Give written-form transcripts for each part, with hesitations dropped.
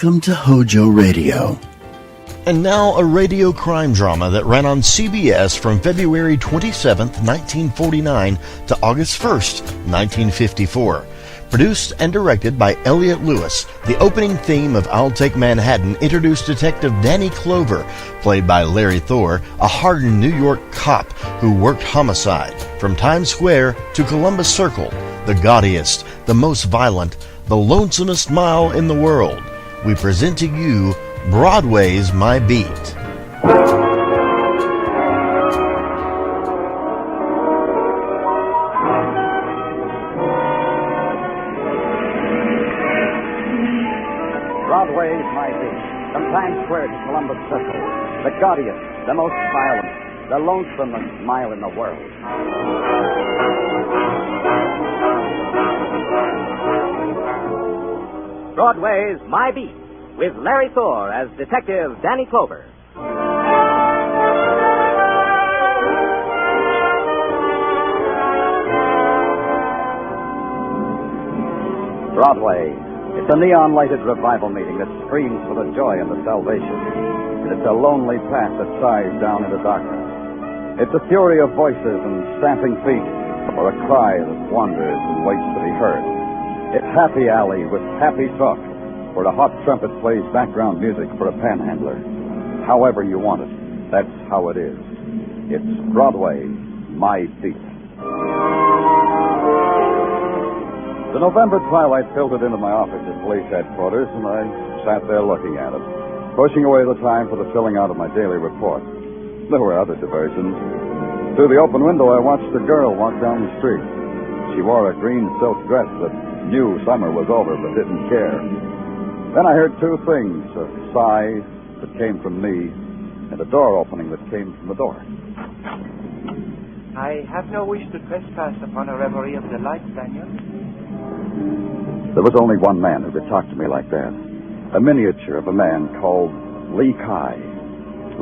Welcome to HOJO Radio. And now a radio crime drama that ran on CBS from February 27th, 1949 to August 1st, 1954. Produced and directed by Elliot Lewis, the opening theme of I'll Take Manhattan introduced Detective Danny Clover, played by Larry Thor, a hardened New York cop who worked homicide from Times Square to Columbus Circle, the gaudiest, the most violent, the lonesomest mile in the world. We present to you Broadway's My Beat. Broadway's My Beat. From Times Square to Columbus Circle. The gaudiest, the most violent, the lonesomest mile in the world. Broadway's My Beat, with Larry Thor as Detective Danny Clover. Broadway. It's a neon-lighted revival meeting that screams for the joy and the salvation. And it's a lonely path that sighs down into darkness. It's a fury of voices and stamping feet, or a cry that wanders and waits to be heard. It's Happy Alley with happy talk, where a hot trumpet plays background music for a panhandler. However you want it, that's how it is. It's Broadway, My Beat. The November twilight filtered into my office at police headquarters, and I sat there looking at it, pushing away the time for the filling out of my daily report. There were other diversions. Through the open window, I watched a girl walk down the street. She wore a green silk dress that knew summer was over but didn't care. Then I heard two things, a sigh that came from me and a door opening that came from the door. I have no wish to trespass upon a reverie of delight, Daniel. There was only one man who could talk to me like that. A miniature of a man called Lee Kai.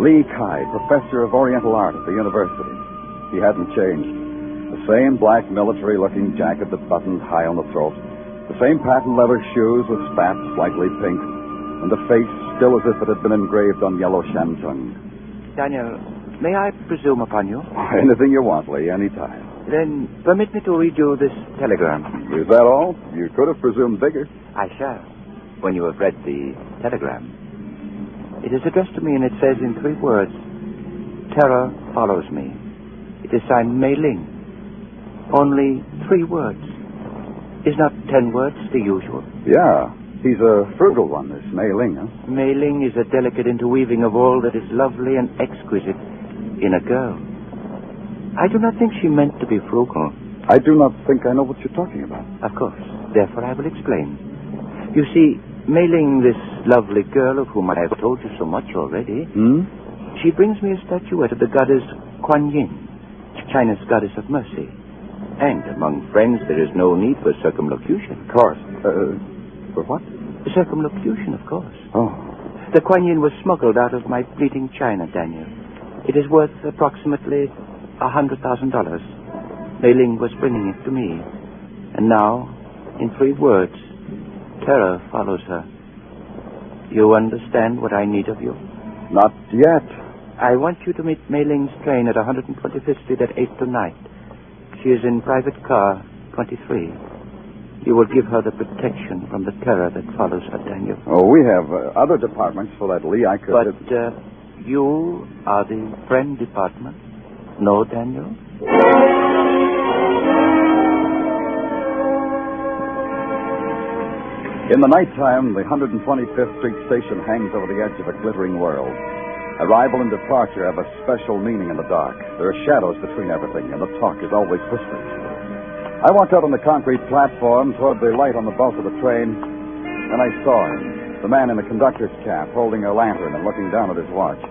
Lee Kai, professor of Oriental art at the university. He hadn't changed. The same black military-looking jacket that buttoned high on the throat. The same patent leather shoes with spats slightly pink, and the face still as if it had been engraved on yellow shantung. Daniel, may I presume upon you? Anything you want, Lee, any time. Then permit me to read you this telegram. Is that all? You could have presumed bigger. I shall, when you have read the telegram. It is addressed to me, and it says in 3 words, "Terror follows me." It is signed Mei Ling. Only 3 words. Is not 10 words the usual? Yeah, he's a frugal one, this Mei Ling, huh? Mei Ling is a delicate interweaving of all that is lovely and exquisite in a girl. I do not think she meant to be frugal. I do not think I know what you're talking about. Of course. Therefore, I will explain. You see, Mei Ling, this lovely girl of whom I have told you so much already, she brings me a statuette of the goddess Kuan Yin, China's goddess of mercy. And among friends, there is no need for circumlocution. Of course. For what? Circumlocution, of course. Oh. The Kuan Yin was smuggled out of my bleeding China, Daniel. It is worth approximately $100,000. Mei Ling was bringing it to me. And now, in 3 words, terror follows her. You understand what I need of you? Not yet. I want you to meet Mei Ling's train at 125th Street at 8 tonight. She is in private car 23. You will give her the protection from the terror that follows her, Daniel. Oh, we have other departments for that, Lee. I could... But you are the friend department. No, Daniel? In the nighttime, the 125th Street station hangs over the edge of a glittering world. Arrival and departure have a special meaning in the dark. There are shadows between everything, and the talk is always whispered. I walked out on the concrete platform toward the light on the bulk of the train, and I saw him, the man in the conductor's cap, holding a lantern and looking down at his watch.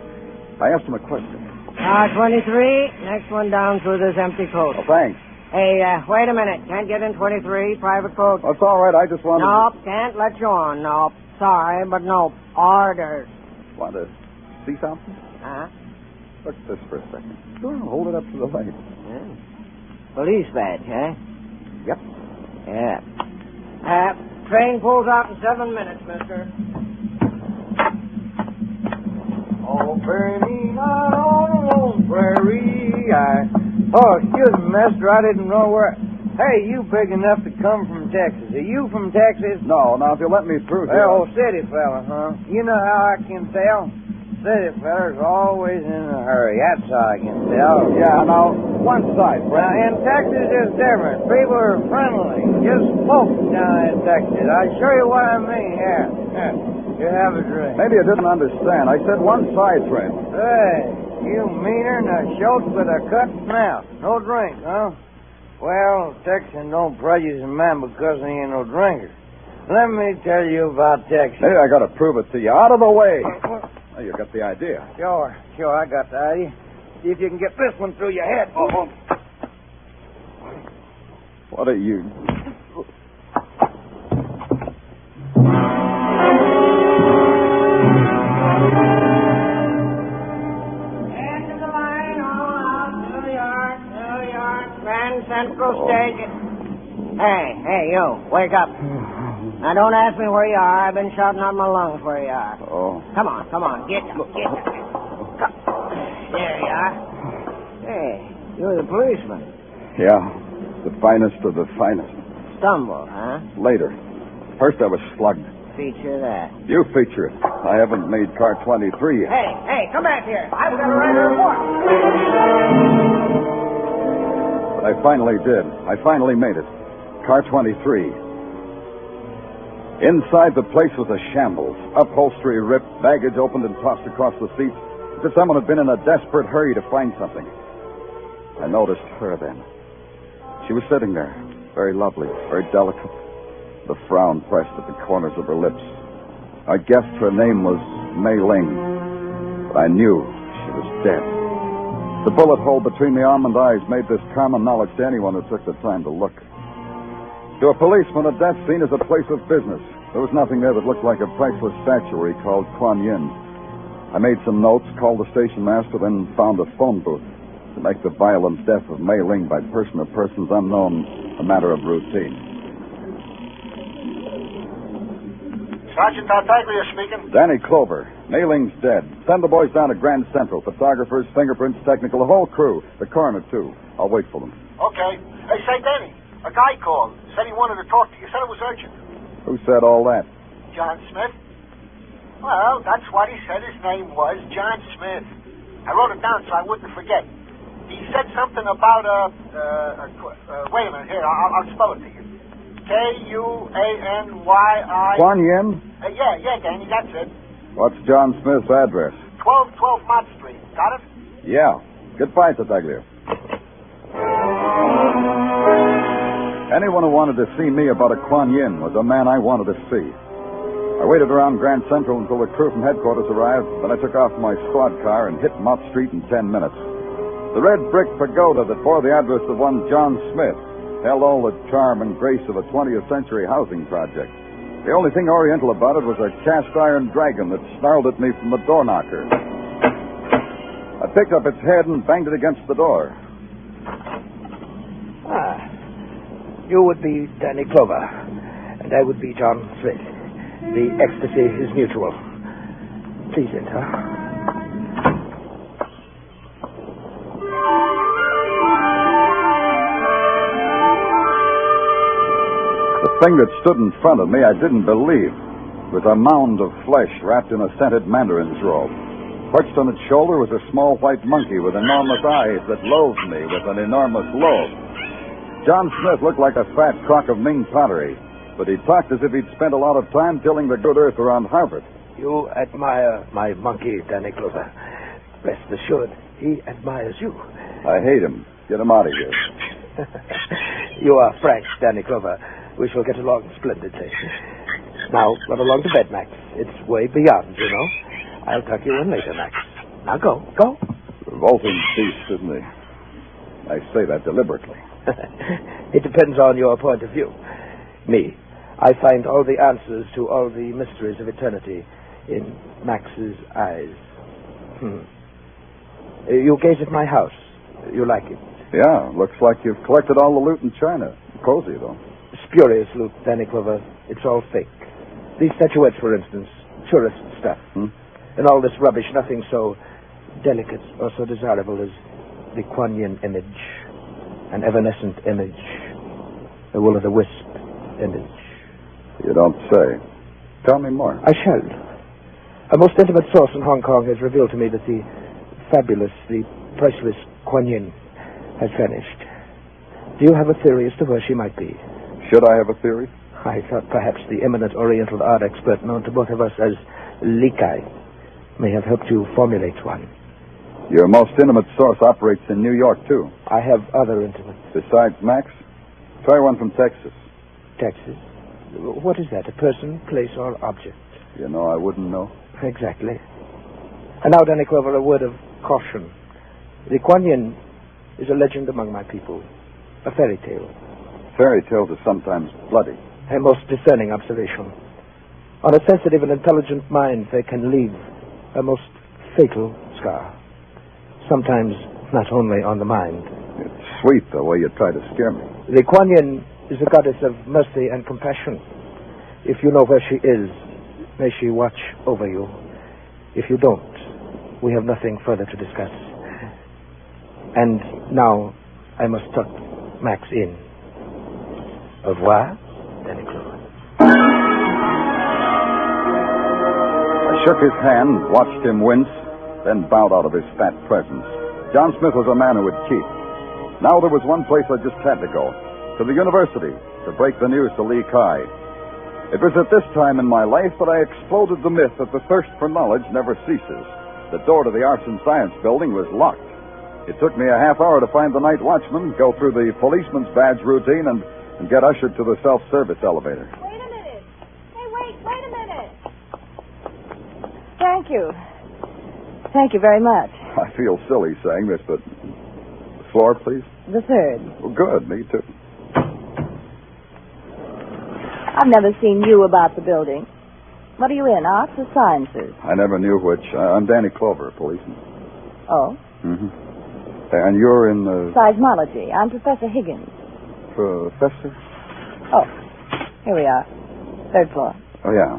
I asked him a question. 23, next one down through this empty coach. Oh, thanks. Hey, wait a minute. Can't get in 23, private coach. That's all right. I just wanted Nope, can't let you on. Nope. Sorry, but nope. Orders. Want to see something? Huh? Look at this for a second. Sure, hold it up to the light. Yeah. Police badge, huh? Yep. Yeah. Train pulls out in 7 minutes, mister. Oh, bury me not on a lone prairie. Oh, excuse me, mister. I didn't know where... Hey, you big enough to come from Texas. Are you from Texas? No, now, if you let me through here... Well, city fella, huh? You know how I can tell? City fellas always in a hurry. That's how I can tell. Yeah, now, one side, Now, friend. in Texas, it's different. People are friendly. Just folks down in Texas. I'll show you what I mean. Here. You have a drink. Maybe you didn't understand. I said one side, friend. Hey, you meaner than a shote with a cut mouth. No drink, huh? Well, Texan don't prejudice a man because he ain't no drinker. Let me tell you about Texas. Hey, I gotta prove it to you. Out of the way. Oh, you got the idea. Sure, I got the idea. See if you can get this one through your head. Oh. What are you... End of the line, all out, New York, Grand Central Station. Hey, you, wake up. Now, don't ask me where you are. I've been shouting out my lungs where you are. Oh. Come on, get up. Come. There you are. Hey, you're the policeman. Yeah, the finest of the finest. Stumbled, huh? Later. First I was slugged. Feature that. You feature it. I haven't made car 23 yet. Hey, come back here. I've got to write a report. But I finally did. I finally made it. Car 23. Inside, the place was a shambles. Upholstery ripped, baggage opened and tossed across the seats, as if someone had been in a desperate hurry to find something. I noticed her then. She was sitting there, very lovely, very delicate, the frown pressed at the corners of her lips. I guessed her name was Mei Ling, but I knew she was dead. The bullet hole between the almond eyes made this common knowledge to anyone who took the time to look. To a policeman, a death scene is a place of business. There was nothing there that looked like a priceless statuary called Kuan Yin. I made some notes, called the station master, then found a phone booth to make the violent death of Mei Ling by person or persons unknown a matter of routine. Sergeant Tartaglia speaking. Danny Clover. Mei Ling's dead. Send the boys down to Grand Central. Photographers, fingerprints, technical, the whole crew. The coroner, too. I'll wait for them. Okay. Hey, say, Danny, a guy called. Said he wanted to talk to you. Said it was urgent. Who said all that? John Smith? Well, that's what he said his name was, John Smith. I wrote it down so I wouldn't forget. He said something about wait a minute, here, I'll spell it to you. Kuanyi. Kuan Yin? Yeah, Danny, that's it. What's John Smith's address? 1212 Mott Street. Got it? Yeah. Goodbye, Tartaglia. Anyone who wanted to see me about a Kuan Yin was a man I wanted to see. I waited around Grand Central until the crew from headquarters arrived, then I took off my squad car and hit Mott Street in 10 minutes. The red brick pagoda that bore the address of one John Smith held all the charm and grace of a 20th century housing project. The only thing oriental about it was a cast iron dragon that snarled at me from the door knocker. I picked up its head and banged it against the door. You would be Danny Clover, and I would be John Smith. The ecstasy is mutual. Please enter. The thing that stood in front of me I didn't believe. It was a mound of flesh wrapped in a scented mandarin's robe. Perched on its shoulder was a small white monkey with enormous eyes that loathed me with an enormous lobe. John Smith looked like a fat crock of Ming pottery, but he talked as if he'd spent a lot of time tilling the good earth around Harvard. You admire my monkey, Danny Clover. Rest assured, he admires you. I hate him. Get him out of here. You are frank, Danny Clover. We shall get along splendidly. Now, run along to bed, Max. It's way beyond, you know. I'll tuck you in later, Max. Now go. Revolting beast, isn't he? I say that deliberately. It depends on your point of view. Me, I find all the answers to all the mysteries of eternity in Max's eyes. You gaze at my house. You like it? Yeah, looks like you've collected all the loot in China. Cozy, though. Spurious loot, Danny Clover. It's all fake. These statuettes, for instance. Tourist stuff. In all this rubbish, nothing so delicate or so desirable as the Kuan Yin image, an evanescent image, a will-o'-the-wisp image. You don't say. Tell me more. I shall. A most intimate source in Hong Kong has revealed to me that the fabulous, the priceless Kuan Yin has vanished. Do you have a theory as to where she might be? Should I have a theory? I thought perhaps the eminent Oriental art expert known to both of us as Li Kai may have helped you formulate one. Your most intimate source operates in New York, too. I have other intimates. Besides Max? Try one from Texas. Texas? What is that, a person, place, or object? You know, I wouldn't know. Exactly. And now, Danny Clover, a word of caution. The Kuan Yin is a legend among my people, a fairy tale. Fairy tales are sometimes bloody. A most discerning observation. On a sensitive and intelligent mind, they can leave a most fatal scar. Sometimes not only on the mind. It's sweet the way you try to scare me. The Kuan Yin is a goddess of mercy and compassion. If you know where she is, may she watch over you. If you don't, we have nothing further to discuss. And now I must tuck Max in. Au revoir, Danny Clover. I shook his hand, watched him wince, then bowed out of his fat presence. John Smith was a man who would keep. Now there was one place I just had to go, to the university, to break the news to Li Kai. It was at this time in my life that I exploded the myth that the thirst for knowledge never ceases. The door to the Arts and Science building was locked. It took me a half hour to find the night watchman, go through the policeman's badge routine, and get ushered to the self-service elevator. Wait a minute. Hey, wait a minute. Thank you. Thank you very much. I feel silly saying this, but... Floor, please? The third. Well, good. Me too. I've never seen you about the building. What are you in, arts or sciences? I never knew which. I'm Danny Clover, a policeman. Oh? Mm-hmm. And you're in the... Seismology. I'm Professor Higgins. Professor? Oh, here we are. Third floor. Oh, yeah.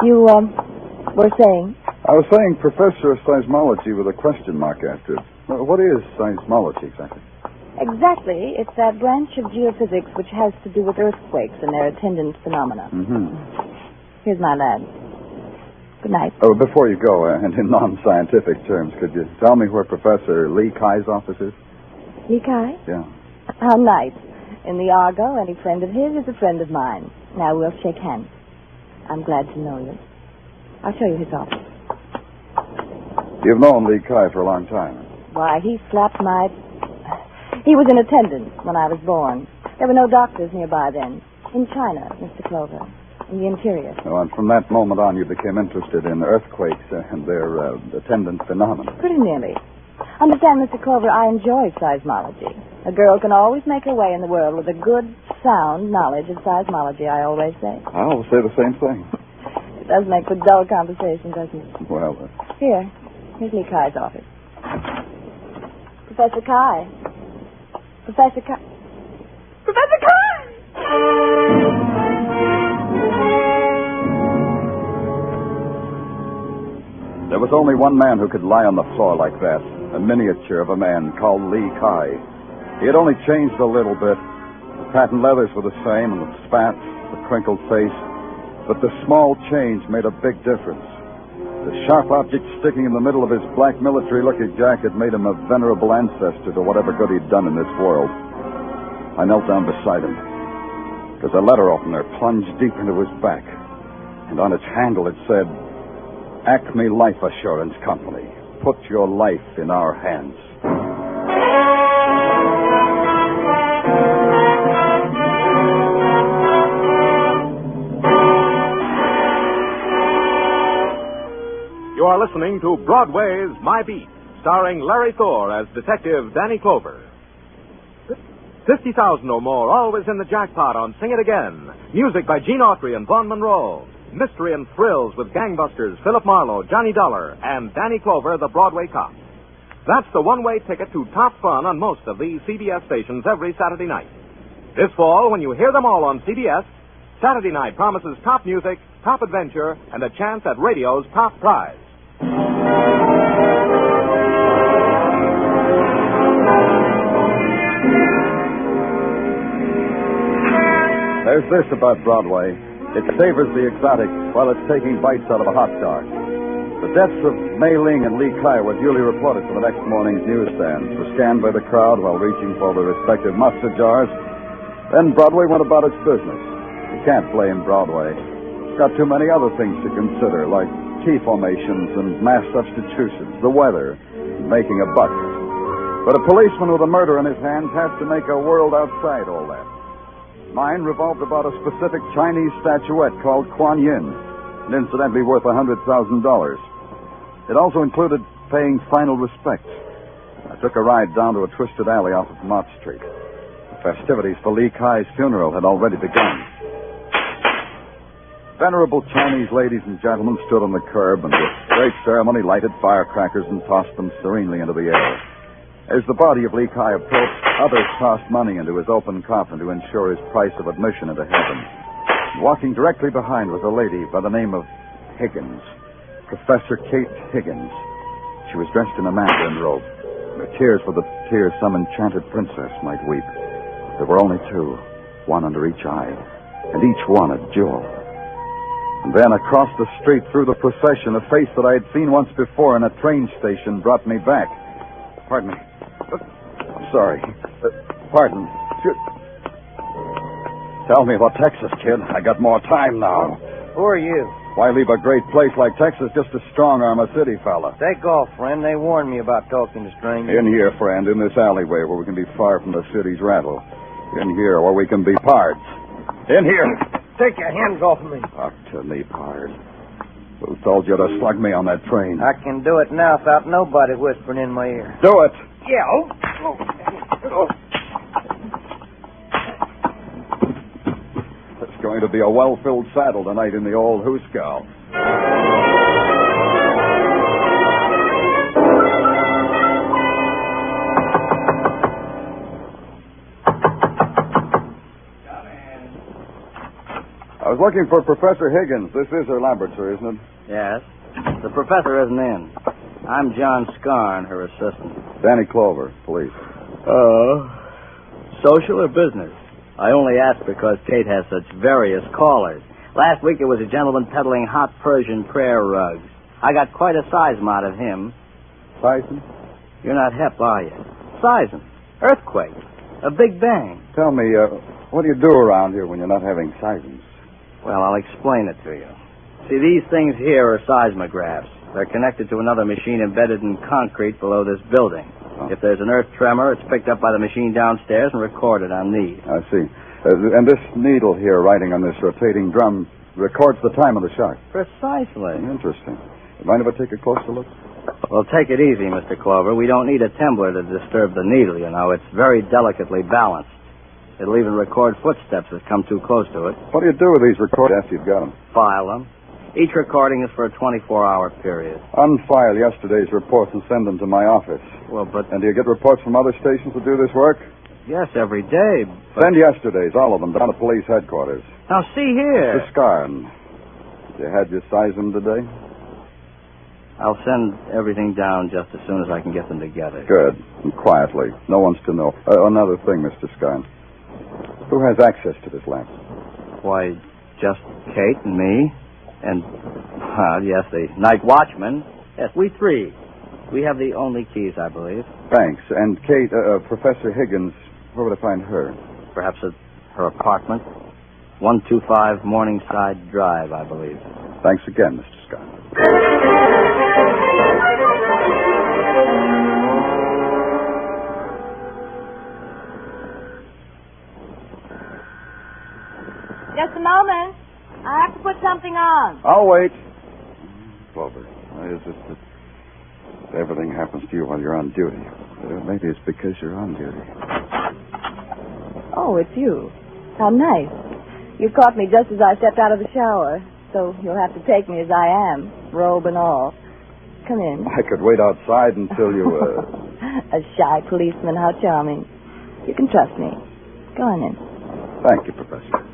You, were saying? I was saying Professor of Seismology with a question mark after it. What is seismology exactly? Exactly. It's that branch of geophysics which has to do with earthquakes and their attendant phenomena. Mm-hmm. Here's my lad. Good night. Oh, before you go, and in non-scientific terms, could you tell me where Professor Li Kai's office is? Li Kai? Yeah. How nice. In the Argo, any friend of his is a friend of mine. Now, we'll shake hands. I'm glad to know you. I'll show you his office. You've known Li Kai for a long time. Why, he slapped my... He was in attendance when I was born. There were no doctors nearby then. In China, Mr. Clover. In the interior. Oh, and from that moment on, you became interested in earthquakes and their attendant phenomena. Pretty nearly. Understand, Mr. Clover, I enjoy seismology. A girl can always make her way in the world with a good, sound knowledge of seismology, I always say. I'll say the same thing. It does make for dull conversation, doesn't it? Well, Here's Li Kai's office. Professor Kai. Professor Kai. Professor Kai! There was only one man who could lie on the floor like that, a miniature of a man called Li Kai. He had only changed a little bit. The patent leathers were the same, and the spats, the crinkled face. But the small change made a big difference. The sharp object sticking in the middle of his black military-looking jacket made him a venerable ancestor to whatever good he'd done in this world. I knelt down beside him, because a letter opener plunged deep into his back, and on its handle it said, Acme Life Assurance Company. Put your life in our hands. You are listening to Broadway's My Beat, starring Larry Thor as Detective Danny Clover. 50,000 or more, always in the jackpot on Sing It Again. Music by Gene Autry and Vaughn Monroe. Mystery and thrills with gangbusters Philip Marlowe, Johnny Dollar, and Danny Clover, the Broadway cop. That's the one-way ticket to top fun on most of these CBS stations every Saturday night. This fall, when you hear them all on CBS, Saturday night promises top music, top adventure and a chance at radio's top prize. There's this about Broadway. It savors the exotic while it's taking bites out of a hot dog. The deaths of Mei Ling and Li Kai were duly reported for the next morning's newsstands, were scanned by the crowd while reaching for their respective mustard jars. Then Broadway went about its business. You can't blame Broadway. It's got too many other things to consider, like T formations and mass substitutions, the weather, and making a buck. But a policeman with a murder in his hands has to make a world outside all that. Mine revolved about a specific Chinese statuette called Kuan Yin, and incidentally worth $100,000. It also included paying final respects. I took a ride down to a twisted alley off of Mott Street. The festivities for Li Kai's funeral had already begun. Venerable Chinese ladies and gentlemen stood on the curb and with great ceremony lighted firecrackers and tossed them serenely into the air. As the body of Li Kai approached, others tossed money into his open coffin to ensure his price of admission into heaven. Walking directly behind was a lady by the name of Higgins, Professor Kate Higgins. She was dressed in a mandarin robe. Her tears were the tears some enchanted princess might weep. There were only two, one under each eye, and each one a jewel. And then across the street through the procession, a face that I had seen once before in a train station brought me back. Pardon me. I'm sorry. Pardon. Tell me about Texas, kid. I got more time now. Who are you? Why leave a great place like Texas just to strong-arm a city fella? Take off, friend. They warned me about talking to strangers. In here, friend, in this alleyway where we can be far from the city's rattle. In here where we can be pards. In here. Take your hands off me. Talk to me, pard. Who told you to slug me on that train? I can do it now without nobody whispering in my ear. Do it. Yeah. It's going to be a well-filled saddle tonight in the old hoosegow. I was looking for Professor Higgins. This is her laboratory, isn't it? Yes. The professor isn't in. I'm John Scarn, her assistant. Danny Clover, police. Social or business? I only ask because Kate has such various callers. Last week it was a gentleman peddling hot Persian prayer rugs. I got quite a seism out of him. Tyson? You're not hep, are you? Seism. Earthquake. A big bang. Tell me, what do you do around here when you're not having seisms? Well, I'll explain it to you. See, these things here are seismographs. They're connected to another machine embedded in concrete below this building. Oh. If there's an earth tremor, it's picked up by the machine downstairs and recorded on these. I see. And this needle here, writing on this rotating drum, records the time of the shock. Precisely. Interesting. Mind if I take a closer look? Well, take it easy, Mr. Clover. We don't need a temblor to disturb the needle, you know. It's very delicately balanced. It'll even record footsteps that come too close to it. What do you do with these recordings after you've got them? File them. Each recording is for a 24-hour period. Unfile yesterday's reports and send them to my office. Well, but... And do you get reports from other stations that do this work? Yes, every day, but... Send yesterday's, all of them, down to police headquarters. Now, see here. Mr. Scarn, you had your seism today? I'll send everything down just as soon as I can get them together. Good. And quietly. No one's to know. Another thing, Mr. Scarn. Who has access to this lamp? Why, just Kate and me. And, yes, the night watchman. Yes, we three. We have the only keys, I believe. Thanks. And Kate, Professor Higgins, where would I find her? Perhaps at her apartment. 125 Morningside Drive, I believe. Thanks again, Mr. Scott. Just a moment. I have to put something on. I'll wait. Clover, why is it that everything happens to you while you're on duty? Maybe it's because you're on duty. Oh, it's you. How nice. You caught me just as I stepped out of the shower, so you'll have to take me as I am, robe and all. Come in. I could wait outside until you, A shy policeman, how charming. You can trust me. Go on in. Thank you, Professor.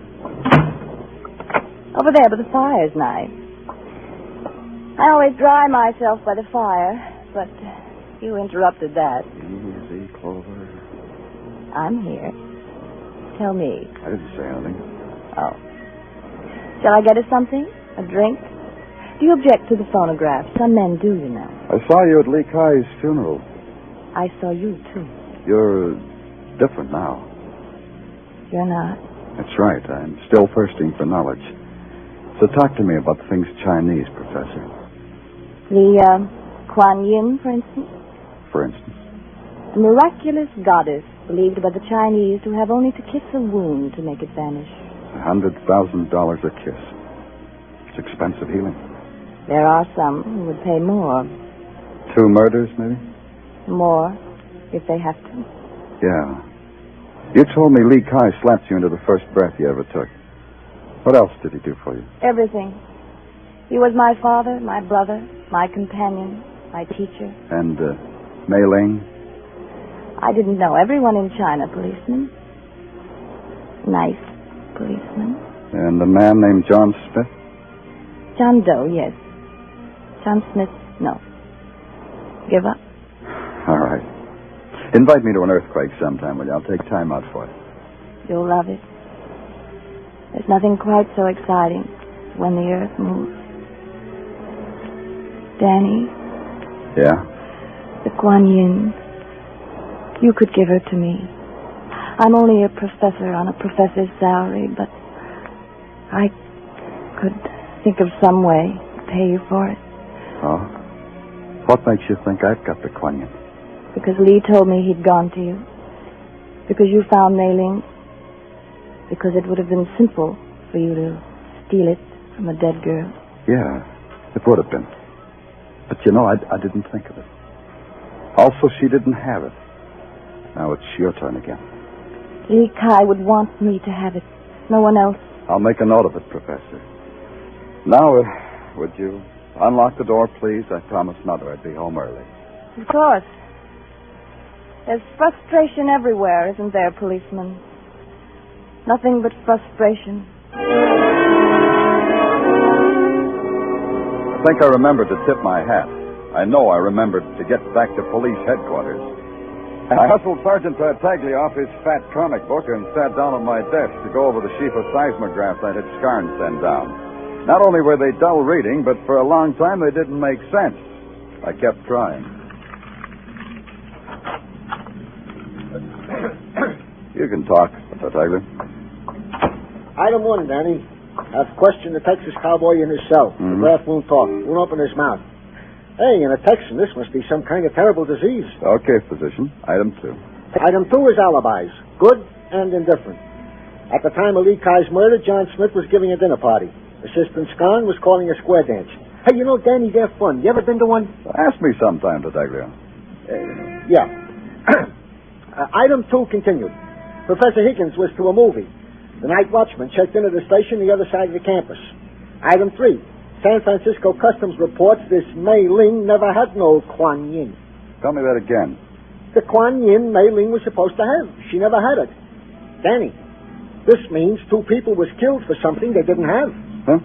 Over there, but the fire's nice. I always dry myself by the fire, but you interrupted that. Easy, Clover. I'm here. Tell me. I didn't say anything. Oh. Shall I get us something? A drink? Do you object to the phonograph? Some men do, you know. I saw you at Lee Kai's funeral. I saw you, too. You're different now. You're not. That's right. I'm still thirsting for knowledge. So talk to me about things Chinese, Professor. The, Kuan Yin, for instance? For instance? A miraculous goddess believed by the Chinese to have only to kiss a wound to make it vanish. $100,000 a kiss. It's expensive healing. There are some who would pay more. 2 murders, maybe? More, if they have to. Yeah. You told me Lee Kai slapped you into the first breath you ever took. What else did he do for you? Everything. He was my father, my brother, my companion, my teacher. And, Mei Ling? I didn't know everyone in China, policeman. Nice policeman. And a man named John Smith? John Doe, yes. John Smith, no. Give up? All right. Invite me to an earthquake sometime, will you? I'll take time out for it. You'll love it. There's nothing quite so exciting as when the earth moves. Danny? Yeah? The Kuan Yin. You could give her to me. I'm only a professor on a professor's salary, but I could think of some way to pay you for it. Oh? What makes you think I've got the Kuan Yin? Because Lee told me he'd gone to you. Because you found Mei Ling. Because it would have been simple for you to steal it from a dead girl. Yeah, it would have been. But you know, I didn't think of it. Also, she didn't have it. Now it's your turn again. Lee Kai would want me to have it. No one else. I'll make a note of it, Professor. Now, would you unlock the door, please? I promised Mother I'd be home early. Of course. There's frustration everywhere, isn't there, policeman? Nothing but frustration. I think I remembered to tip my hat. I know I remembered to get back to police headquarters. I hustled Sergeant Tartaglia off his fat comic book and sat down on my desk to go over the sheaf of seismographs I had Scarn send down. Not only were they dull reading, but for a long time they didn't make sense. I kept trying. You can talk, Tartaglia. Item 1, Danny. I've questioned the Texas cowboy in his cell. The graph won't talk. Won't open his mouth. Hey, in a Texan, this must be some kind of terrible disease. Okay, physician. Item 2. Item 2 is alibis. Good and indifferent. At the time of Lee Kai's murder, John Smith was giving a dinner party. Assistant Scarn was calling a square dance. Hey, you know, Danny, they're fun. You ever been to one? Ask me sometime, Tartaglia. Yeah. Item 2 continued. Professor Higgins was to a movie. The night watchman checked in at the station the other side of the campus. Item 3. San Francisco Customs reports this Mei Ling never had no Kuan Yin. Tell me that again. The Kuan Yin Mei Ling was supposed to have. She never had it. Danny, this means 2 people was killed for something they didn't have. Huh?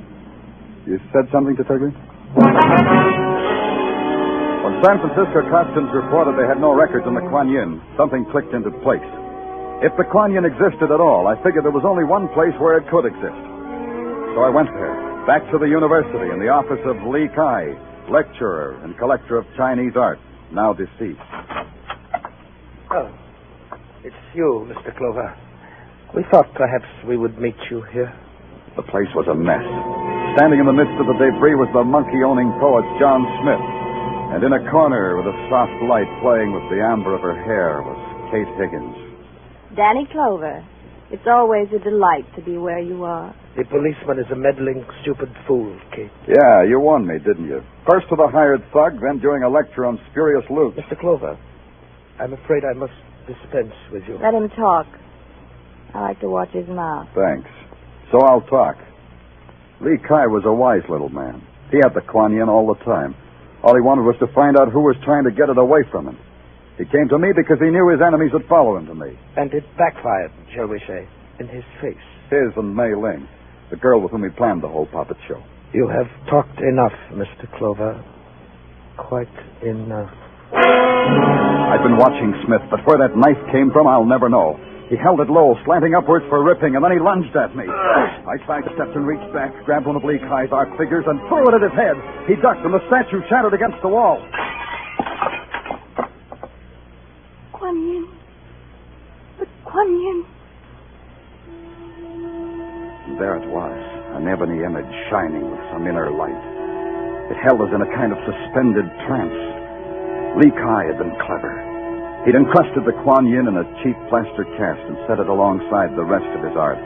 You said something, Tartaglia? When San Francisco Customs reported they had no records on the Kuan Yin, something clicked into place. If the Kuan Yin existed at all, I figured there was only one place where it could exist. So I went there, back to the university in the office of Lee Kai, lecturer and collector of Chinese art, now deceased. Oh, it's you, Mr. Clover. We thought perhaps we would meet you here. The place was a mess. Standing in the midst of the debris was the monkey-owning poet John Smith. And in a corner with a soft light playing with the amber of her hair was Kate Higgins. Danny Clover, it's always a delight to be where you are. The policeman is a meddling, stupid fool, Kate. Yeah, you warned me, didn't you? First to the hired thug, then during a lecture on spurious loot. Mr. Clover, I'm afraid I must dispense with you. Let him talk. I like to watch his mouth. Thanks. So I'll talk. Lee Kai was a wise little man. He had the Kuan Yin all the time. All he wanted was to find out who was trying to get it away from him. He came to me because he knew his enemies would follow him to me. And it backfired, shall we say, in his face. His and Mei Ling. The girl with whom he planned the whole puppet show. You have talked enough, Mr. Clover. Quite enough. I've been watching Smith, but where that knife came from, I'll never know. He held it low, slanting upwards for ripping, and then he lunged at me. I sidestepped and reached back, grabbed one of Lee Kai's art figures, and threw it at his head. He ducked, and the statue shattered against the wall. Kuan Yin. But Kuan Yin. And there it was, an ebony image shining with some inner light. It held us in a kind of suspended trance. Lee Kai had been clever. He'd encrusted the Kuan Yin in a cheap plaster cast and set it alongside the rest of his art.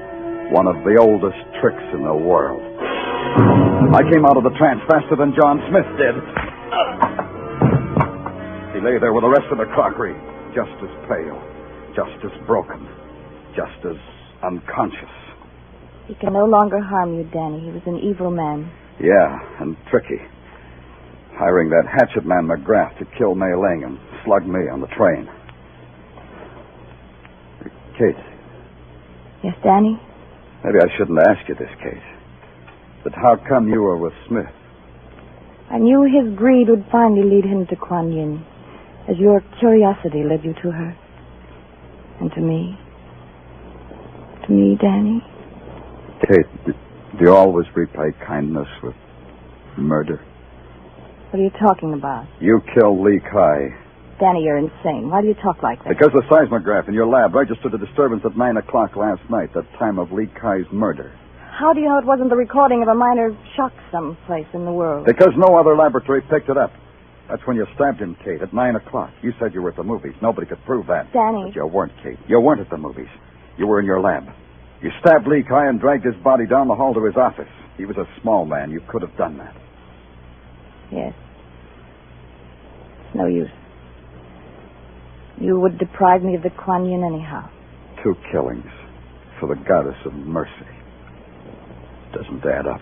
One of the oldest tricks in the world. I came out of the trance faster than John Smith did. He lay there with the rest of the crockery, just as pale, just as broken, just as unconscious. He can no longer harm you, Danny. He was an evil man. Yeah, and tricky. Hiring that hatchet man McGrath to kill Mei Ling and slug me on the train. Kate. Yes, Danny? Maybe I shouldn't ask you this, Kate. But how come you were with Smith? I knew his greed would finally lead him to Kuan Yin, as your curiosity led you to her. And to me. To me, Danny. Kate, do you always repay kindness with murder? What are you talking about? You killed Lee Kai. Danny, you're insane. Why do you talk like that? Because the seismograph in your lab registered a disturbance at 9 o'clock last night, the time of Lee Kai's murder. How do you know it wasn't the recording of a minor shock someplace in the world? Because no other laboratory picked it up. That's when you stabbed him, Kate, at 9 o'clock. You said you were at the movies. Nobody could prove that. Danny. But you weren't, Kate. You weren't at the movies. You were in your lab. You stabbed Lee Kai and dragged his body down the hall to his office. He was a small man. You could have done that. Yes. It's no use. You would deprive me of the Kuan Yin anyhow. 2 killings for the goddess of mercy. Doesn't add up.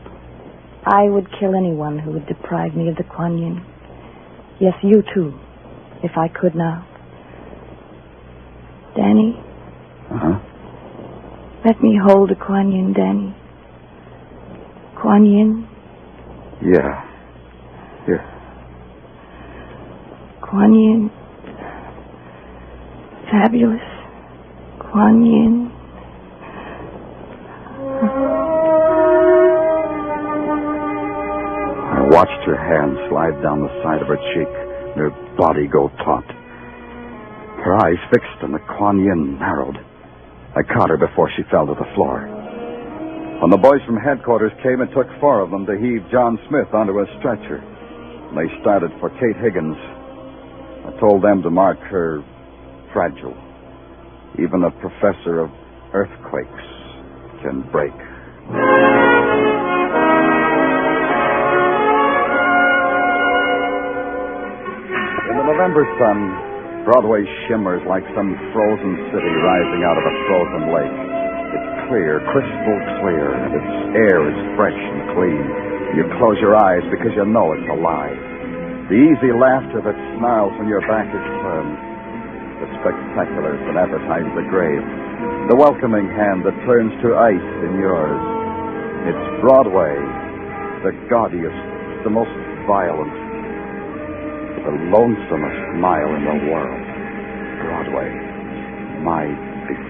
I would kill anyone who would deprive me of the Kuan Yin. Yes, you too, if I could now. Danny? Uh-huh. Let me hold the Kuan Yin, Danny. Kuan Yin? Yeah. Here. Kuan Yin. Fabulous. Kuan Yin. I watched her hand slide down the side of her cheek and her body go taut. Her eyes fixed on the Kuan Yin narrowed. I caught her before she fell to the floor. When the boys from headquarters came, it took 4 of them to heave John Smith onto a stretcher. They started for Kate Higgins. I told them to mark her fragile. Even a professor of earthquakes can break. In the November sun, Broadway shimmers like some frozen city rising out of a frozen lake. It's clear, crystal clear, and its air is fresh and clean. You close your eyes because you know it's alive. The easy laughter that snarls when your back is turned. The spectaculars that advertise the grave. The welcoming hand that turns to ice in yours. It's Broadway, the gaudiest, the most violent, the lonesomest mile in the world. Broadway, my beat.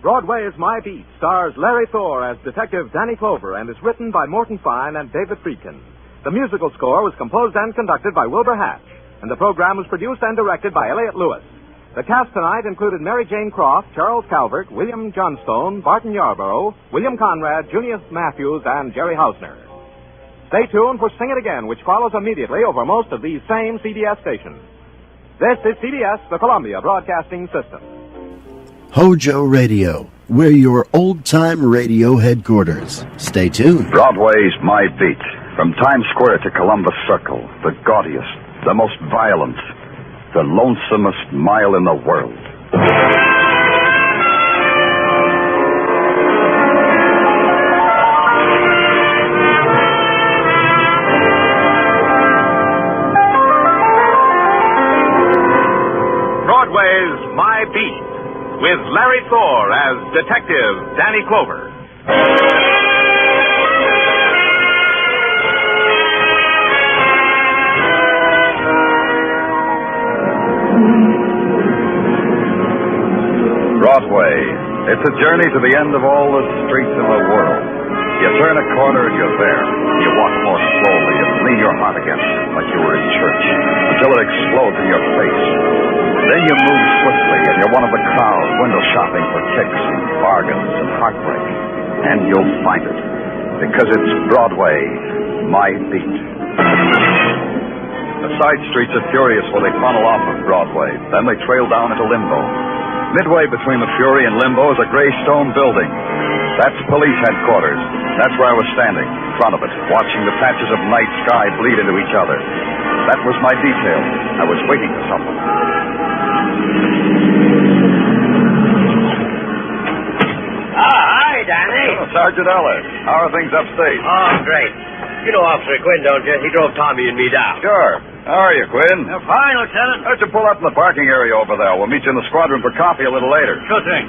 Broadway is My Beat stars Larry Thor as Detective Danny Clover and is written by Morton Fine and David Friedkin. The musical score was composed and conducted by Wilbur Hatch, and the program was produced and directed by Elliott Lewis. The cast tonight included Mary Jane Croft, Charles Calvert, William Johnstone, Barton Yarborough, William Conrad, Junius Matthews, and Jerry Hausner. Stay tuned for Sing It Again, which follows immediately over most of these same CBS stations. This is CBS, the Columbia Broadcasting System. HOJO Radio, we're your old-time radio headquarters. Stay tuned. Broadway's My Beat. From Times Square to Columbus Circle, the gaudiest, the most violent, the lonesomest mile in the world. with Larry Thor as Detective Danny Clover. Broadway. It's a journey to the end of all the streets in the world. You turn a corner and you're there. You walk more slowly and lean your heart against it like you were in church until it explodes in your face. Then you move swiftly and you're one of the crowd window shopping for kicks and bargains and heartbreak. And you'll find it because it's Broadway, my beat. The side streets are furious where they funnel off of Broadway. Then they trail down into limbo. Midway between the Fury and Limbo is a gray stone building. That's police headquarters. That's where I was standing, in front of it, watching the patches of night sky bleed into each other. That was my detail. I was waiting for something. Hi, Danny. Oh, Sergeant Ellis. How are things upstate? Oh, great. You know Officer Quinn, don't you? He drove Tommy and me down. Sure. How are you, Quinn? Fine, Lieutenant. Why don't you pull up in the parking area over there? We'll meet you in the squadron for coffee a little later. Sure thing.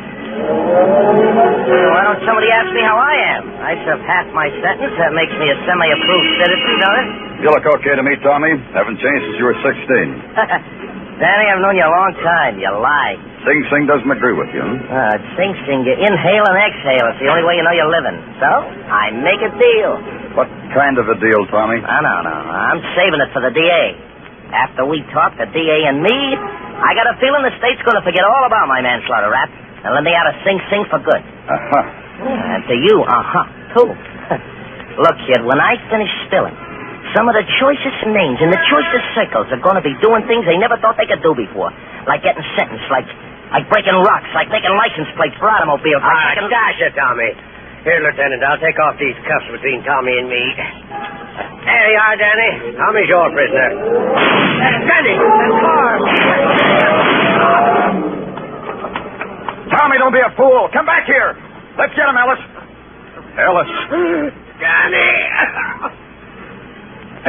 Why don't somebody ask me how I am? I served half my sentence. That makes me a semi-approved citizen, don't it? You look okay to me, Tommy. Haven't changed since you were 16. Danny, I've known you a long time. You lie. Sing Sing doesn't agree with you, huh? Sing Sing, you inhale and exhale. It's the only way you know you're living. So, I make a deal. What kind of a deal, Tommy? No. I'm saving it for the DA. After we talk, the DA and me, I got a feeling the state's going to forget all about my manslaughter rap and let me out of Sing Sing for good. And to you, too. Look, kid, when I finish spilling, some of the choicest names in the choicest circles are going to be doing things they never thought they could do before. Like getting sentenced, like breaking rocks, like making license plates for automobiles. Gosh, Tommy. Here, Lieutenant, I'll take off these cuffs between Tommy and me. There you are, Danny. Tommy's your prisoner. Danny, that car. Tommy, don't be a fool. Come back here. Let's get him, Ellis. Ellis. Danny.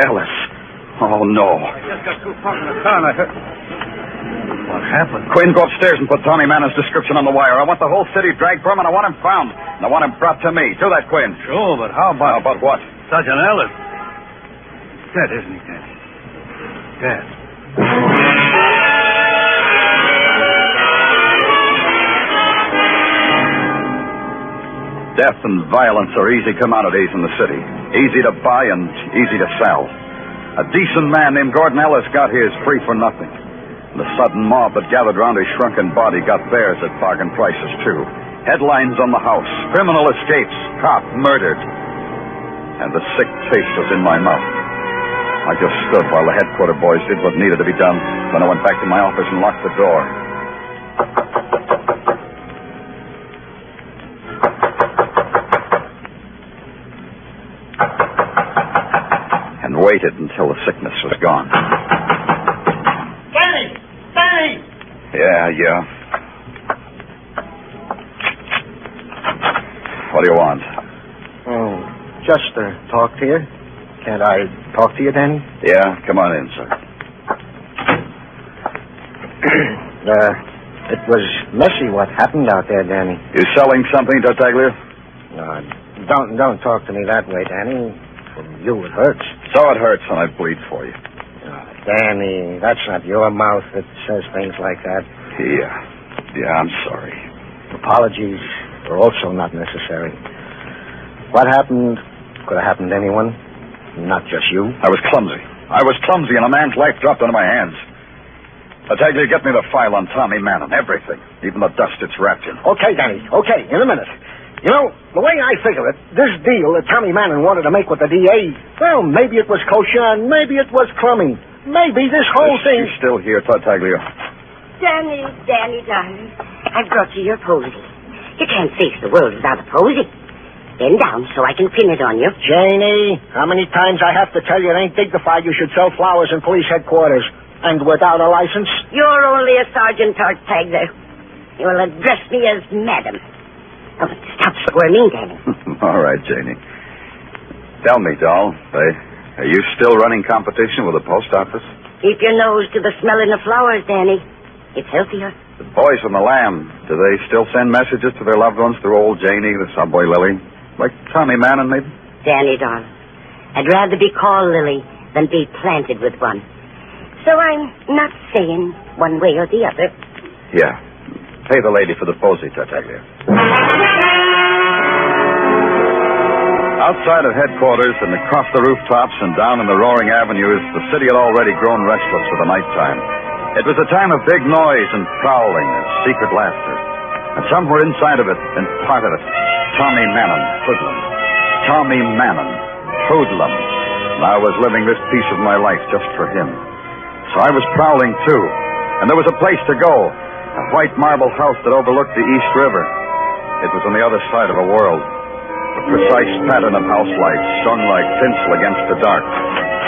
Ellis. Oh, no. I just got too far from the car and I heard... What happened? Quinn, go upstairs and put Tommy Mannon's description on the wire. I want the whole city dragged for him, and I want him found. And I want him brought to me. Do that, Quinn. Sure, but how about... How about what? Sergeant Ellis. Dead, isn't he, Danny? Dead. Death and violence are easy commodities in the city. Easy to buy and easy to sell. A decent man named Gordon Ellis got his free for nothing. The sudden mob that gathered around his shrunken body got theirs at bargain prices, too. Headlines on the house. Criminal escapes. Cop murdered. And the sick taste was in my mouth. I just stood while the headquarter boys did what needed to be done. Then I went back to my office and locked the door. And waited until the sickness was gone. Yeah. What do you want? Oh, just to talk to you. Can't I talk to you, Danny? Yeah, come on in, sir. It was messy what happened out there, Danny. You selling something, Tartaglia? No, don't talk to me that way, Danny. From you, it hurts. So it hurts when I bleed for you. Danny, that's not your mouth that says things like that. Yeah, I'm sorry. Apologies are also not necessary. What happened could have happened to anyone, not just you. I was clumsy, and a man's life dropped into my hands. Tartaglia, get me the file on Tommy Mannon, everything, even the dust it's wrapped in. Okay, Danny, okay, in a minute. You know, the way I figure it, this deal that Tommy Mannon wanted to make with the DA, well, maybe it was kosher and maybe it was crummy. Maybe this whole thing... She's still here, Tartaglia. Danny, darling, I brought you your posy. You can't face the world without a posy. Bend down so I can pin it on you. Janie, how many times I have to tell you it ain't dignified you should sell flowers in police headquarters and without a license? You're only a Sergeant Tartaglia. You will address me as Madam. Oh, stop squirming, Danny. All right, Janie. Tell me, doll, are you still running competition with the post office? Keep your nose to the smelling of flowers, Danny. It's healthier. The boys from the Lamb, do they still send messages to their loved ones through old Janie, the subway Lily? Like Tommy Mannon, maybe? Danny, darling, I'd rather be called Lily than be planted with one. So I'm not saying one way or the other. Yeah. Pay the lady for the posy, Tartaglia. Outside of headquarters and across the rooftops and down in the roaring avenues, the city had already grown restless for the nighttime. It was a time of big noise and prowling and secret laughter. And somewhere inside of it, and part of it, Tommy Mannon, hoodlum. Tommy Mannon, hoodlum. And I was living this piece of my life just for him. So I was prowling, too. And there was a place to go, a white marble house that overlooked the East River. It was on the other side of a world. The precise pattern of house lights strung like tinsel against the dark.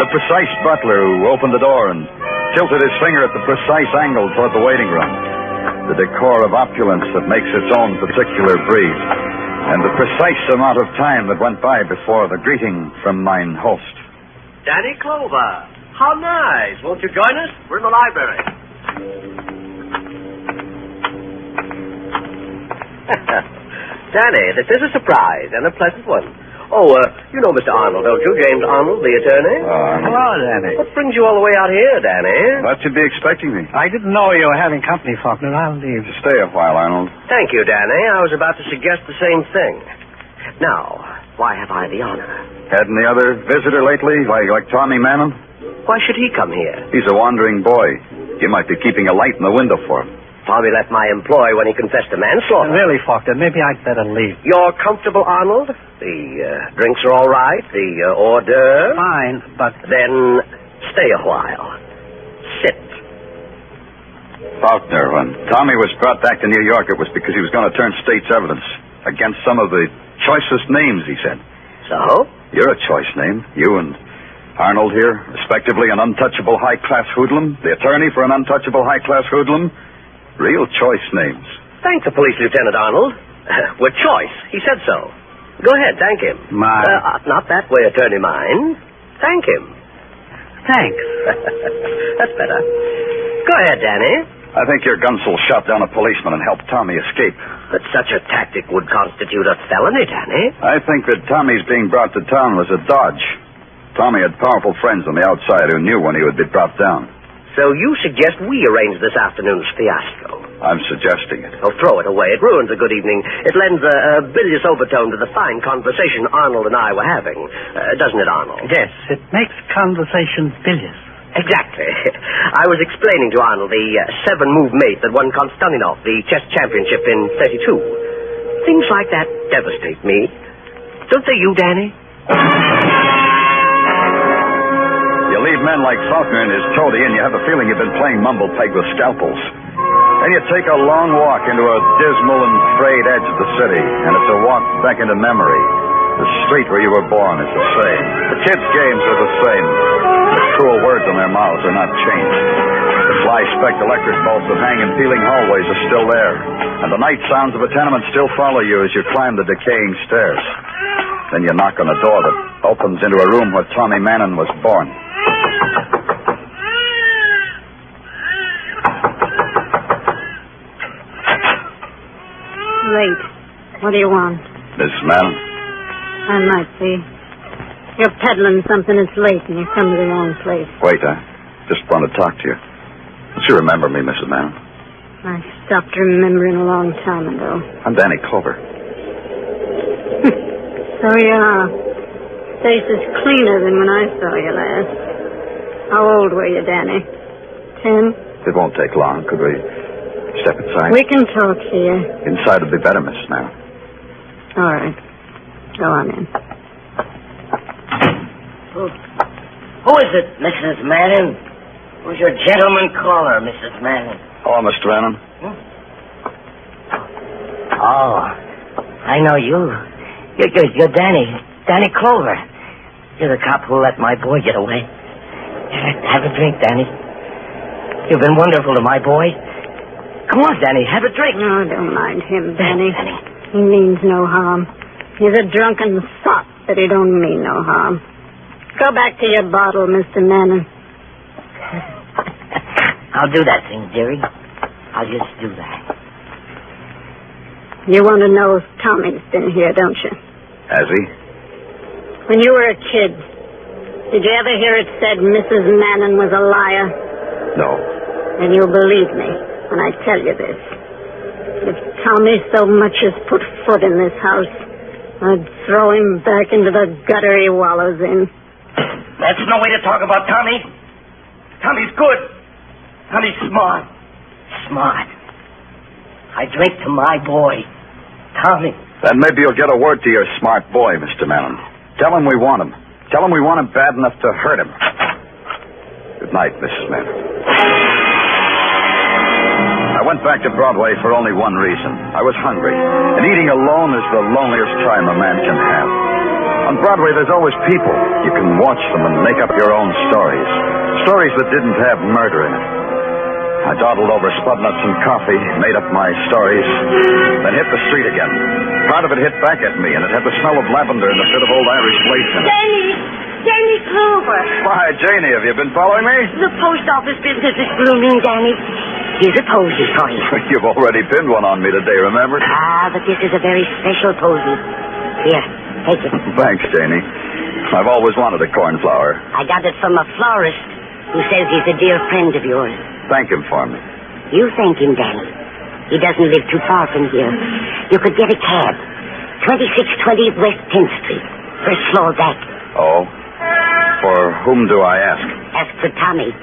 The precise butler who opened the door and tilted his finger at the precise angle toward the waiting room. The decor of opulence that makes its own particular breed. And the precise amount of time that went by before the greeting from mine host. Danny Clover. How nice. Won't you join us? We're in the library. Danny, this is a surprise and a pleasant one. Oh, you know Mr. Arnold, don't you? James Arnold, the attorney? Hello, Danny. What brings you all the way out here, Danny? Thought you'd be expecting me. I didn't know you were having company, Faulkner. I'll leave. Stay a while, Arnold. Thank you, Danny. I was about to suggest the same thing. Now, why have I the honor? Had any other visitor lately, like Tommy Mannon? Why should he come here? He's a wandering boy. You might be keeping a light in the window for him. Tommy left my employ when he confessed to manslaughter. Really, Faulkner, maybe I'd better leave. You're comfortable, Arnold? The drinks are all right? The hors d'oeuvres? Fine, but... Then stay a while. Sit. Faulkner, when Tommy was brought back to New York, it was because he was going to turn state's evidence against some of the choicest names, he said. So? You're a choice name. You and Arnold here, respectively an untouchable high-class hoodlum, the attorney for an untouchable high-class hoodlum. Real choice names. Thank the police, Lieutenant Arnold. We're choice. He said so. Go ahead, thank him. Not that way, attorney mine. Thank him. Thanks. That's better. Go ahead, Danny. I think your gunsel shot down a policeman and helped Tommy escape. But such a tactic would constitute a felony, Danny. I think that Tommy's being brought to town was a dodge. Tommy had powerful friends on the outside who knew when he would be brought down. So you suggest we arrange this afternoon's fiasco? I'm suggesting it. Oh, throw it away. It ruins a good evening. It lends a bilious overtone to the fine conversation Arnold and I were having. Doesn't it, Arnold? Yes, it makes conversation bilious. Exactly. I was explaining to Arnold the 7-move mate that won Konstantinov, the chess championship in 32. Things like that devastate me. Don't they you, Danny? You leave men like Faulkner and his toady, and you have a feeling you've been playing mumble peg with scalpels. Then you take a long walk into a dismal and frayed edge of the city, and it's a walk back into memory. The street where you were born is the same. The kids' games are the same. The cruel words on their mouths are not changed. The fly-specked electric bulbs that hang in peeling hallways are still there. And the night sounds of a tenement still follow you as you climb the decaying stairs. Then you knock on a door that opens into a room where Tommy Mannon was born. Late. What do you want? Miss Mannon? I might be. You're peddling something that's late and you've come to the wrong place. Wait, I just want to talk to you. Don't you remember me, Mrs. Mannon? I stopped remembering a long time ago. I'm Danny Clover. So you are. Face is cleaner than when I saw you last. How old were you, Danny? 10? It won't take long. Could we step inside? We can talk here. Inside would be better, Mrs. Mannon. All right. Go on in. Who is it, Mrs. Mannon? Who's your gentleman caller, Mrs. Mannon? Hello, Mr. Mannon. Oh, I know you. You're Danny Clover. You're the cop who let my boy get away. Have a drink, Danny. You've been wonderful to my boy. Come on, Danny, have a drink. No, don't mind him, Danny. He means no harm. He's a drunken sot, but he don't mean no harm. Go back to your bottle, Mr. Mannon. I'll do that thing, dearie. I'll just do that. You want to know if Tommy's been here, don't you? Has he? When you were a kid, did you ever hear it said Mrs. Mannon was a liar? No. And you'll believe me when I tell you this. If Tommy so much as put foot in this house, I'd throw him back into the gutter he wallows in. That's no way to talk about Tommy. Tommy's good. Tommy's smart. Smart. I drink to my boy, Tommy. Then maybe you'll get a word to your smart boy, Mr. Mannon. Tell him we want him. Tell him we want him bad enough to hurt him. Good night, Mrs. Mannon. I went back to Broadway for only one reason. I was hungry. And eating alone is the loneliest time a man can have. On Broadway, there's always people. You can watch them and make up your own stories. Stories that didn't have murder in it. I dawdled over spud nuts and coffee, made up my stories, then hit the street again. Part of it hit back at me, and it had the smell of lavender and a bit of old Irish lace in it. Danny Clover. Why, Janie, have you been following me? The post office business is blooming, Danny. Here's a posy for you. You've already pinned one on me today, remember? Ah, but this is a very special posy. Here, take it. Thanks, Janie. I've always wanted a cornflower. I got it from a florist who says he's a dear friend of yours. Thank him for me. You thank him, Danny. He doesn't live too far from here. You could get a cab. 2620 West 10th Street. First floor back. Oh? For whom do I ask? Ask for Tommy.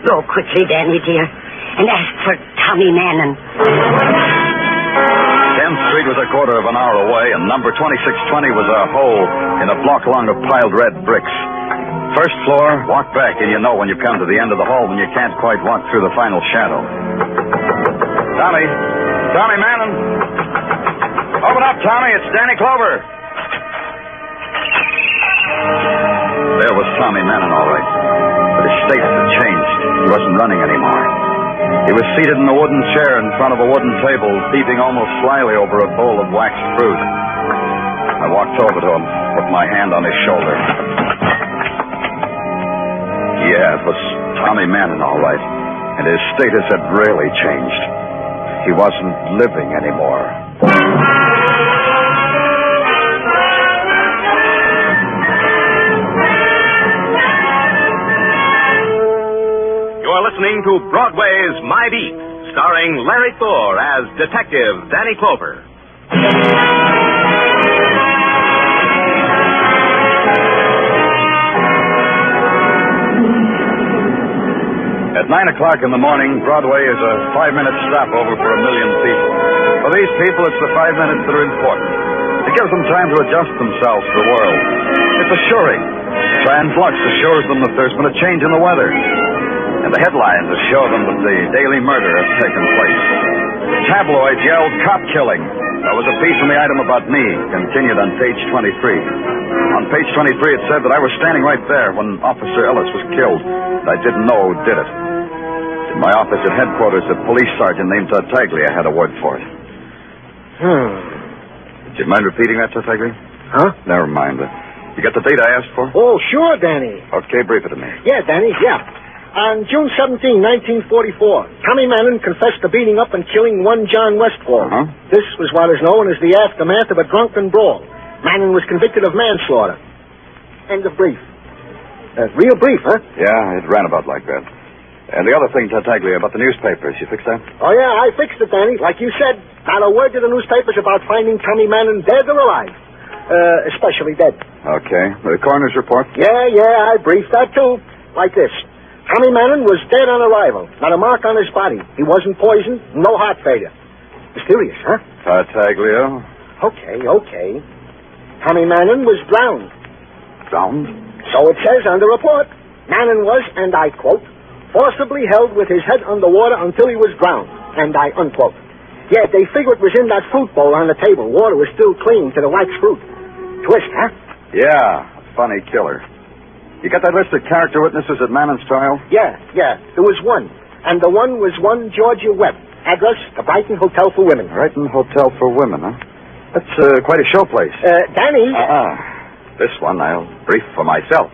Go quickly, Danny, dear. And ask for Tommy Mannon. 10th Street was a quarter of an hour away, and number 2620 was a hole in a block long of piled red bricks. First floor, walk back, and you know when you come to the end of the hall when you can't quite walk through the final shadow. Tommy! Tommy Mannon! Open up, Tommy. It's Danny Clover. There was Tommy Mannon, all right. But his state had changed. He wasn't running anymore. He was seated in a wooden chair in front of a wooden table, peeping almost slyly over a bowl of waxed fruit. I walked over to him, put my hand on his shoulder. Yeah, it was Tommy Mannon, all right. And his status had really changed. He wasn't living anymore. You're listening to Broadway's My Beat, starring Larry Thor as Detective Danny Clover. At 9 o'clock in the morning, Broadway is a 5-minute stopover for 1 million people. For these people, it's the 5 minutes that are important. It gives them time to adjust themselves to the world. It's assuring. Transflux assures them that there's been a change in the weather. And the headlines assure them that the daily murder has taken place. Tabloids yelled, "Cop killing." There was a piece in the item about me, continued on page 23. On page 23, it said that I was standing right there when Officer Ellis was killed. And I didn't know who did it. In my office at headquarters, a police sergeant named Tartaglia had a word for it. Do you mind repeating that, Tartaglia? Huh? Never mind. You got the date I asked for? Oh, sure, Danny. Okay, brief it to me. Yeah, Danny, yeah. On June 17, 1944, Tommy Mannon confessed to beating up and killing one John Westfall. This was what is known as the aftermath of a drunken brawl. Mannon was convicted of manslaughter. End of brief. Real brief, huh? Yeah, it ran about like that. And the other thing, Tartaglia, about the newspapers, you fixed that? Oh, yeah, I fixed it, Danny. Like you said, not a word to the newspapers about finding Tommy Mannon dead or alive. Especially dead. Okay. The coroner's report? Yeah, I briefed that, too. Like this. Tommy Mannon was dead on arrival. Not a mark on his body. He wasn't poisoned, no heart failure. Mysterious, huh? Tartaglia? Okay. Tommy Mannon was drowned. Drowned? So it says on the report. Mannon was, and I quote, forcibly held with his head underwater until he was drowned, and I unquote. Yeah, they figure it was in that fruit bowl on the table. Water was still clinging to the waxed fruit. Twist, huh? Yeah, funny killer. You got that list of character witnesses at Mannon's trial? Yeah. There was one. And the one was one Georgia Webb. Address, the Brighton Hotel for Women. Brighton Hotel for Women, huh? That's quite a show place. Danny. This one I'll brief for myself.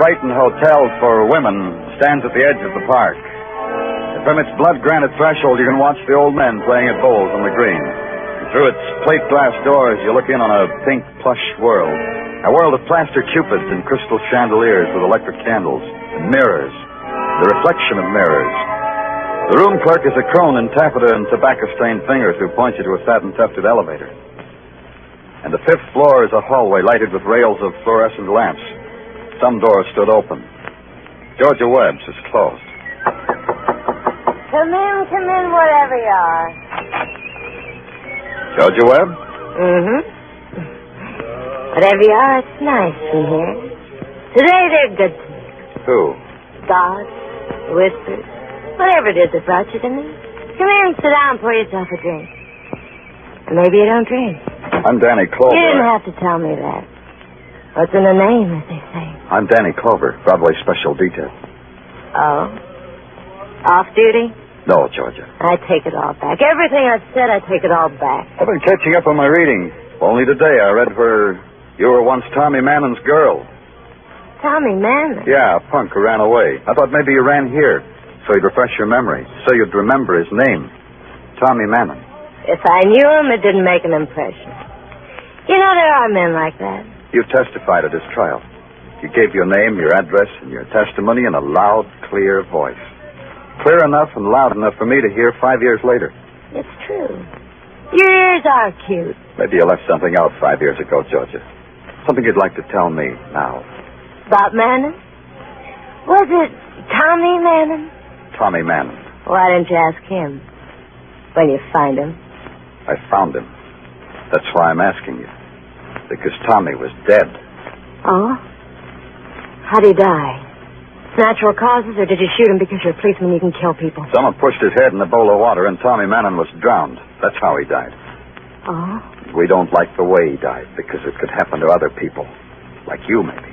Brighton Hotel for Women stands at the edge of the park. And from its blood granite threshold, you can watch the old men playing at bowls on the green. And through its plate glass doors, you look in on a pink plush world. A world of plaster cupids and crystal chandeliers with electric candles and mirrors. The reflection of mirrors. The room clerk is a crone in taffeta and tobacco-stained fingers who points you to a satin-tufted elevator. And the 5th floor is a hallway lighted with rails of fluorescent lamps. Some doors stood open. Georgia Webb's is closed. Come in, wherever you are. Georgia Webb? Mm-hmm. Whatever you are, it's nice in here. Today they're good to me. Who? God, whispers, whatever it is that brought you to me. Come here and sit down and pour yourself a drink. And maybe you don't drink. I'm Danny Clover. You didn't have to tell me that. What's in the name, as they say? I'm Danny Clover, Broadway Special Detail. Oh? Off duty? No, Georgia. I take it all back. Everything I've said, I take it all back. I've been catching up on my reading. Only today I read where you were once Tommy Mannon's girl. Tommy Mannon? Yeah, a punk who ran away. I thought maybe you ran here, so you'd refresh your memory, so you'd remember his name. Tommy Mannon. If I knew him, it didn't make an impression. You know, there are men like that. You testified at his trial. You gave your name, your address, and your testimony in a loud, clear voice. Clear enough and loud enough for me to hear 5 years later. It's true. Your ears are cute. Maybe you left something out 5 years ago, Georgia. Something you'd like to tell me now. About Mannon? Was it Tommy Mannon? Tommy Mannon. Why didn't you ask him? When you find him? I found him. That's why I'm asking you. Because Tommy was dead. Oh? How'd he die? Natural causes, or did you shoot him because you're a policeman and you can kill people? Someone pushed his head in a bowl of water and Tommy Mannon was drowned. That's how he died. Oh? We don't like the way he died because it could happen to other people. Like you, maybe.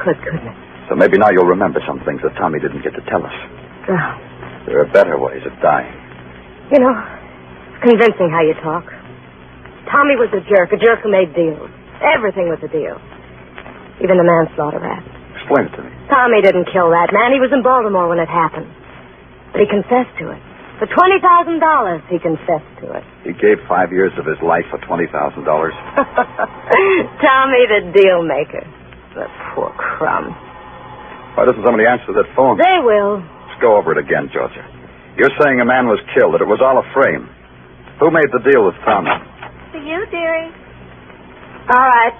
Good goodness. So maybe now you'll remember some things that Tommy didn't get to tell us. Oh. There are better ways of dying. You know, it's convincing how you talk. Tommy was a jerk who made deals. Everything was a deal. Even the manslaughter rap. Explain it to me. Tommy didn't kill that man. He was in Baltimore when it happened. But he confessed to it. For $20,000, he confessed to it. He gave 5 years of his life for $20,000. Tommy the deal maker. The poor crumb. Why doesn't somebody answer that phone? They will. Let's go over it again, Georgia. You're saying a man was killed, that it was all a frame. Who made the deal with Tommy? For you, dearie. All right.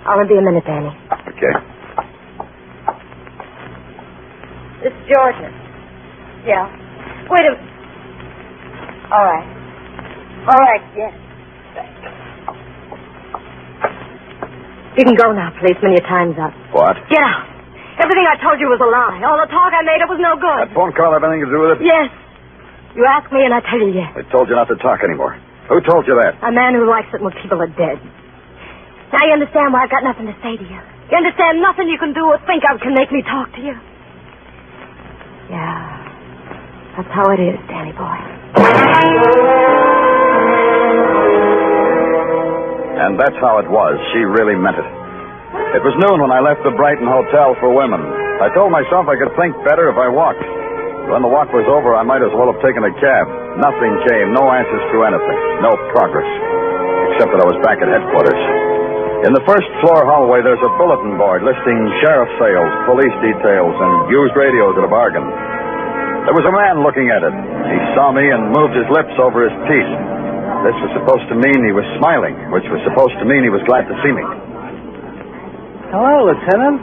I'll be a minute, Danny. Okay. It's Georgia. Yeah. Wait a minute. All right. All right, yes. You can go now, policeman. Your time's up. What? Get out. Everything I told you was a lie. All the talk I made up was no good. That phone call have anything to do with it? Yes. You ask me and I tell you yes. I told you not to talk anymore. Who told you that? A man who likes it when people are dead. Now you understand why I've got nothing to say to you. You understand nothing you can do or think of can make me talk to you. Yeah. That's how it is, Danny boy. And that's how it was. She really meant it. It was noon when I left the Brighton Hotel for Women. I told myself I could think better if I walked. When the walk was over, I might as well have taken a cab. Nothing came, no answers to anything, no progress, except that I was back at headquarters. In the first floor hallway, there's a bulletin board listing sheriff sales, police details, and used radios at a bargain. There was a man looking at it. He saw me and moved his lips over his teeth. This was supposed to mean he was smiling, which was supposed to mean he was glad to see me. Hello, Lieutenant.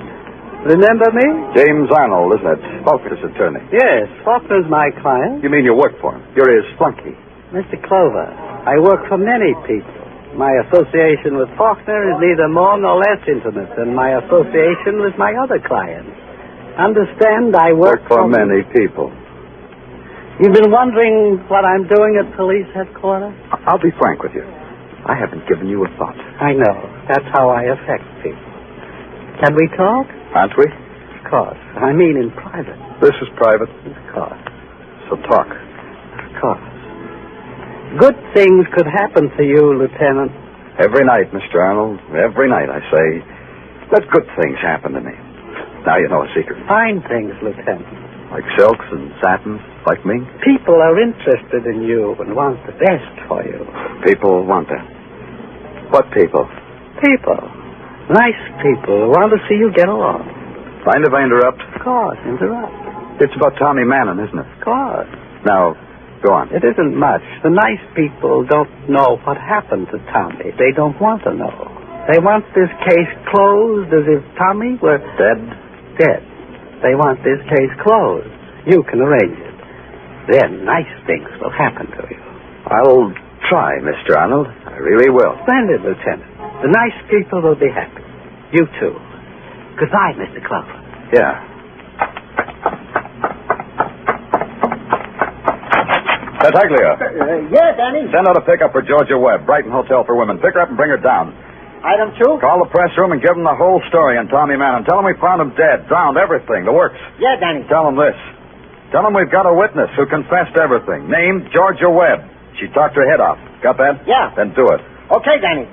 Remember me? James Arnold, isn't it? Faulkner's attorney. Yes, Faulkner's my client. You mean you work for him? You're his flunky. Mr. Clover, I work for many people. My association with Faulkner is neither more nor less intimate than my association with my other clients. Understand, I work for many people. You've been wondering what I'm doing at police headquarters? I'll be frank with you. I haven't given you a thought. I know. That's how I affect people. Can we talk? Aren't we? Of course. I mean in private. This is private. Of course. So talk. Of course. Good things could happen to you, Lieutenant. Every night, Mr. Arnold. Every night, I say. Let good things happen to me. Now you know a secret. Fine things, Lieutenant. Like silks and satins, like me. People are interested in you and want the best for you. People want that. What people? People. Nice people who want to see you get along. Mind if I interrupt? Of course, interrupt. It's about Tommy Mannon, isn't it? Of course. Now, go on. It isn't much. The nice people don't know what happened to Tommy. They don't want to know. They want this case closed as if Tommy were... Dead. They want this case closed. You can arrange it. Then nice things will happen to you. I'll try, Mr. Arnold. I really will. Splendid, Lieutenant. The nice people will be happy. You too. Goodbye, Mr. Clover. Yeah. Tartaglia. Yeah, Danny. Send out a pickup for Georgia Webb, Brighton Hotel for Women. Pick her up and bring her down. Item 2? Call the press room and give them the whole story on Tommy Mannon. Tell them we found him dead, drowned, everything, the works. Yeah, Danny. Tell them this. Tell them we've got a witness who confessed everything, named Georgia Webb. She talked her head off. Got that? Yeah. Then do it. Okay, Danny.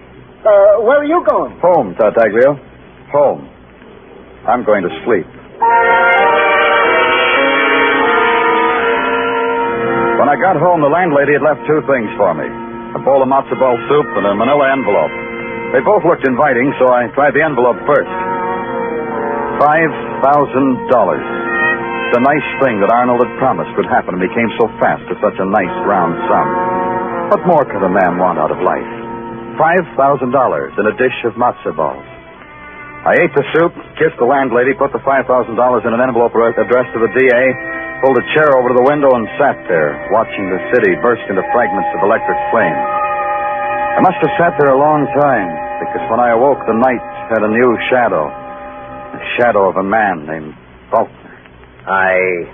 Where are you going? Home, Tartaglia. Home. I'm going to sleep. When I got home, the landlady had left 2 things for me. A bowl of matzo ball soup and a manila envelope. They both looked inviting, so I tried the envelope first. $5,000. The nice thing that Arnold had promised would happen to me came so fast to such a nice round sum. What more could a man want out of life? $5,000 in a dish of matzo balls. I ate the soup, kissed the landlady, put the $5,000 in an envelope addressed to the DA, pulled a chair over to the window and sat there, watching the city burst into fragments of electric flame. I must have sat there a long time, because when I awoke, the night had a new shadow. The shadow of a man named Faulkner. I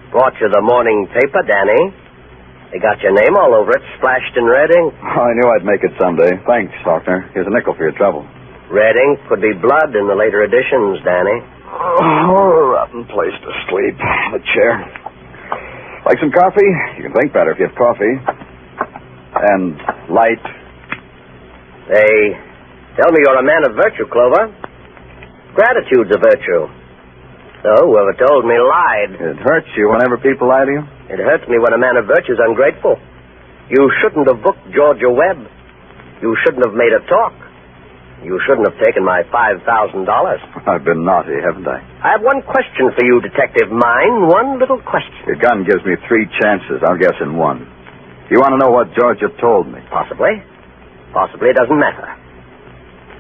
brought you the morning paper, Danny. They got your name all over it, splashed in red ink. Oh, I knew I'd make it someday. Thanks, Faulkner. Here's a nickel for your trouble. Red ink could be blood in the later editions, Danny. Oh, rotten place to sleep. The chair. Like some coffee? You can think better if you have coffee. And light. They tell me you're a man of virtue, Clover. Gratitude's a virtue. So whoever told me lied. It hurts you whenever people lie to you? It hurts me when a man of virtue's ungrateful. You shouldn't have booked Georgia Webb. You shouldn't have made her talk. You shouldn't have taken my $5,000. I've been naughty, haven't I? I have one question for you, Detective Mine. One little question. Your gun gives me 3 chances. I'll guess in 1. You want to know what Georgia told me? Possibly. Possibly. It doesn't matter.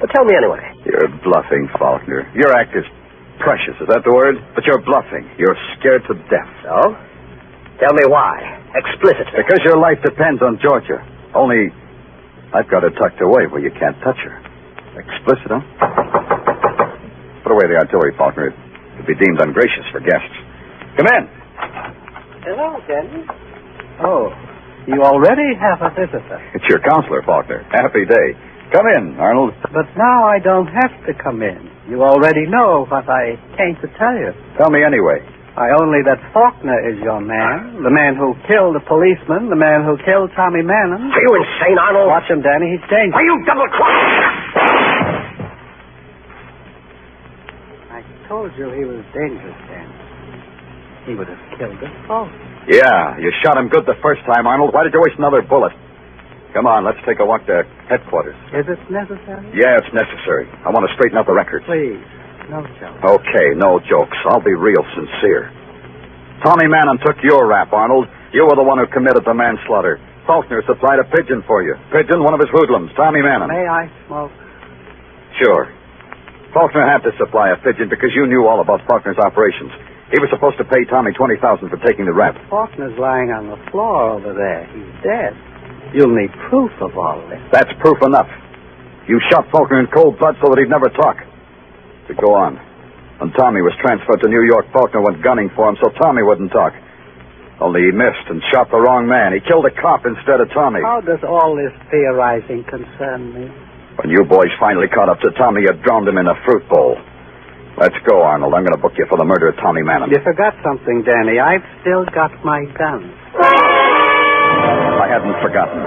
But tell me anyway. You're bluffing, Faulkner. Your act is precious. Is that the word? But you're bluffing. You're scared to death. So? Tell me why. Explicitly. Because your life depends on Georgia. Only I've got her tucked away where you can't touch her. Explicit, huh? Put away the artillery, Faulkner. It would be deemed ungracious for guests. Come in. Hello, Danny. Oh, you already have a visitor. It's your counselor, Faulkner. Happy day. Come in, Arnold. But now I don't have to come in. You already know what I came to tell you. Tell me anyway. Only that Faulkner is your man. The man who killed the policeman. The man who killed Tommy Mannon. Are you insane, Arnold? Watch him, Danny. He's dangerous. Are you double-crossing? I told you he was dangerous, Danny. He would have killed us both. Yeah, you shot him good the first time, Arnold. Why did you waste another bullet? Come on, let's take a walk to headquarters. Is it necessary? Yeah, it's necessary. I want to straighten out the records. Please, no jokes. Okay, no jokes. I'll be real sincere. Tommy Mannon took your rap, Arnold. You were the one who committed the manslaughter. Faulkner supplied a pigeon for you. Pigeon, one of his hoodlums, Tommy Mannon. May I smoke? Sure. Faulkner had to supply a pigeon because you knew all about Faulkner's operations. He was supposed to pay Tommy $20,000 for taking the rap. Faulkner's lying on the floor over there. He's dead. You'll need proof of all this. That's proof enough. You shot Faulkner in cold blood so that he'd never talk. To go on. When Tommy was transferred to New York, Faulkner went gunning for him so Tommy wouldn't talk. Only he missed and shot the wrong man. He killed a cop instead of Tommy. How does all this theorizing concern me? When you boys finally caught up to Tommy, you drowned him in a fruit bowl. Let's go, Arnold. I'm going to book you for the murder of Tommy Mannon. You forgot something, Danny. I've still got my gun. I hadn't forgotten.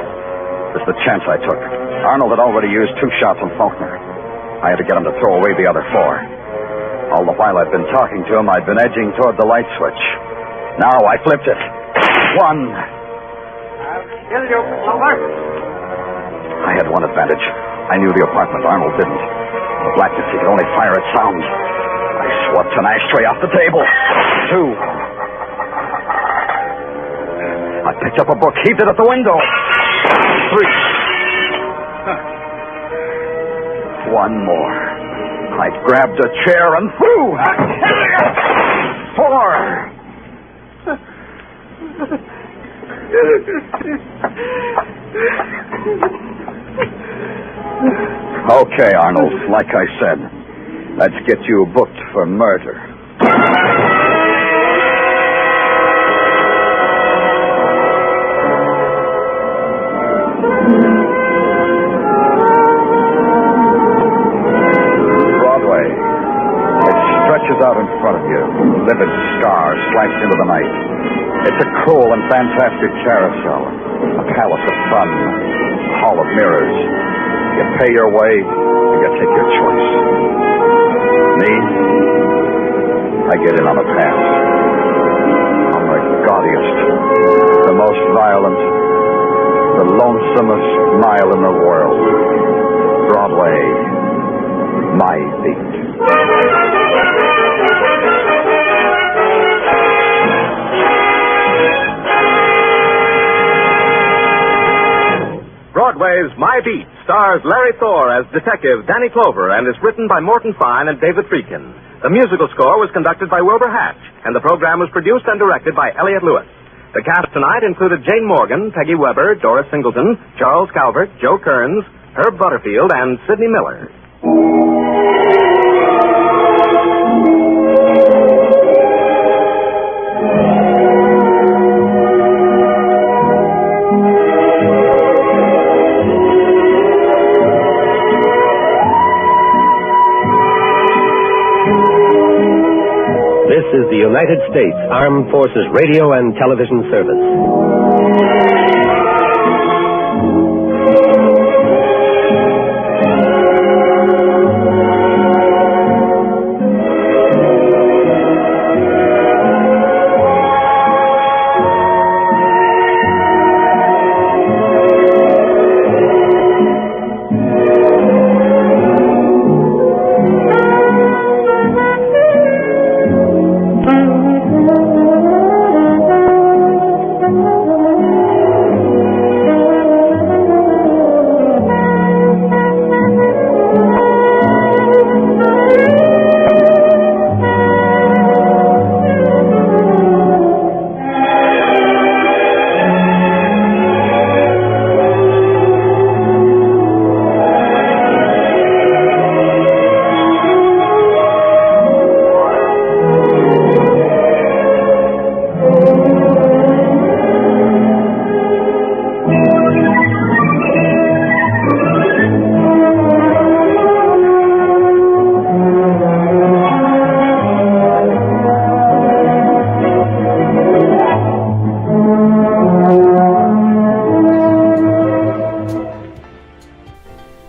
It's the chance I took. Arnold had already used 2 shots on Faulkner. I had to get him to throw away the other 4. All the while I'd been talking to him, I'd been edging toward the light switch. Now I flipped it. 1. I'll kill you, Clover. I had one advantage. I knew the apartment. Arnold didn't. In the blackness, he could only fire at sound. I swept an ashtray off the table. 2. I picked up a book, heaved it at the window. 3. One more. I grabbed a chair and threw. 4. Okay, Arnold, like I said, let's get you booked for murder. Broadway. It stretches out in front of you, livid scars slashed into the night. It's a cruel and fantastic carousel, a palace of fun, a hall of mirrors. You pay your way, and you take your choice. Me, I get in on a pass. I'm the gaudiest, the most violent, the lonesomest mile in the world. Broadway, my beat. Broadway's My Beat stars Larry Thor as Detective Danny Clover and is written by Morton Fine and David Friedkin. The musical score was conducted by Wilbur Hatch, and the program was produced and directed by Elliott Lewis. The cast tonight included Jane Morgan, Peggy Weber, Doris Singleton, Charles Calvert, Joe Kearns, Herb Butterfield, and Sidney Miller. This is the United States Armed Forces Radio and Television Service.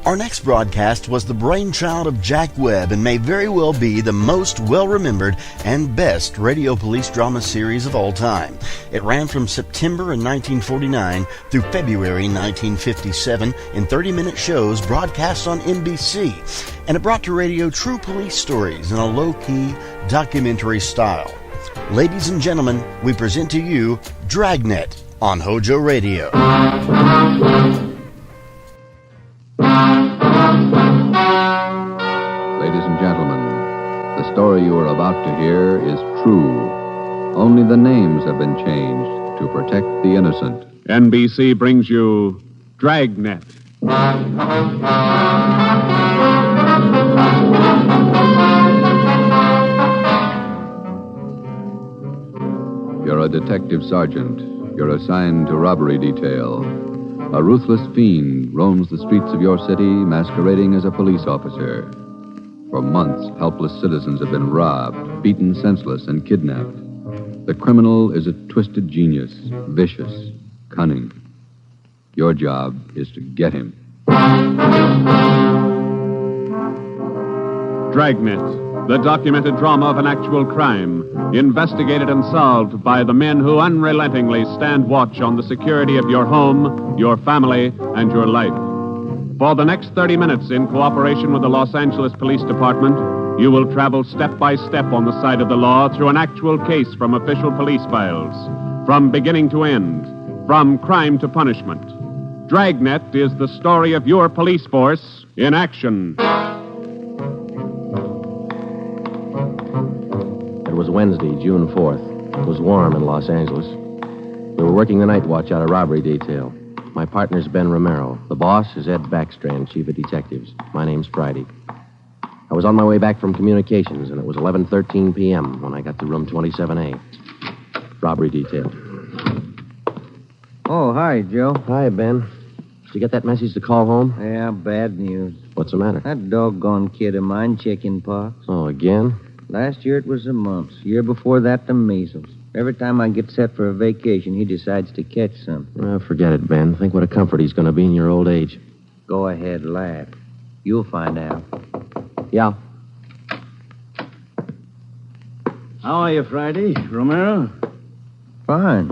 Our next broadcast was the brainchild of Jack Webb and may very well be the most well-remembered and best radio police drama series of all time. It ran from September in 1949 through February 1957 in 30-minute shows broadcast on NBC, and it brought to radio true police stories in a low-key documentary style. Ladies and gentlemen, we present to you Dragnet on HOJO Radio. Ladies and gentlemen, the story you are about to hear is true. Only the names have been changed to protect the innocent. NBC brings you Dragnet. You're a detective sergeant. You're assigned to robbery detail. A ruthless fiend roams the streets of your city masquerading as a police officer. For months, helpless citizens have been robbed, beaten senseless, and kidnapped. The criminal is a twisted genius, vicious, cunning. Your job is to get him. Dragnet, the documented drama of an actual crime, investigated and solved by the men who unrelentingly stand watch on the security of your home, your family, and your life. For the next 30 minutes, in cooperation with the Los Angeles Police Department, you will travel step by step on the side of the law through an actual case from official police files, from beginning to end, from crime to punishment. Dragnet is the story of your police force in action. It was Wednesday, June 4th. It was warm in Los Angeles. We were working the night watch out of robbery detail. My partner's Ben Romero. The boss is Ed Backstrand, chief of detectives. My name's Friday. I was on my way back from communications, and it was 11:13 p.m. when I got to room 27A. Robbery detail. Oh, hi, Joe. Hi, Ben. Did you get that message to call home? Yeah, bad news. What's the matter? That doggone kid of mine, chicken pox. Oh, again? Last year it was the mumps. Year before that, the measles. Every time I get set for a vacation, he decides to catch something. Well, forget it, Ben. Think what a comfort he's going to be in your old age. Go ahead, laugh. You'll find out. Yeah. How are you, Friday? Romero? Fine.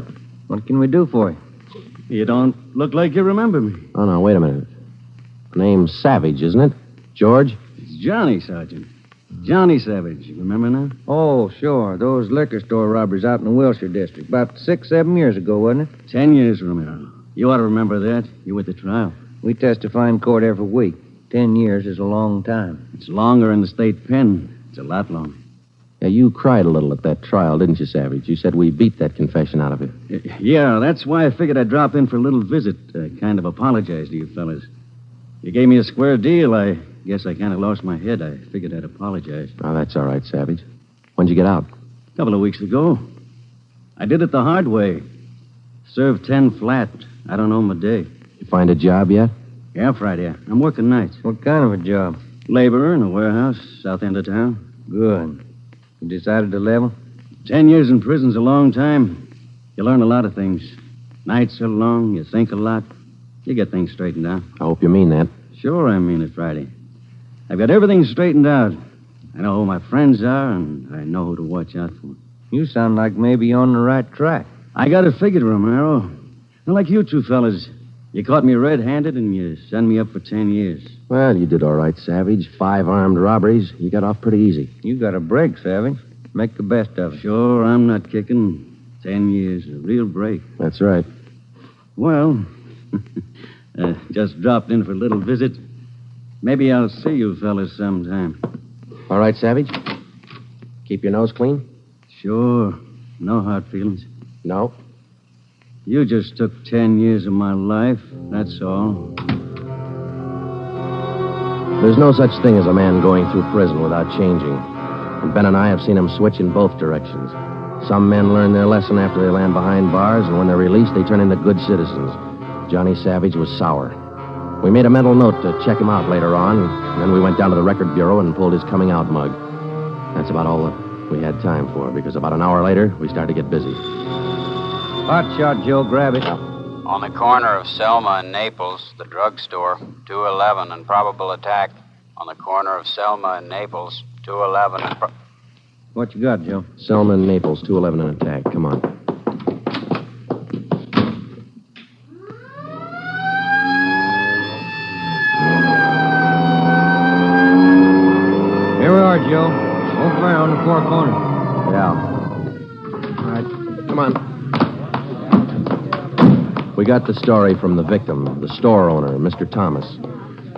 What can we do for you? You don't look like you remember me. Oh, no, wait a minute. Name's Savage, isn't it? George? It's Johnny, Sergeant. Johnny Savage. You remember now? Oh, sure. Those liquor store robberies out in the Wilshire district. About 6-7 years ago, wasn't it? 10 years, Romero. You ought to remember that. You were at the trial. We testify in court every week. 10 years is a long time. It's longer in the state pen. It's a lot longer. Yeah, you cried a little at that trial, didn't you, Savage? You said we beat that confession out of you. Yeah, that's why I figured I'd drop in for a little visit. Kind of apologize to you fellas. You gave me a square deal. I guess I kind of lost my head. I figured I'd apologize. Oh, that's all right, Savage. When'd you get out? A couple of weeks ago. I did it the hard way. Served 10 flat. I don't know my day. You find a job yet? Yeah, Friday. I'm working nights. What kind of a job? Laborer in a warehouse, south end of town. Good. You decided to level? 10 years in prison's a long time. You learn a lot of things. Nights are long. You think a lot. You get things straightened out. I hope you mean that. Sure, I mean it, Friday. I've got everything straightened out. I know who my friends are, and I know who to watch out for. You sound like maybe you're on the right track. I got it figured, Romero. Not like you two fellas. You caught me red-handed, and you sent me up for 10 years. Well, you did all right, Savage. 5 armed robberies. You got off pretty easy. You got a break, Savage. Make the best of it. Sure, I'm not kicking. 10 years, a real break. That's right. Well, just dropped in for a little visit. Maybe I'll see you fellas sometime. All right, Savage? Keep your nose clean? Sure. No hard feelings. No? You just took 10 years of my life, that's all. There's no such thing as a man going through prison without changing. And Ben and I have seen him switch in both directions. Some men learn their lesson after they land behind bars, and when they're released, they turn into good citizens. Johnny Savage was sour. We made a mental note to check him out later on, and then we went down to the record bureau and pulled his coming out mug. That's about all that we had time for, because about an hour later, we started to get busy. Hot shot, Joe. Grab it. On the corner of Selma and Naples, the drugstore, 211 and probable attack. On the corner of Selma and Naples, 211 and... What you got, Joe? Selma and Naples, 211 and attack. Come on. Here we are, Joe. Over there on the four corners. Yeah. All right. Come on. We got the story from the victim, the store owner, Mr. Thomas.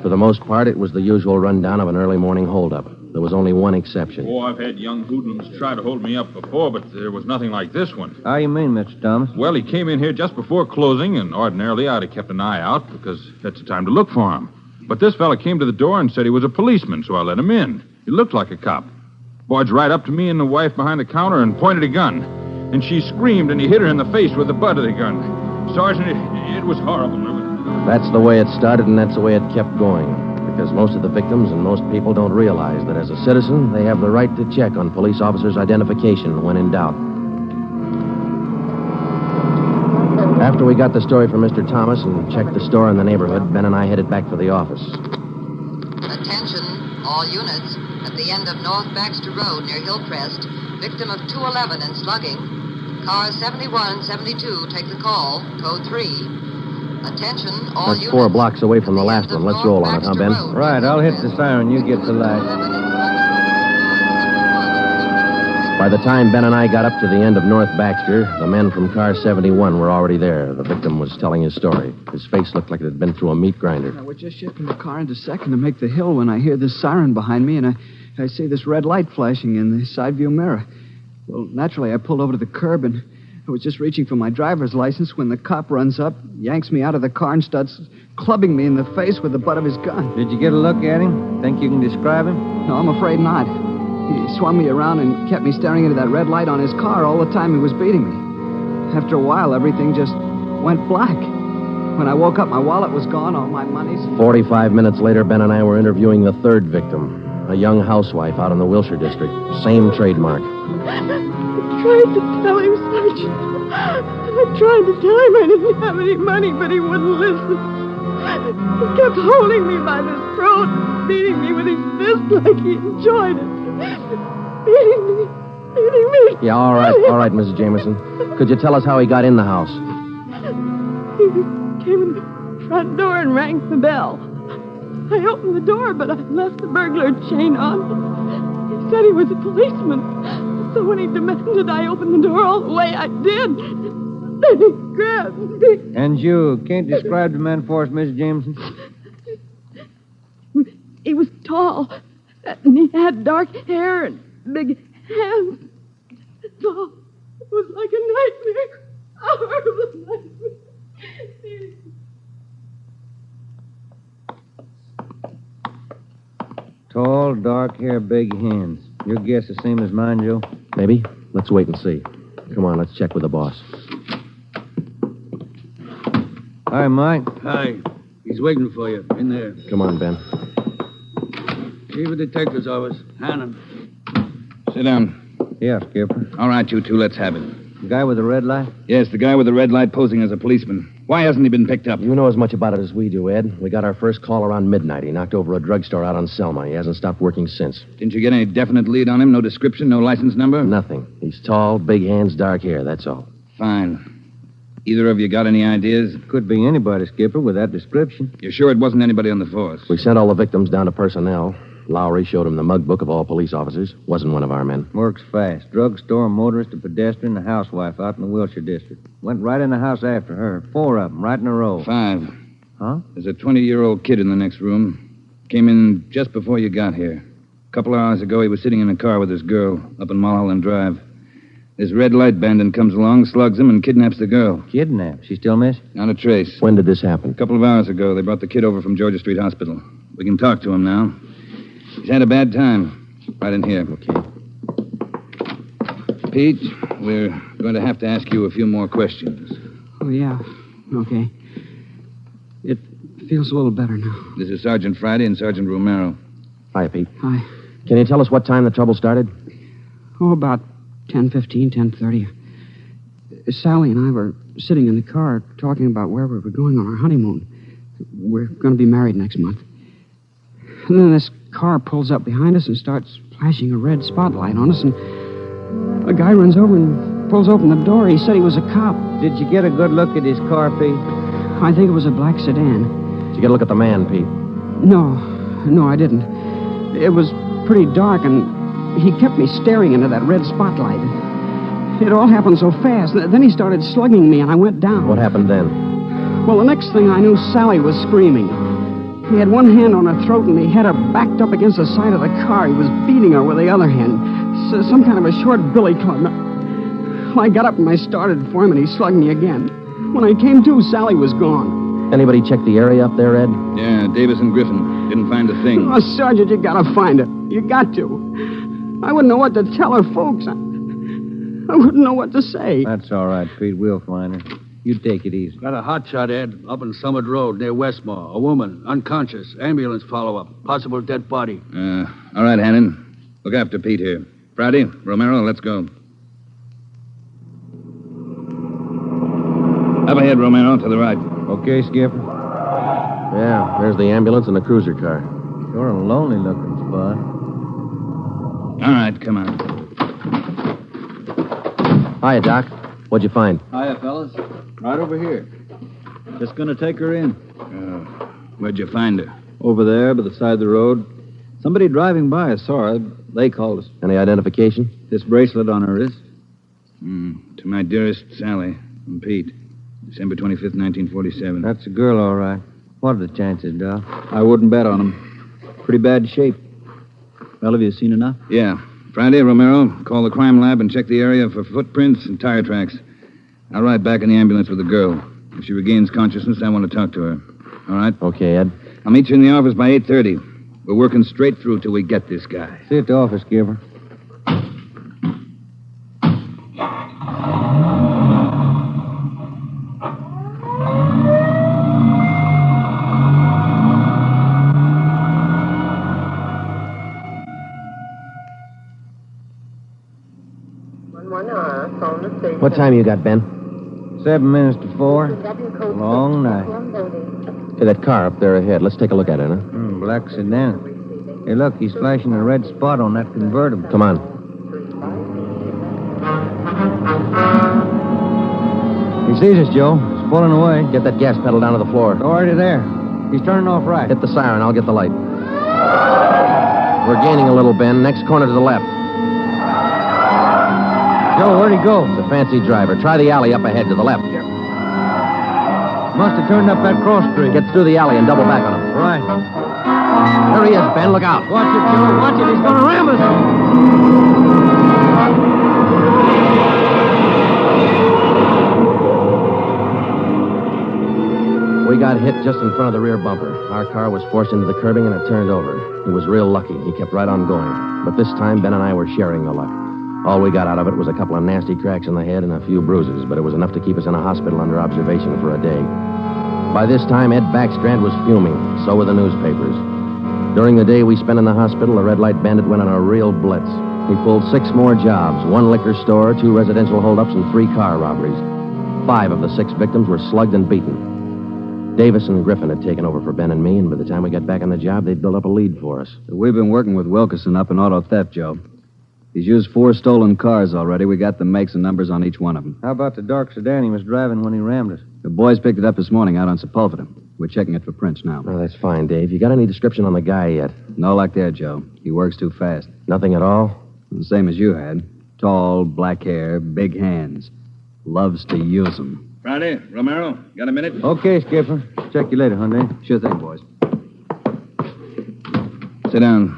For the most part, it was the usual rundown of an early morning holdup. There was only one exception. Oh, I've had young hoodlums try to hold me up before, but there was nothing like this one. How you mean, Mr. Thomas? Well, he came in here just before closing, and ordinarily I'd have kept an eye out because that's the time to look for him. But this fella came to the door and said he was a policeman, so I let him in. He looked like a cop. Barged right up to me and the wife behind the counter and pointed a gun. And she screamed, and he hit her in the face with the butt of the gun. Sergeant, it was horrible. That's the way it started, and that's the way it kept going. Because most of the victims and most people don't realize that as a citizen, they have the right to check on police officers' identification when in doubt. After we got the story from Mr. Thomas and checked the store in the neighborhood, Ben and I headed back for the office. Attention, all units. at the end of North Baxter Road near Hillcrest. Victim of 211 and slugging. Cars 71, 72 take the call. Code 3. Attention, all That's 4 blocks away from the last one. Let's roll on it, huh, Ben? Right, I'll hit the siren. You get the light. By the time Ben and I got up to the end of North Baxter, the men from car 71 were already there. The victim was telling his story. His face looked like it had been through a meat grinder. We're just shifting the car into second to make the hill when I hear this siren behind me, and I see this red light flashing in the side view mirror. Well, naturally, I pulled over to the curb, and I was just reaching for my driver's license when the cop runs up, yanks me out of the car, and starts clubbing me in the face with the butt of his gun. Did you get a look at him? Think you can describe him? No, I'm afraid not. He swung me around and kept me staring into that red light on his car all the time he was beating me. After a while, everything just went black. When I woke up, my wallet was gone, all my money's... 45 minutes later, Ben and I were interviewing the third victim, a young housewife out in the Wilshire district. Same trademark. I tried to tell him, Sergeant. I tried to tell him I didn't have any money, but he wouldn't listen. He kept holding me by the throat and beating me with his fist like he enjoyed it. Beating me. Yeah, all right, Mrs. Jameson. Could you tell us how he got in the house? He came in the front door and rang the bell. I opened the door, but I left the burglar chain on. He said he was a policeman. So when he demanded I open the door all the way, I did. Then he grabbed me. And you can't describe the man for us, Mrs. Jameson? He was tall, and he had dark hair and big hands. That's all. It was like a nightmare. A horrible nightmare. Tall, dark hair, big hands. Your guess the same as mine, Joe? Maybe. Let's wait and see. Come on, let's check with the boss. Hi, Mike. Hi. He's waiting for you in there. Come on, Ben. Chief of Detective's office. Hannon. Sit down. Yeah, Skipper. All right, you two, let's have it. The guy with the red light? Yes, the guy with the red light posing as a policeman. Why hasn't he been picked up? You know as much about it as we do, Ed. We got our first call around midnight. He knocked over a drugstore out on Selma. He hasn't stopped working since. Didn't you get any definite lead on him? No description, no license number? Nothing. He's tall, big hands, dark hair, that's all. Fine. Either of you got any ideas? Could be anybody, Skipper, with that description. You're sure it wasn't anybody on the force? We sent all the victims down to personnel. Lowry showed him the mug book of all police officers. Wasn't one of our men. Works fast. Drugstore, motorist, a pedestrian, a housewife out in the Wilshire district. Went right in the house after her. 4 of them, right in a row. 5. Huh? There's a 20-year-old kid in the next room. Came in just before you got here. A couple hours ago, he was sitting in a car with his girl up in Mulholland Drive. This red light bandit comes along, slugs him, and kidnaps the girl. Kidnapped? She still missing? Not a trace. When did this happen? A couple of hours ago. They brought the kid over from Georgia Street Hospital. We can talk to him now. He's had a bad time. Right in here. Okay. Pete, we're going to have to ask you a few more questions. Oh, yeah. Okay. It feels a little better now. This is Sergeant Friday and Sergeant Romero. Hi, Pete. Hi. Can you tell us what time the trouble started? Oh, about 10:15, 10:30. Sally and I were sitting in the car talking about where we were going on our honeymoon. We're going to be married next month. And then this car pulls up behind us and starts flashing a red spotlight on us, and a guy runs over and pulls open the door. He said he was a cop. Did you get a good look at his car, Pete? I think it was a black sedan. Did you get a look at the man, Pete? No, I didn't. It was pretty dark, and he kept me staring into that red spotlight. It all happened so fast. Then he started slugging me, and I went down. What happened then? Well, the next thing I knew, Sally was screaming. He had one hand on her throat, and he had her backed up against the side of the car. He was beating her with the other hand. Some kind of a short billy club. Well, I got up and I started for him, and he slugged me again. When I came to, Sally was gone. Anybody check the area up there, Ed? Yeah, Davis and Griffin. Didn't find a thing. Oh, Sergeant, you gotta find it. You got to. I wouldn't know what to tell her folks. I wouldn't know what to say. That's all right, Pete. We'll find her. You take it easy. Got a hot shot, Ed, up in Summit Road near Westmore. A woman, unconscious. Ambulance follow-up. Possible dead body. All right, Hannon. Look after Pete here. Friday, Romero, let's go. Up ahead, Romero, to the right. Okay, Skipper. Yeah, there's the ambulance and the cruiser car. Sure a lonely-looking spot. All right, come on. Hiya, Doc. What'd you find? Hiya, fellas. Right over here. Just gonna take her in. Where'd you find her? Over there, by the side of the road. Somebody driving by saw her. They called us. Any identification? This bracelet on her wrist. To my dearest Sally, from Pete. December 25th, 1947. That's a girl, all right. What are the chances, Doc? I wouldn't bet on them. Pretty bad shape. Well, have you seen enough? Yeah. Friday, Romero, call the crime lab and check the area for footprints and tire tracks. I'll ride back in the ambulance with the girl. If she regains consciousness, I want to talk to her. All right? Okay, Ed. I'll meet you in the office by 8:30. We're working straight through till we get this guy. See you at the office, Giver. What time you got, Ben? 7 minutes to 4. Long night. Hey, that car up there ahead. Let's take a look at it, huh? Black sedan. Hey, look, he's flashing a red spot on that convertible. Come on. He sees us, Joe. He's pulling away. Get that gas pedal down to the floor. Already there. He's turning off right. Hit the siren. I'll get the light. We're gaining a little, Ben. Next corner to the left. Joe, where'd he go? It's a fancy driver. Try the alley up ahead to the left here. Must have turned up that cross street. Get through the alley and double back on him. Right. There he is, Ben. Look out. Watch it, Joe. Watch it. He's going to ram us. We got hit just in front of the rear bumper. Our car was forced into the curbing and it turned over. He was real lucky. He kept right on going. But this time, Ben and I were sharing the luck. All we got out of it was a couple of nasty cracks in the head and a few bruises, but it was enough to keep us in a hospital under observation for a day. By this time, Ed Backstrand was fuming. So were the newspapers. During the day we spent in the hospital, the Red Light Bandit went on a real blitz. He pulled 6 more jobs, 1 liquor store, 2 residential holdups, and 3 car robberies. 5 of the 6 victims were slugged and beaten. Davis and Griffin had taken over for Ben and me, and by the time we got back on the job, they'd built up a lead for us. We've been working with Wilkerson up in auto theft, Joe. He's used 4 stolen cars already. We got the makes and numbers on each one of them. How about the dark sedan he was driving when he rammed us? The boys picked it up this morning out on Sepulveda. We're checking it for prints now. Oh, that's fine, Dave. You got any description on the guy yet? No luck there, Joe. He works too fast. Nothing at all? The same as you had. Tall, black hair, big hands. Loves to use them. Friday, Romero, got a minute? Okay, Skipper. Check you later, Hyundai. Sure thing, boys. Sit down.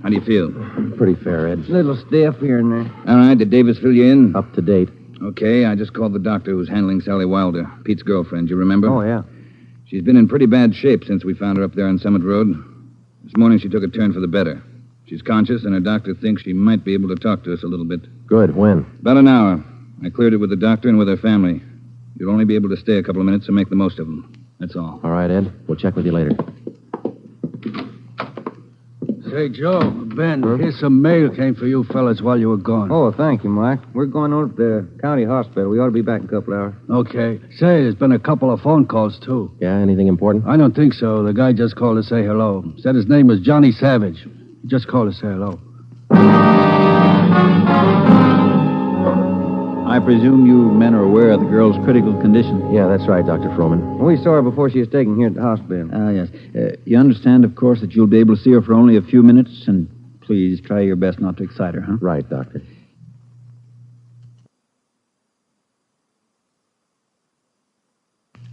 How do you feel? Pretty fair, Ed. A little stiff here and there. All right, did Davis fill you in? Up to date. Okay, I just called the doctor who's handling Sally Wilder, Pete's girlfriend, you remember? Oh, yeah. She's been in pretty bad shape since we found her up there on Summit Road. This morning she took a turn for the better. She's conscious, and her doctor thinks she might be able to talk to us a little bit. Good. When? About an hour. I cleared it with the doctor and with her family. You'll only be able to stay a couple of minutes, so make the most of them. That's all. All right, Ed. We'll check with you later. Say, Joe, Ben, here's some mail came for you fellas while you were gone. Oh, thank you, Mike. We're going over to the county hospital. We ought to be back in a couple hours. Okay. Say, there's been a couple of phone calls, too. Yeah, anything important? I don't think so. The guy just called to say hello. Said his name was Johnny Savage. He just called to say hello. I presume you men are aware of the girl's critical condition. Yeah, that's right, Dr. Froman. We saw her before she was taken here at the hospital. Yes. You understand, of course, that you'll be able to see her for only a few minutes, and please try your best not to excite her, huh? Right, Doctor.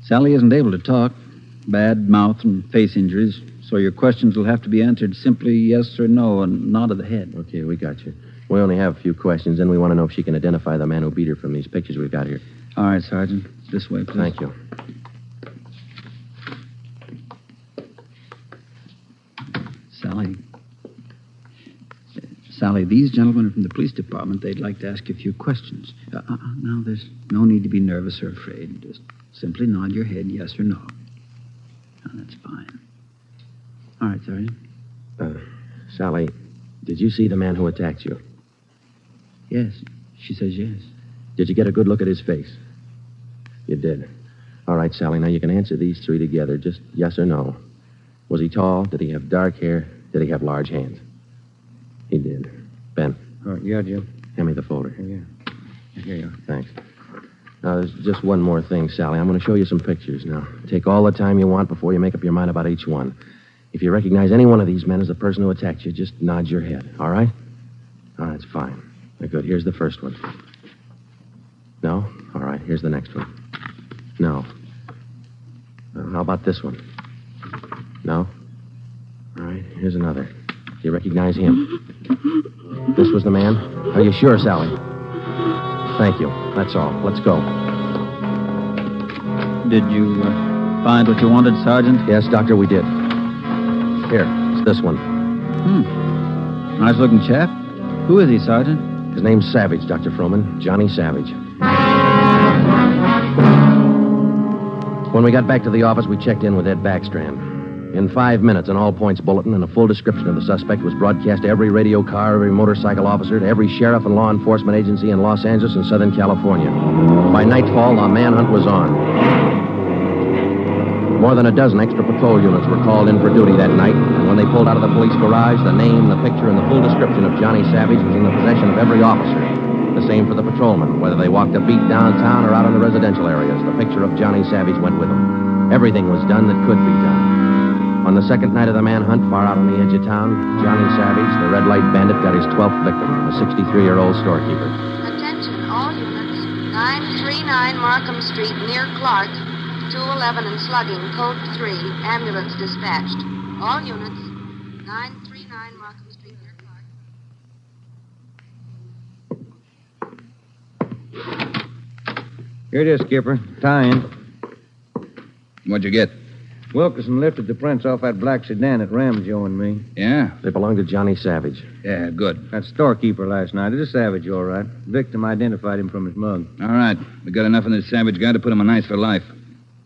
Sally isn't able to talk. Bad mouth and face injuries, so your questions will have to be answered simply yes or no and nod of the head. Okay, we got you. We only have a few questions, and we want to know if she can identify the man who beat her from these pictures we've got here. All right, Sergeant. This way, please. Thank you. Sally, these gentlemen are from the police department. They'd like to ask you a few questions. Now, there's no need to be nervous or afraid. Just simply nod your head yes or no. Oh, that's fine. All right, Sergeant. Sally, did you see the man who attacked you? Yes. She says yes. Did you get a good look at his face? You did. All right, Sally, now you can answer these 3 together, just yes or no. Was he tall? Did he have dark hair? Did he have large hands? He did. Ben. Yeah, Jim. Hand me the folder. Here you are. Thanks. Now, there's just one more thing, Sally. I'm going to show you some pictures now. Take all the time you want before you make up your mind about each one. If you recognize any one of these men as the person who attacked you, just nod your head, all right? Oh, that's fine. Good. Here's the first one. No? All right. Here's the next one. No. How about this one? No? All right. Here's another. Do you recognize him? This was the man? Are you sure, Sally? Thank you. That's all. Let's go. Did you find what you wanted, Sergeant? Yes, Doctor, we did. Here, it's this one. Nice-looking chap. Who is he, Sergeant? His name's Savage, Dr. Froman. Johnny Savage. When we got back to the office, we checked in with Ed Backstrand. In 5 minutes, an all-points bulletin and a full description of the suspect was broadcast to every radio car, every motorcycle officer, to every sheriff and law enforcement agency in Los Angeles and Southern California. By nightfall, the manhunt was on. More than a dozen extra patrol units were called in for duty that night, and when they pulled out of the police garage, the name, the picture, and the full description of Johnny Savage was in the possession of every officer. The same for the patrolmen, whether they walked a beat downtown or out in the residential areas. The picture of Johnny Savage went with them. Everything was done that could be done. On the second night of the manhunt, far out on the edge of town, Johnny Savage, the red light bandit, got his 12th victim, a 63-year-old storekeeper. Attention, all units. 939 Markham Street, near Clark. 211 and slugging, code 3. Ambulance dispatched. All units. 939 Markham Street, near Clark. Here it is, Skipper. Tie-in. What'd you get? Wilkerson lifted the prints off that black sedan that rammed Joe and me. Yeah? They belonged to Johnny Savage. Yeah, good. That storekeeper last night. It is Savage, all right. Victim identified him from his mug. All right. We got enough in this Savage guy to put him on ice for life.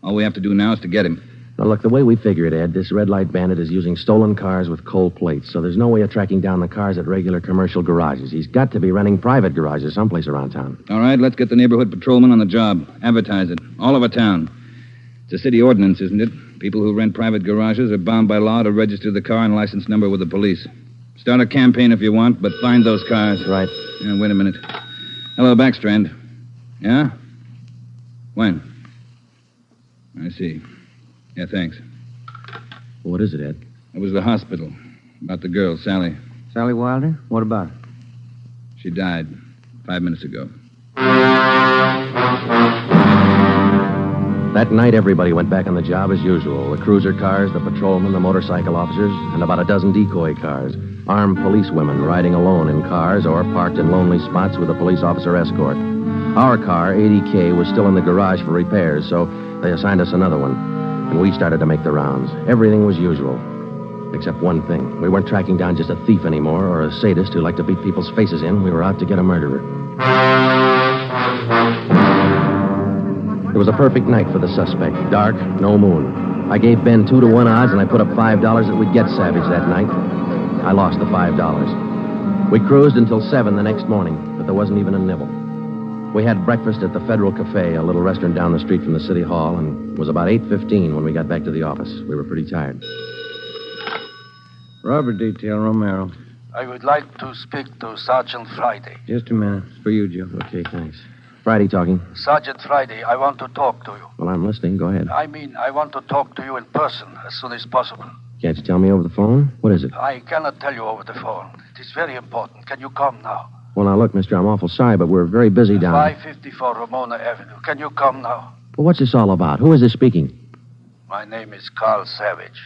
All we have to do now is to get him. Now, look, the way we figure it, Ed, this red light bandit is using stolen cars with cold plates, so there's no way of tracking down the cars at regular commercial garages. He's got to be renting private garages someplace around town. All right, let's get the neighborhood patrolman on the job. Advertise it. All over town. It's a city ordinance, isn't it? People who rent private garages are bound by law to register the car and license number with the police. Start a campaign if you want, but find those cars. Right. Yeah, wait a minute. Hello, Backstrand. Yeah? When? I see. Yeah, thanks. What is it, Ed? It was the hospital. About the girl, Sally. Sally Wilder? What about her? She died 5 minutes ago. That night, everybody went back on the job as usual. The cruiser cars, the patrolmen, the motorcycle officers, and about a dozen decoy cars. Armed policewomen riding alone in cars or parked in lonely spots with a police officer escort. Our car, 80K, was still in the garage for repairs, so they assigned us another one. And we started to make the rounds. Everything was usual. Except one thing. We weren't tracking down just a thief anymore or a sadist who liked to beat people's faces in. We were out to get a murderer. It was a perfect night for the suspect. Dark, no moon. I gave Ben 2-to-1 odds, and I put up $5 that we'd get Savage that night. I lost the $5. We cruised until 7 the next morning, but there wasn't even a nibble. We had breakfast at the Federal Cafe, a little restaurant down the street from the city hall, and it was about 8:15 when we got back to the office. We were pretty tired. Robber detail, Romero. I would like to speak to Sergeant Friday. Just a minute. It's for you, Joe. Okay, thanks. Friday talking. Sergeant Friday, I want to talk to you. Well, I'm listening. Go ahead. I want to talk to you in person as soon as possible. Can't you tell me over the phone? What is it? I cannot tell you over the phone. It is very important. Can you come now? Well, now, look, mister, I'm awful sorry, but we're very busy down... 554 Ramona Avenue. Can you come now? Well, what's this all about? Who is this speaking? My name is Carl Savage.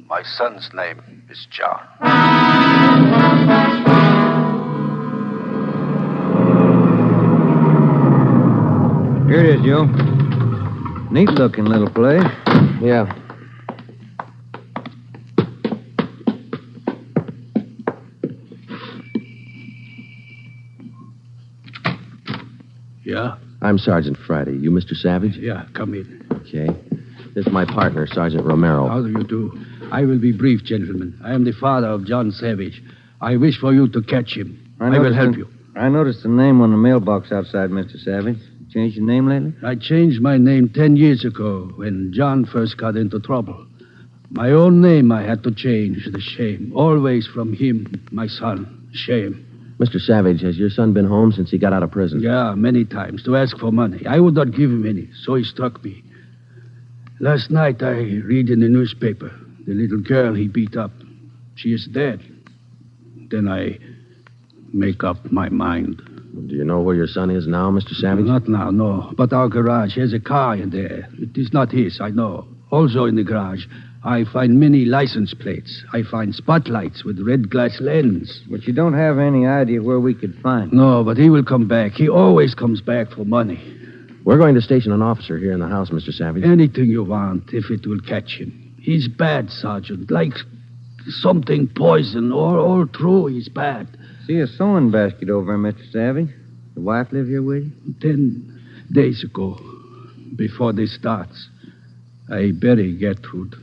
My son's name is John. Here it is, Joe. Neat-looking little place. Yeah. Yeah? I'm Sergeant Friday. You Mr. Savage? Yeah, come in. Okay. This is my partner, Sergeant Romero. How do you do? I will be brief, gentlemen. I am the father of John Savage. I wish for you to catch him. I will help you. I noticed the name on the mailbox outside, Mr. Savage. Changed your name lately? I changed my name 10 years ago when John first got into trouble. My own name I had to change, the shame. Always from him, my son. Shame. Mr. Savage, has your son been home since he got out of prison? Yeah, many times, to ask for money. I would not give him any, so he struck me. Last night, I read in the newspaper the little girl he beat up. She is dead. Then I make up my mind. Do you know where your son is now, Mr. Savage? Not now, no. But our garage has a car in there. It is not his, I know. Also in the garage, I find many license plates. I find spotlights with red glass lens. But you don't have any idea where we could find him. No, but he will come back. He always comes back for money. We're going to station an officer here in the house, Mr. Savage. Anything you want, if it will catch him. He's bad, Sergeant. Like something poison. All through, he's bad. See a sewing basket over there, Mr. Savage. The wife live here with you? 10 days ago, before this starts, I bury Gertrude,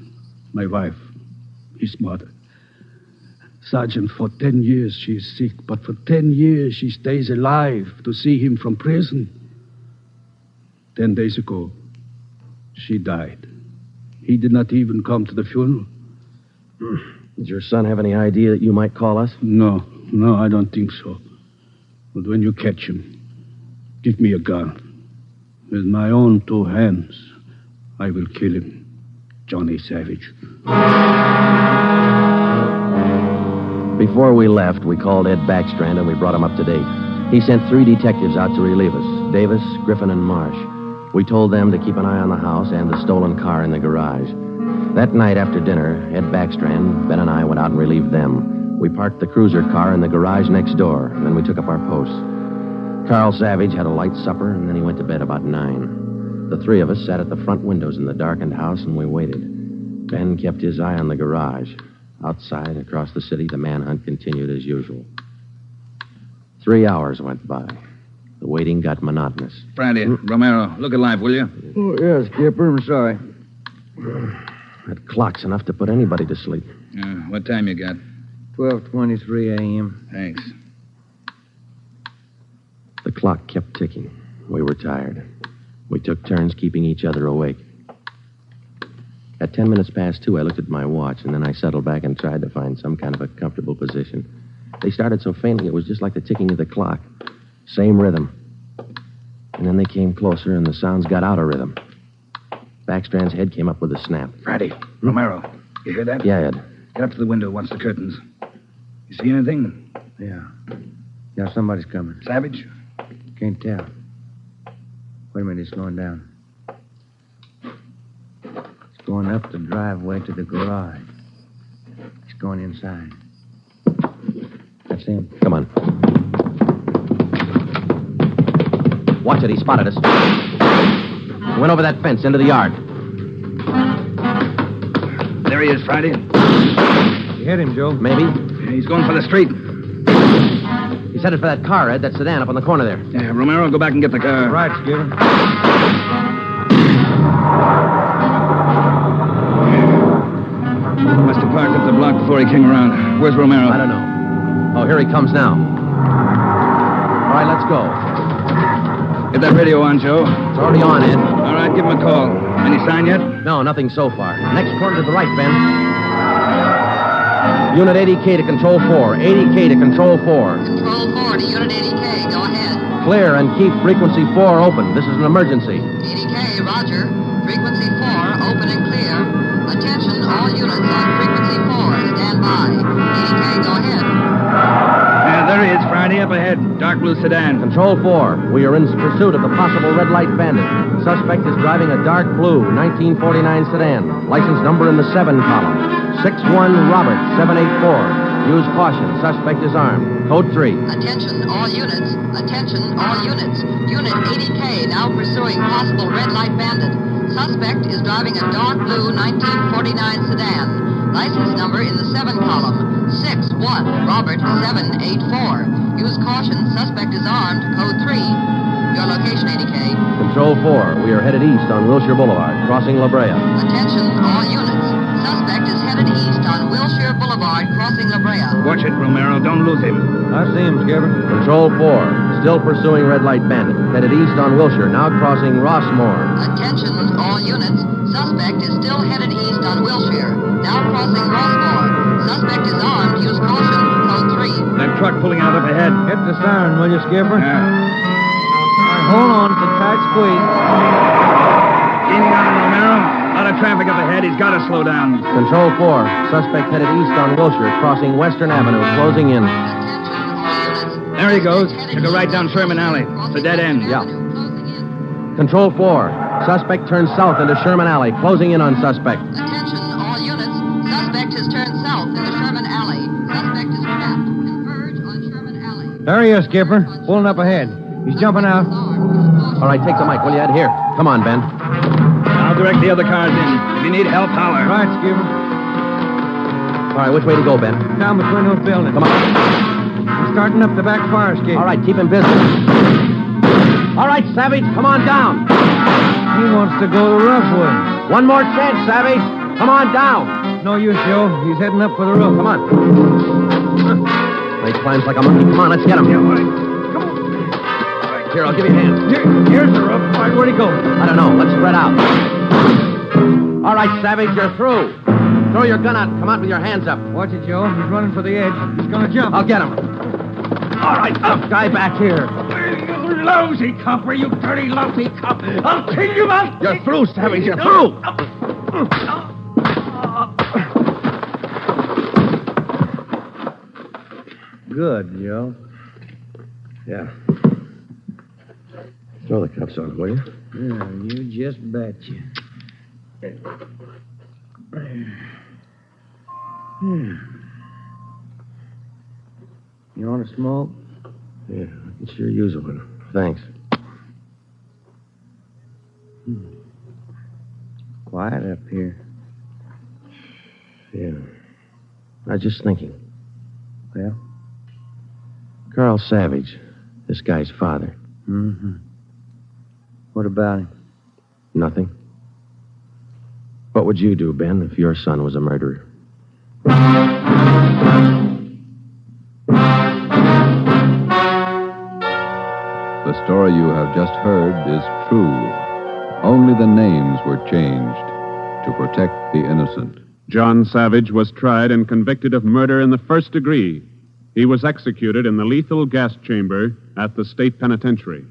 my wife, his mother. Sergeant, for 10 years she is sick, but for 10 years she stays alive to see him from prison. 10 days ago, she died. He did not even come to the funeral. Does your son have any idea that you might call us? No, I don't think so. But when you catch him, give me a gun. With my own 2 hands, I will kill him. Johnny Savage. Before we left, we called Ed Backstrand and we brought him up to date. He sent 3 detectives out to relieve us, Davis, Griffin, and Marsh. We told them to keep an eye on the house and the stolen car in the garage. That night after dinner, Ed Backstrand, Ben, and I went out and relieved them. We parked the cruiser car in the garage next door, and then we took up our posts. Carl Savage had a light supper, and then he went to bed about 9. The 3 of us sat at the front windows in the darkened house, and we waited. Ben kept his eye on the garage. Outside, across the city, the manhunt continued as usual. 3 hours went by. The waiting got monotonous. Brandy, Romero, look alive, will you? Oh, yes, Skipper. I'm sorry. That clock's enough to put anybody to sleep. What time you got? 12:23 a.m. Thanks. The clock kept ticking. We were tired. We took turns keeping each other awake. At 10 minutes past 2, I looked at my watch, and then I settled back and tried to find some kind of a comfortable position. They started so faintly, it was just like the ticking of the clock. Same rhythm. And then they came closer, and the sounds got out of rhythm. Backstrand's head came up with a snap. Brandy, Romero, you hear that? Yeah, Ed. Get up to the window once the curtains. You see anything? Yeah. Yeah, somebody's coming. Savage? Can't tell. Wait a minute, it's slowing down. It's going up the driveway to the garage. It's going inside. That's him. Come on. Watch it, he spotted us. He went over that fence into the yard. There he is, Friday. You hit him, Joe. Maybe. He's going for the street. He's headed for that car, Ed, that sedan up on the corner there. Yeah, Romero, go back and get the car. Right, Skipper. Must have parked up the block before he came around. Where's Romero? I don't know. Oh, here he comes now. All right, let's go. Get that radio on, Joe. It's already on, Ed. All right, give him a call. Any sign yet? No, nothing so far. Next corner to the right, Ben. Unit 80K to Control 4. 80K to Control 4. Control 4 to Unit 80K. Go ahead. Clear and keep frequency 4 open. This is an emergency. 80K, roger. Frequency 4, open and clear. Attention, all units on frequency 4. Stand by. 80K, go ahead. Yeah, there he is, Friday, up ahead. Dark blue sedan. Control 4. We are in pursuit of the possible red light bandit. Suspect is driving a dark blue 1949 sedan. License number in the 7 column. 61 Robert 784. Use caution. Suspect is armed. Code 3. Attention, all units. Attention, all units. Unit 80K now pursuing possible red light bandit. Suspect is driving a dark blue 1949 sedan. License number in the 7 column. 61 Robert 784. Use caution. Suspect is armed. Code 3. Your location, 80K. Control 4. We are headed east on Wilshire Boulevard, crossing La Brea. Attention, all units. Suspect is headed east on Wilshire Boulevard, crossing La Brea. Watch it, Romero. Don't lose him. I see him, Skipper. Control 4. still pursuing Red Light Bandit. Headed east on Wilshire, now crossing Rossmore. Attention, all units. Suspect is still headed east on Wilshire. Now crossing Rossmore. Suspect is armed. Use caution. Code 3. That truck pulling out up ahead. Hit the siren, will you, Skipper? Yeah. All right, hold on. It's a tight squeeze. Leaning on Romero. A lot of traffic up ahead. He's got to slow down. Control 4. Suspect headed east on Wilshire, crossing Western Avenue, closing in. There he goes. Took a right down Sherman Alley. It's a dead end. Yeah. Control 4. Suspect turns south into Sherman Alley, closing in on suspect. Attention, all units. Suspect has turned south into Sherman Alley. Suspect is trapped. Converge on Sherman Alley. There he is, Skipper. Pulling up ahead. He's jumping out. All right, take the mic, will you, Ed? Here. Come on, Ben. I'll direct the other cars in. If you need help, holler. Right, Skipper. All right, which way to go, Ben? Down between those buildings. Come on. He's starting up the back fire escape. All right, keep him busy. All right, Savage, come on down. He wants to go the rough way. One more chance, Savage. Come on down. No use, Joe. He's heading up for the roof. Come on. He climbs like a monkey. Come on, let's get him. Yeah, all right. Come on. All right, here, I'll give you a hand. Here's the roof. All right, where'd he go? I don't know. Let's spread out. All right, Savage, you're through. Throw your gun out and come out with your hands up. Watch it, Joe. He's running for the edge. He's going to jump. I'll get him. All right, up, guy back here. You lousy copper, you dirty, lousy cop. I'll kill you, man. You're through, Savage. You're through. Good, Joe. Yeah. Throw the cuffs on, will you? Yeah, you just betcha. You want to smoke? Yeah, I can sure use one. Thanks. Quiet up here. Yeah. I was just thinking. Well? Carl Savage, this guy's father. Mm-hmm. What about him? Nothing. What would you do, Ben, if your son was a murderer? The story you have just heard is true. Only the names were changed to protect the innocent. John Savage was tried and convicted of murder in the first degree. He was executed in the lethal gas chamber at the state penitentiary.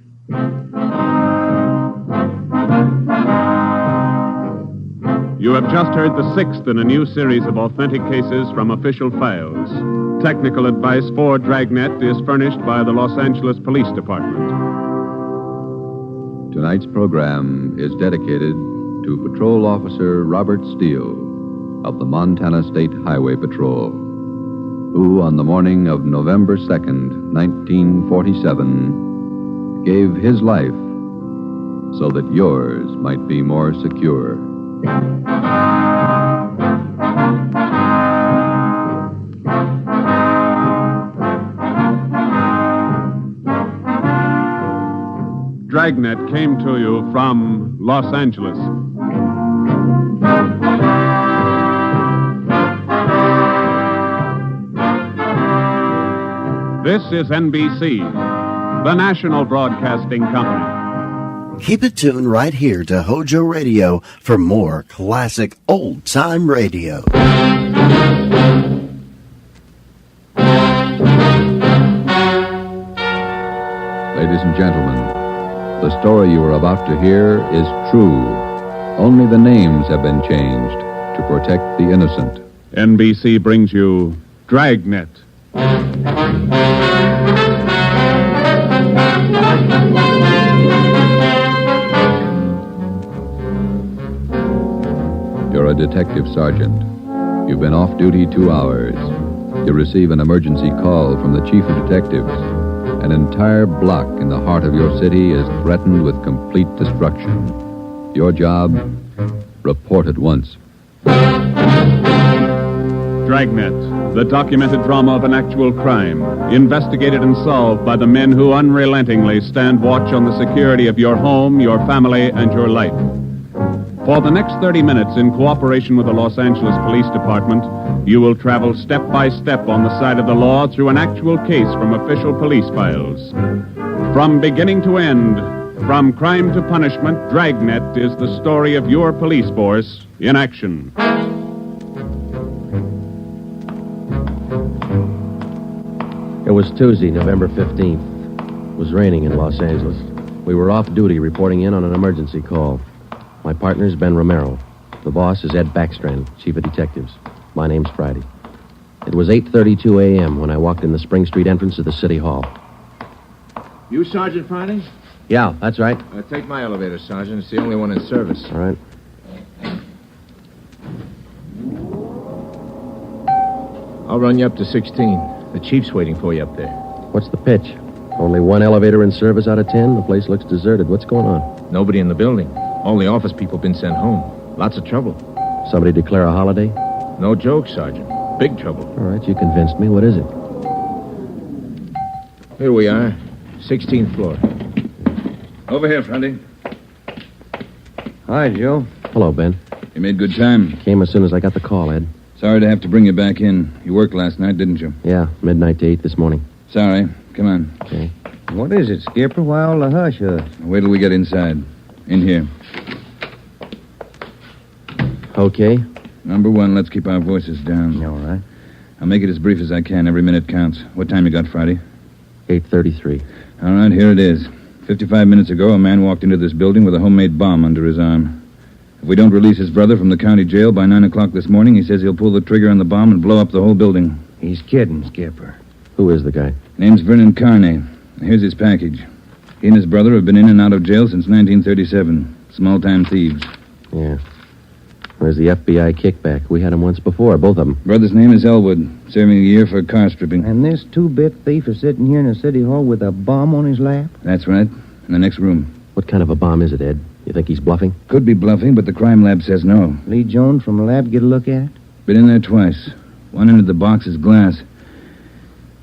You have just heard the sixth in a new series of authentic cases from official files. Technical advice for Dragnet is furnished by the Los Angeles Police Department. Tonight's program is dedicated to Patrol Officer Robert Steele of the Montana State Highway Patrol, who on the morning of November 2nd, 1947, gave his life so that yours might be more secure. Dragnet came to you from Los Angeles. This is NBC, the national broadcasting company. Keep it tuned right here to HOJO Radio for more classic old-time radio. Ladies and gentlemen, the story you are about to hear is true. Only the names have been changed to protect the innocent. NBC brings you Dragnet. You're a detective sergeant. You've been off duty 2 hours. You receive an emergency call from the chief of detectives. An entire block in the heart of your city is threatened with complete destruction. Your job? Report at once. Dragnet, the documented drama of an actual crime, investigated and solved by the men who unrelentingly stand watch on the security of your home, your family, and your life. For the next 30 minutes, in cooperation with the Los Angeles Police Department, you will travel step by step on the side of the law through an actual case from official police files. From beginning to end, from crime to punishment, Dragnet is the story of your police force in action. It was Tuesday, November 15th. It was raining in Los Angeles. We were off duty reporting in on an emergency call. My partner's Ben Romero. The boss is Ed Backstrand, chief of detectives. My name's Friday. It was 8:32 a.m. when I walked in the Spring Street entrance of the City Hall. You Sergeant Friday? Yeah, that's right. Take my elevator, Sergeant. It's the only one in service. All right. I'll run you up to 16. The chief's waiting for you up there. What's the pitch? Only one elevator in service out of 10? The place looks deserted. What's going on? Nobody in the building. All the office people been sent home. Lots of trouble. Somebody declare a holiday? No joke, Sergeant. Big trouble. All right, you convinced me. What is it? Here we are. 16th floor. Over here, Friday. Hi, Joe. Hello, Ben. You made good time. Came as soon as I got the call, Ed. Sorry to have to bring you back in. You worked last night, didn't you? Yeah, midnight to 8 this morning. Sorry. Come on. Okay. What is it, Skipper? Why all the hush-hush? Wait till we get inside. In here. Okay. Number one, let's keep our voices down. All right. I'll make it as brief as I can. Every minute counts. What time you got, Friday? 8:33. All right, here it is. 55 minutes ago, a man walked into this building with a homemade bomb under his arm. If we don't release his brother from the county jail by 9 o'clock this morning, he says he'll pull the trigger on the bomb and blow up the whole building. He's kidding, Skipper. Who is the guy? Name's Vernon Carney. Here's his package. He and his brother have been in and out of jail since 1937. Small-time thieves. Yeah. Where's the FBI kickback? We had him once before, both of them. Brother's name is Elwood, serving a year for car stripping. And this two-bit thief is sitting here in the city hall with a bomb on his lap? That's right. In the next room. What kind of a bomb is it, Ed? You think he's bluffing? Could be bluffing, but the crime lab says no. Lee Jones from the lab get a look at it? Been in there twice. One end of the box is glass.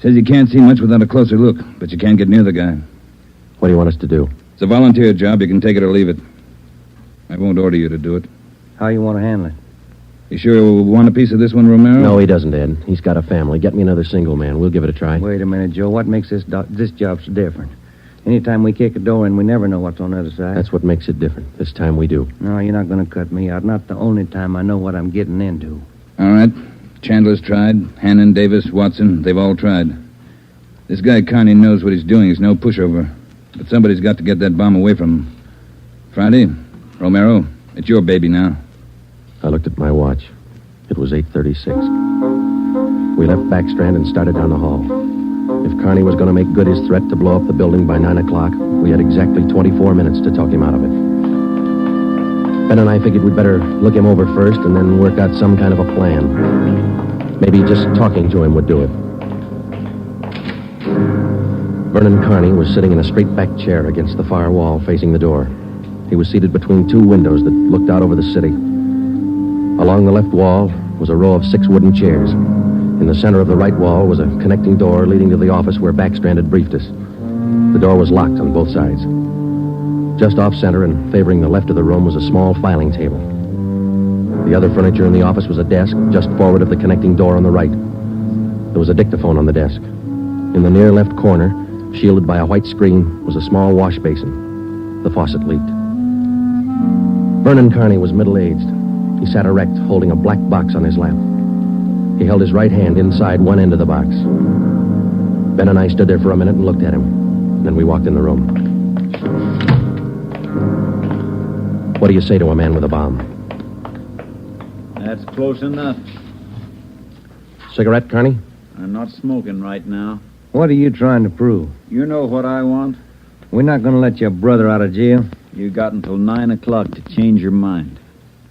Says you can't see much without a closer look, but you can't get near the guy. What do you want us to do? It's a volunteer job. You can take it or leave it. I won't order you to do it. How you want to handle it? You sure you want a piece of this one, Romero? No, he doesn't, Ed. He's got a family. Get me another single man. We'll give it a try. Wait a minute, Joe. What makes this job so different? Anytime we kick a door in, we never know what's on the other side. That's what makes it different. This time we do. No, you're not going to cut me out. Not the only time I know what I'm getting into. All right. Chandler's tried. Hannon, Davis, Watson, they've all tried. This guy Carney knows what he's doing. He's no pushover. But somebody's got to get that bomb away from him. Friday, Romero, it's your baby now. I looked at my watch. It was 8:36. We left Backstrand and started down the hall. If Carney was going to make good his threat to blow up the building by 9 o'clock, we had exactly 24 minutes to talk him out of it. Ben and I figured we'd better look him over first and then work out some kind of a plan. Maybe just talking to him would do it. Vernon Carney was sitting in a straight-back chair against the far wall facing the door. He was seated between two windows that looked out over the city. Along the left wall was a row of 6 wooden chairs. In the center of the right wall was a connecting door leading to the office where Backstrand had briefed us. The door was locked on both sides. Just off-center and favoring the left of the room was a small filing table. The other furniture in the office was a desk just forward of the connecting door on the right. There was a dictaphone on the desk. In the near left corner, shielded by a white screen, was a small wash basin. The faucet leaked. Vernon Carney was middle-aged. He sat erect, holding a black box on his lap. He held his right hand inside one end of the box. Ben and I stood there for a minute and looked at him. Then we walked in the room. What do you say to a man with a bomb? That's close enough. Cigarette, Carney? I'm not smoking right now. What are you trying to prove? You know what I want? We're not going to let your brother out of jail. You got until 9 o'clock to change your mind.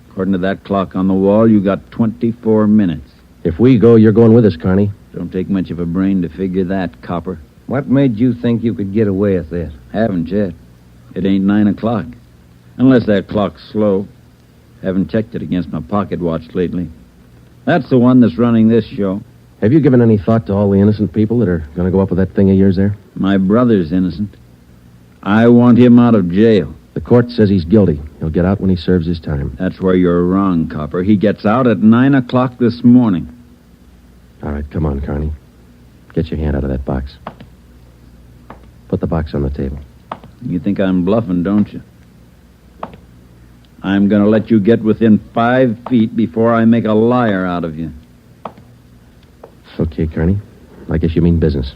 According to that clock on the wall, you got 24 minutes. If we go, you're going with us, Carney. Don't take much of a brain to figure that, copper. What made you think you could get away with this? Haven't yet. It ain't 9 o'clock. Unless that clock's slow. Haven't checked it against my pocket watch lately. That's the one that's running this show. Have you given any thought to all the innocent people that are going to go up with that thing of yours there? My brother's innocent. I want him out of jail. The court says he's guilty. He'll get out when he serves his time. That's where you're wrong, Copper. He gets out at 9 o'clock this morning. All right, come on, Carney. Get your hand out of that box. Put the box on the table. You think I'm bluffing, don't you? I'm going to let you get within 5 feet before I make a liar out of you. Okay, Carney. I guess you mean business.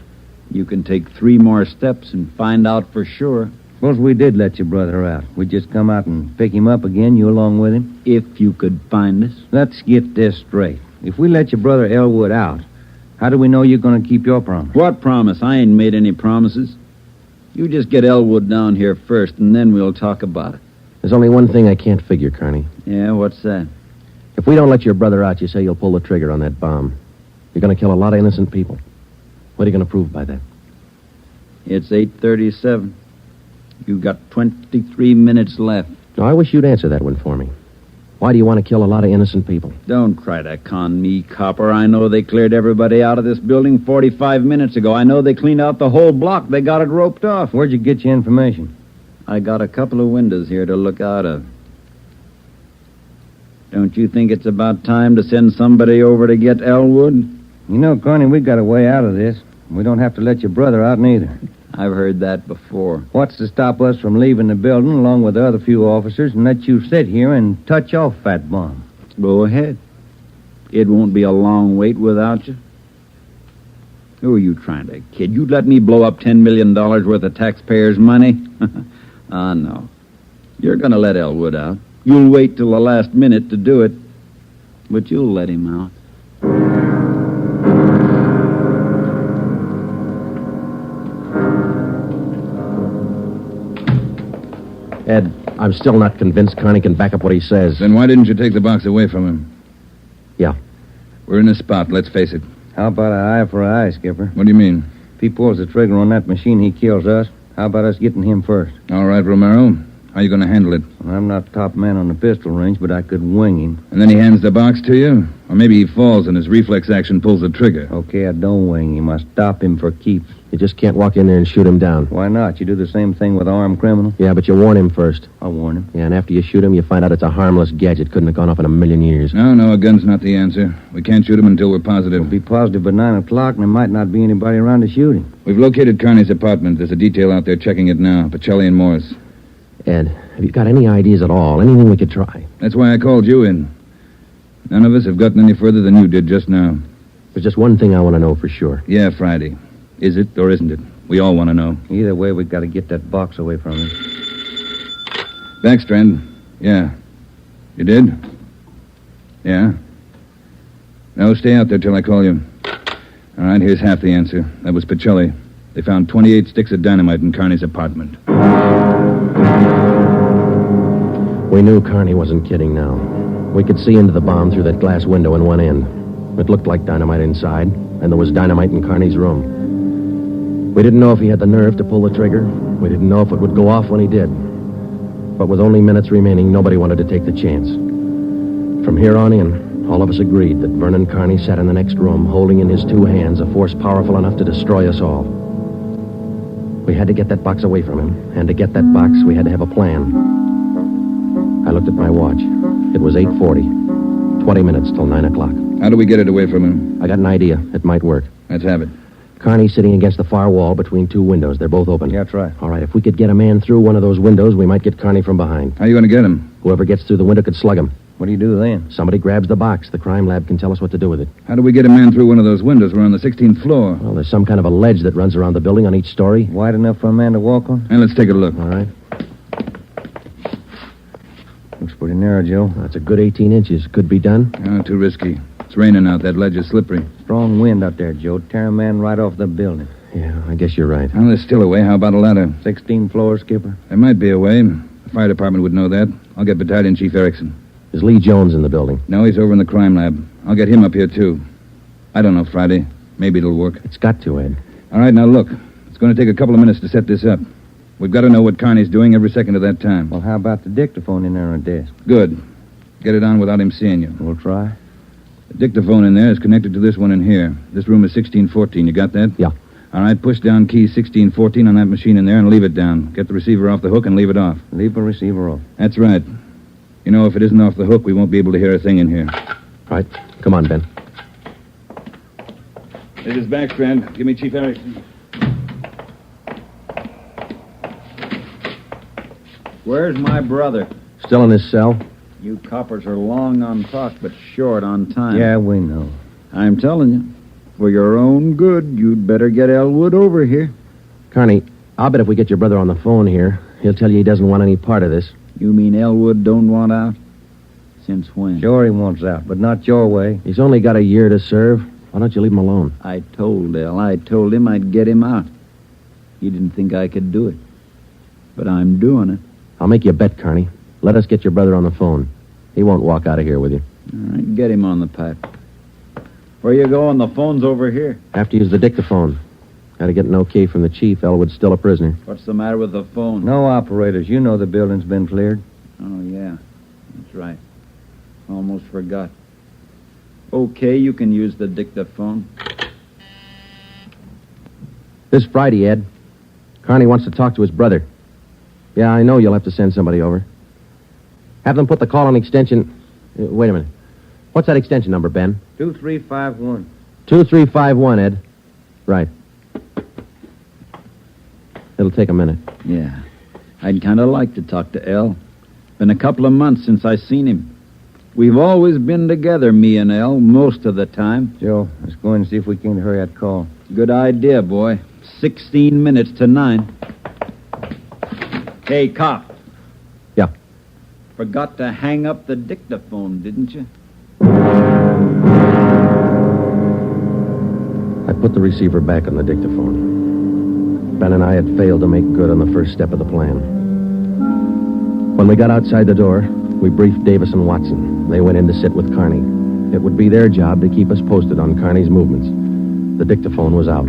You can take 3 more steps and find out for sure. Suppose we did let your brother out. We'd just come out and pick him up again, you along with him? If you could find us. Let's get this straight. If we let your brother Elwood out, how do we know you're going to keep your promise? What promise? I ain't made any promises. You just get Elwood down here first, and then we'll talk about it. There's only one thing I can't figure, Carney. Yeah, what's that? If we don't let your brother out, you say you'll pull the trigger on that bomb. You're going to kill a lot of innocent people. What are you going to prove by that? It's 8:37. You've got 23 minutes left. No, I wish you'd answer that one for me. Why do you want to kill a lot of innocent people? Don't try to con me, Copper. I know they cleared everybody out of this building 45 minutes ago. I know they cleaned out the whole block. They got it roped off. Where'd you get your information? I got a couple of windows here to look out of. Don't you think it's about time to send somebody over to get Elwood? You know, Carney, we got a way out of this. We don't have to let your brother out neither. I've heard that before. What's to stop us from leaving the building along with the other few officers and let you sit here and touch off that bomb? Go ahead. It won't be a long wait without you. Who are you trying to kid? You'd let me blow up $10 million worth of taxpayers' money? No. You're going to let Elwood out. You'll wait till the last minute to do it, but you'll let him out. Ed, I'm still not convinced Carney can back up what he says. Then why didn't you take the box away from him? Yeah. We're in a spot, let's face it. How about an eye for an eye, Skipper? What do you mean? If he pulls the trigger on that machine, he kills us. How about us getting him first? All right, Romero. How are you going to handle it? Well, I'm not top man on the pistol range, but I could wing him. And then he hands the box to you? Or maybe he falls and his reflex action pulls the trigger. Okay, I don't wing him. I stop him for keeps. You just can't walk in there and shoot him down. Why not? You do the same thing with an armed criminal. Yeah, but you warn him first. I'll warn him. Yeah, and after you shoot him, you find out it's a harmless gadget. Couldn't have gone off in a million years. No, a gun's not the answer. We can't shoot him until we're positive. We'll be positive by 9 o'clock, and there might not be anybody around to shoot him. We've located Carney's apartment. There's a detail out there checking it now. Pacelli and Morris. Ed, have you got any ideas at all? Anything we could try? That's why I called you in. None of us have gotten any further than you did just now. There's just one thing I want to know for sure. Yeah, Friday. Is it or isn't it? We all want to know. Either way, we've got to get that box away from him. Backstrand. Yeah. You did? Yeah. No, stay out there till I call you. All right, here's half the answer. That was Pacelli. They found 28 sticks of dynamite in Carney's apartment. We knew Carney wasn't kidding now. We could see into the bomb through that glass window in one end. It looked like dynamite inside, and there was dynamite in Carney's room. We didn't know if he had the nerve to pull the trigger. We didn't know if it would go off when he did. But with only minutes remaining, nobody wanted to take the chance. From here on in, all of us agreed that Vernon Carney sat in the next room, holding in his 2 hands a force powerful enough to destroy us all. We had to get that box away from him, and to get that box, we had to have a plan. I looked at my watch. It was 8:40. 20 minutes till 9 o'clock. How do we get it away from him? I got an idea. It might work. Let's have it. Carney's sitting against the far wall between 2 windows. They're both open. Yeah, that's right. All right, if we could get a man through one of those windows, we might get Carney from behind. How are you going to get him? Whoever gets through the window could slug him. What do you do then? Somebody grabs the box. The crime lab can tell us what to do with it. How do we get a man through one of those windows? We're on the 16th floor. Well, there's some kind of a ledge that runs around the building on each story. Wide enough for a man to walk on? And let's take a look. All right. Looks pretty narrow, Joe. That's a good 18 inches. Could be done. Oh, too risky. It's raining out. That ledge is slippery. Strong wind out there, Joe. Tear a man right off the building. Yeah, I guess you're right. Well, there's still a way. How about a ladder? 16 floors, Skipper. There might be a way. The fire department would know that. I'll get Battalion Chief Erickson. Is Lee Jones in the building? No, he's over in the crime lab. I'll get him up here, too. I don't know, Friday. Maybe it'll work. It's got to, Ed. All right, now look. It's going to take a couple of minutes to set this up. We've got to know what Carney's doing every second of that time. Well, how about the dictaphone in there on the desk? Good. Get it on without him seeing you. We'll try. The dictaphone in there is connected to this one in here. This room is 1614. You got that? Yeah. All right, push down key 1614 on that machine in there and leave it down. Get the receiver off the hook and leave it off. Leave the receiver off. That's right. You know, if it isn't off the hook, we won't be able to hear a thing in here. Right. Come on, Ben. This is Backstrand. Give me Chief Erickson. Where's my brother? Still in his cell? You coppers are long on talk, but short on time. Yeah, we know. I'm telling you, for your own good, you'd better get Elwood over here. Carney, I'll bet if we get your brother on the phone here, he'll tell you he doesn't want any part of this. You mean Elwood don't want out? Since when? Sure he wants out, but not your way. He's only got a year to serve. Why don't you leave him alone? I told him I'd get him out. He didn't think I could do it. But I'm doing it. I'll make you a bet, Carney. Let us get your brother on the phone. He won't walk out of here with you. All right, get him on the pipe. Where you going? The phone's over here. Have to use the dictaphone. Got to get an okay from the chief. Elwood's still a prisoner. What's the matter with the phone? No operators. You know the building's been cleared. Oh, yeah. That's right. Almost forgot. Okay, you can use the dictaphone. This Friday, Ed. Carney wants to talk to his brother. Yeah, I know you'll have to send somebody over. Have them put the call on extension... wait a minute. What's that extension number, Ben? 2351. 2351, Ed. Right. It'll take a minute. Yeah. I'd kind of like to talk to El. Been a couple of months since I seen him. We've always been together, me and El, most of the time. Joe, let's go in and see if we can hurry that call. Good idea, boy. 16 minutes to 9. Hey, cop. Yeah. Forgot to hang up the dictaphone, didn't you? I put the receiver back on the dictaphone. Ben and I had failed to make good on the first step of the plan. When we got outside the door, we briefed Davis and Watson. They went in to sit with Carney. It would be their job to keep us posted on Carney's movements. The dictaphone was out.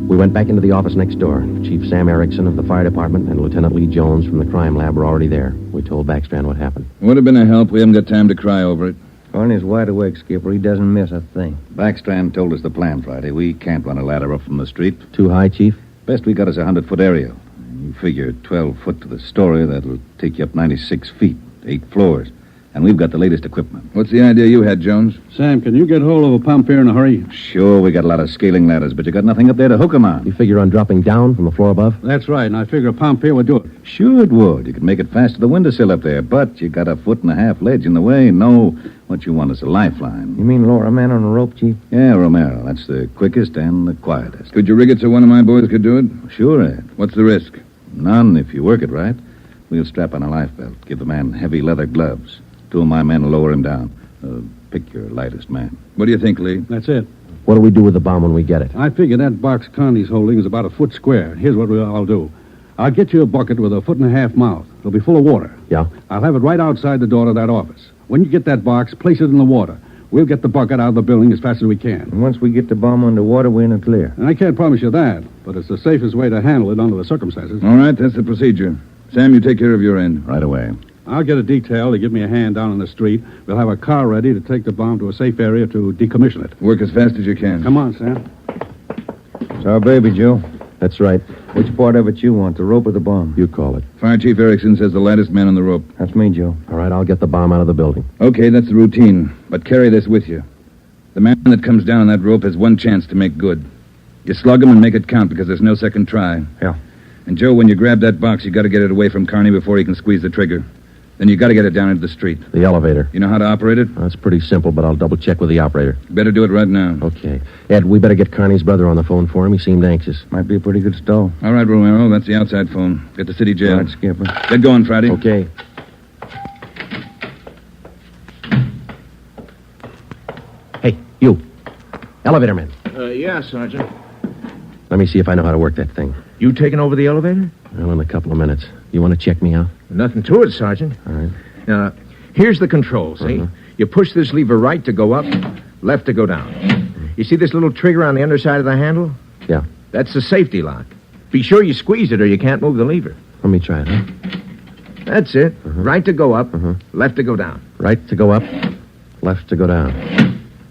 We went back into the office next door. Chief Sam Erickson of the fire department and Lieutenant Lee Jones from the crime lab were already there. We told Backstrand what happened. Would have been a help. We haven't got time to cry over it. Carney's wide awake, Skipper. He doesn't miss a thing. Backstrand told us the plan Friday. We can't run a ladder up from the street. Too high, Chief? Best we got is a 100-foot aerial. You figure 12 foot to the story, that'll take you up 96 feet, 8 floors. And we've got the latest equipment. What's the idea you had, Jones? Sam, can you get hold of a pump here in a hurry? Sure, we got a lot of scaling ladders, but you got nothing up there to hook 'em on. You figure on dropping down from the floor above? That's right, and I figure a pump here would do it. Sure it would. You could make it fast to the windowsill up there, but you got a 1.5 foot ledge in the way. No, what you want is a lifeline. You mean lower a man on a rope, Chief? Yeah, Romero. That's the quickest and the quietest. Could you rig it so one of my boys could do it? Sure, Ed. What's the risk? None if you work it right. We'll strap on a life belt, give the man heavy leather gloves. 2 of my men will lower him down. Pick your lightest man. What do you think, Lee? That's it. What do we do with the bomb when we get it? I figure that box Carney's holding is about 1 foot square. Here's what I'll do. I'll get you a bucket with a 1.5 foot mouth. It'll be full of water. Yeah? I'll have it right outside the door to that office. When you get that box, place it in the water. We'll get the bucket out of the building as fast as we can. And once we get the bomb underwater, we're in the clear. And I can't promise you that, but it's the safest way to handle it under the circumstances. All right, that's the procedure. Sam, you take care of your end. Right away. I'll get a detail to give me a hand down on the street. We'll have a car ready to take the bomb to a safe area to decommission it. Work as fast as you can. Come on, Sam. It's our baby, Joe. That's right. Which part of it you want, the rope or the bomb? You call it. Fire Chief Erickson says the lightest man on the rope. That's me, Joe. All right, I'll get the bomb out of the building. Okay, that's the routine. But carry this with you. The man that comes down on that rope has one chance to make good. You slug him and make it count because there's no second try. Yeah. And, Joe, when you grab that box, you got to get it away from Carney before he can squeeze the trigger. Then you got to get it down into the street. The elevator. You know how to operate it? That's pretty simple, but I'll double-check with the operator. Better do it right now. Okay. Ed, we better get Carney's brother on the phone for him. He seemed anxious. Might be a pretty good stall. All right, Romero. That's the outside phone. Get to city jail. All right, Skipper. Get going, Friday. Okay. Hey, you. Elevator man. Yeah, Sergeant. Let me see if I know how to work that thing. You taking over the elevator? Well, in a couple of minutes. You want to check me out? Nothing to it, Sergeant. All right. Now, here's the control, see? Uh-huh. You push this lever right to go up, left to go down. You see this little trigger on the underside of the handle? Yeah. That's the safety lock. Be sure you squeeze it or you can't move the lever. Let me try it, huh? That's it. Right to go up, left to go down. Right to go up, left to go down.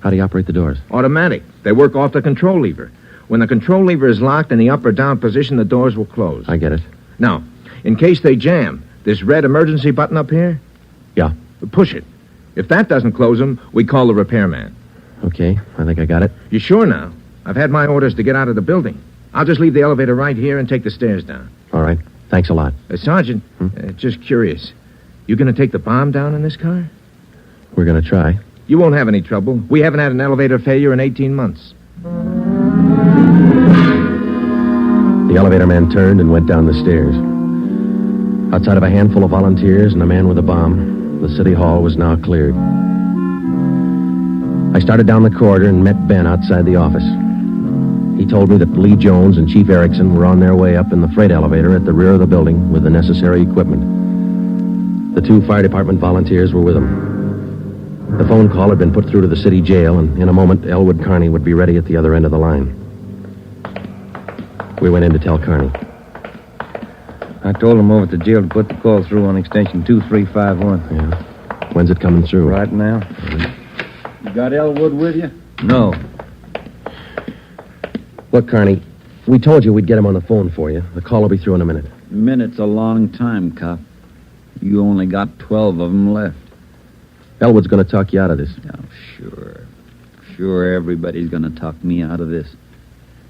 How do you operate the doors? Automatic. They work off the control lever. When the control lever is locked in the up or down position, the doors will close. I get it. Now, in case they jam, this red emergency button up here? Yeah. Push it. If that doesn't close them, we call the repairman. Okay, I think I got it. You sure now? I've had my orders to get out of the building. I'll just leave the elevator right here and take the stairs down. All right. Thanks a lot. Sergeant, just curious. You going to take the bomb down in this car? We're going to try. You won't have any trouble. We haven't had an elevator failure in 18 months. The elevator man turned and went down the stairs. Outside of a handful of volunteers and a man with a bomb, the city hall was now cleared. I started down the corridor and met Ben outside the office. He told me that Lee Jones and Chief Erickson were on their way up in the freight elevator at the rear of the building with the necessary equipment. The 2 fire department volunteers were with them. The phone call had been put through to the city jail, and in a moment, Elwood Carney would be ready at the other end of the line. We went in to tell Carney. I told him over at the jail to put the call through on extension 2351. Yeah. When's it coming through? Right now. You got Elwood with you? No. Look, Carney, we told you we'd get him on the phone for you. The call will be through in a minute. A minute's a long time, cop. You only got 12 of them left. Elwood's going to talk you out of this. Oh, sure. Sure, everybody's going to talk me out of this.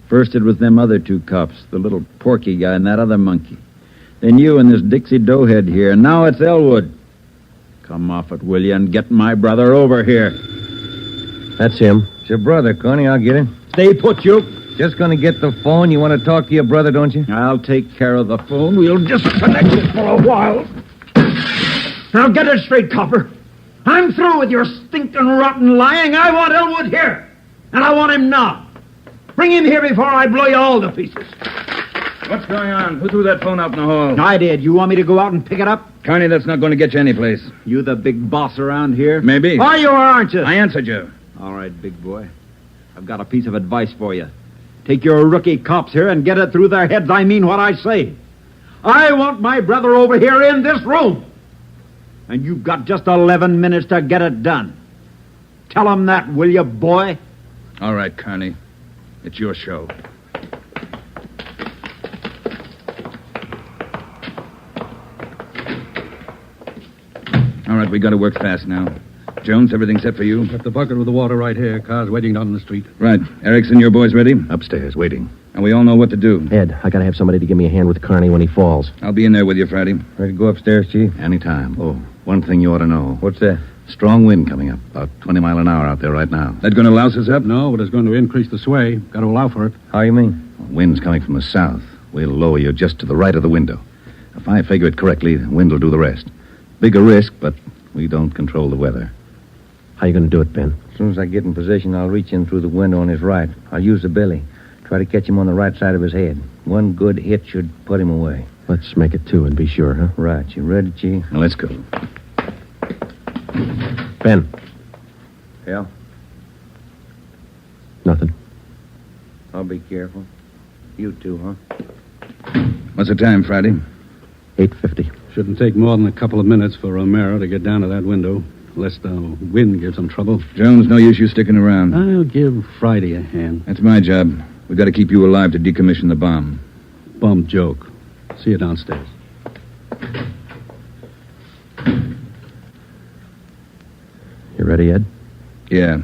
First it was them other 2 cops, the little Porky guy and that other monkey. Then you and this Dixie Doughhead here, and now it's Elwood. Come off it, will you, and get my brother over here. That's him. It's your brother, Connie. I'll get him. Stay put, you. Just going to get the phone. You want to talk to your brother, don't you? I'll take care of the phone. We'll just connect it for a while. Now get it straight, copper. I'm through with your stinking, rotten lying. I want Elwood here. And I want him now. Bring him here before I blow you all to pieces. What's going on? Who threw that phone out in the hall? I did. You want me to go out and pick it up? Connie, that's not going to get you anyplace. You the big boss around here? Maybe. Are you or aren't you? I answered you. All right, big boy. I've got a piece of advice for you. Take your rookie cops here and get it through their heads I mean what I say. I want my brother over here in this room. And you've got just 11 minutes to get it done. Tell him that, will you, boy? All right, Connie. It's your show. All right, we got to work fast now. Jones, everything set for you? Got the bucket with the water right here. Car's waiting down the street. Right. Erickson, your boys ready? Upstairs, waiting. And we all know what to do. Ed, I got to have somebody to give me a hand with Carney when he falls. I'll be in there with you Friday. Ready to go upstairs, Chief? Anytime. Oh, one thing you ought to know. What's that? Strong wind coming up. About 20 mile an hour out there right now. That going to louse us up? No, but it's going to increase the sway. Got to allow for it. How you mean? Wind's coming from the south. We'll lower you just to the right of the window. If I figure it correctly, the wind will do the rest. Bigger risk, but we don't control the weather. How you going to do it, Ben? As soon as I get in position, I'll reach in through the window on his right. I'll use the billy. Try to catch him on the right side of his head. One good hit should put him away. Let's make it 2 and be sure, huh? Right. You ready, Chief? Now, let's go. Ben. Yeah? Nothing. I'll be careful. You too, huh? What's the time, Friday? 8:50. Shouldn't take more than a couple of minutes for Romero to get down to that window, unless the wind gives him trouble. Jones, no use you sticking around. I'll give Friday a hand. That's my job. We've got to keep you alive to decommission the bomb. Bum joke. See you downstairs. You ready, Ed? Yeah.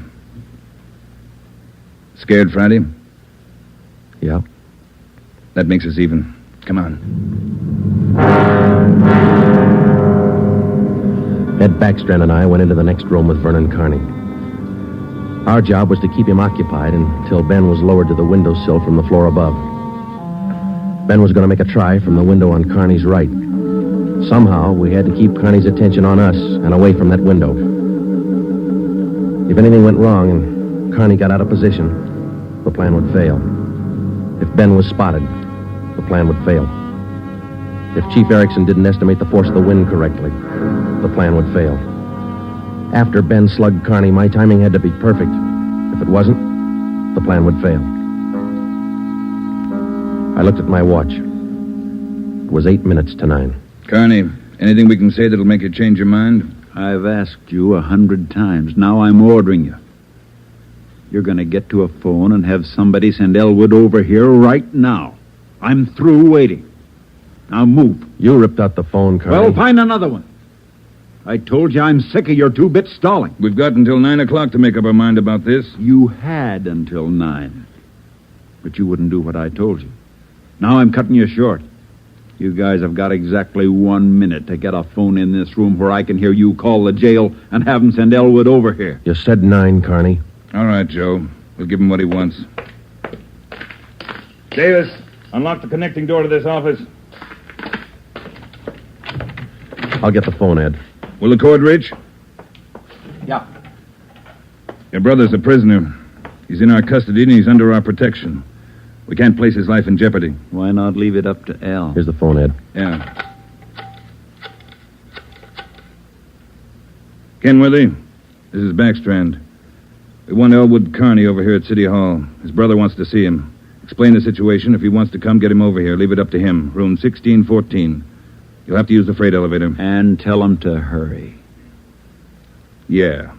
Scared, Friday? Yeah. That makes us even. Come on. Ed Backstrand and I went into the next room with Vernon Carney. Our job was to keep him occupied until Ben was lowered to the windowsill from the floor above. Ben was going to make a try from the window on Carney's right. Somehow, we had to keep Carney's attention on us and away from that window. If anything went wrong and Carney got out of position, the plan would fail. If Ben was spotted, the plan would fail. If Chief Erickson didn't estimate the force of the wind correctly, the plan would fail. After Ben slugged Carney, my timing had to be perfect. If it wasn't, the plan would fail. I looked at my watch. It was 8 minutes to 9. Carney, anything we can say that'll make you change your mind? I've asked you 100 times. Now I'm ordering you. You're going to get to a phone and have somebody send Elwood over here right now. I'm through waiting. Now move. You ripped out the phone, Carney. Well, find another one. I told you I'm sick of your two-bit stalling. We've got until 9 o'clock to make up our mind about this. You had until 9. But you wouldn't do what I told you. Now I'm cutting you short. You guys have got exactly 1 minute to get a phone in this room where I can hear you call the jail and have them send Elwood over here. You said 9, Carney. All right, Joe. We'll give him what he wants. Davis, unlock the connecting door to this office. I'll get the phone, Ed. Will the cord reach? Yeah. Your brother's a prisoner. He's in our custody and he's under our protection. We can't place his life in jeopardy. Why not leave it up to Al? Here's the phone, Ed. Yeah. Kenworthy, this is Backstrand. We want Elwood Carney over here at City Hall. His brother wants to see him. Explain the situation. If he wants to come, get him over here. Leave it up to him. Room 1614. You'll have to use the freight elevator. And tell him to hurry. Yeah.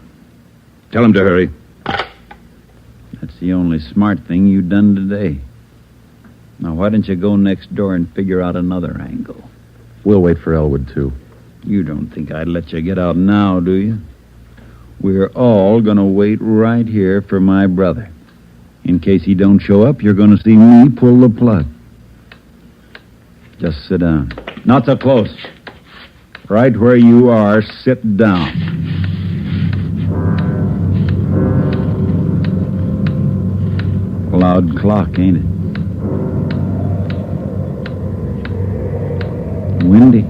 Tell him to hurry. That's the only smart thing you've done today. Now, why don't you go next door and figure out another angle? We'll wait for Elwood, too. You don't think I'd let you get out now, do you? We're all going to wait right here for my brother. In case he don't show up, you're going to see me pull the plug. Just sit down. Not so close. Right where you are, sit down. Loud clock, ain't it? Windy.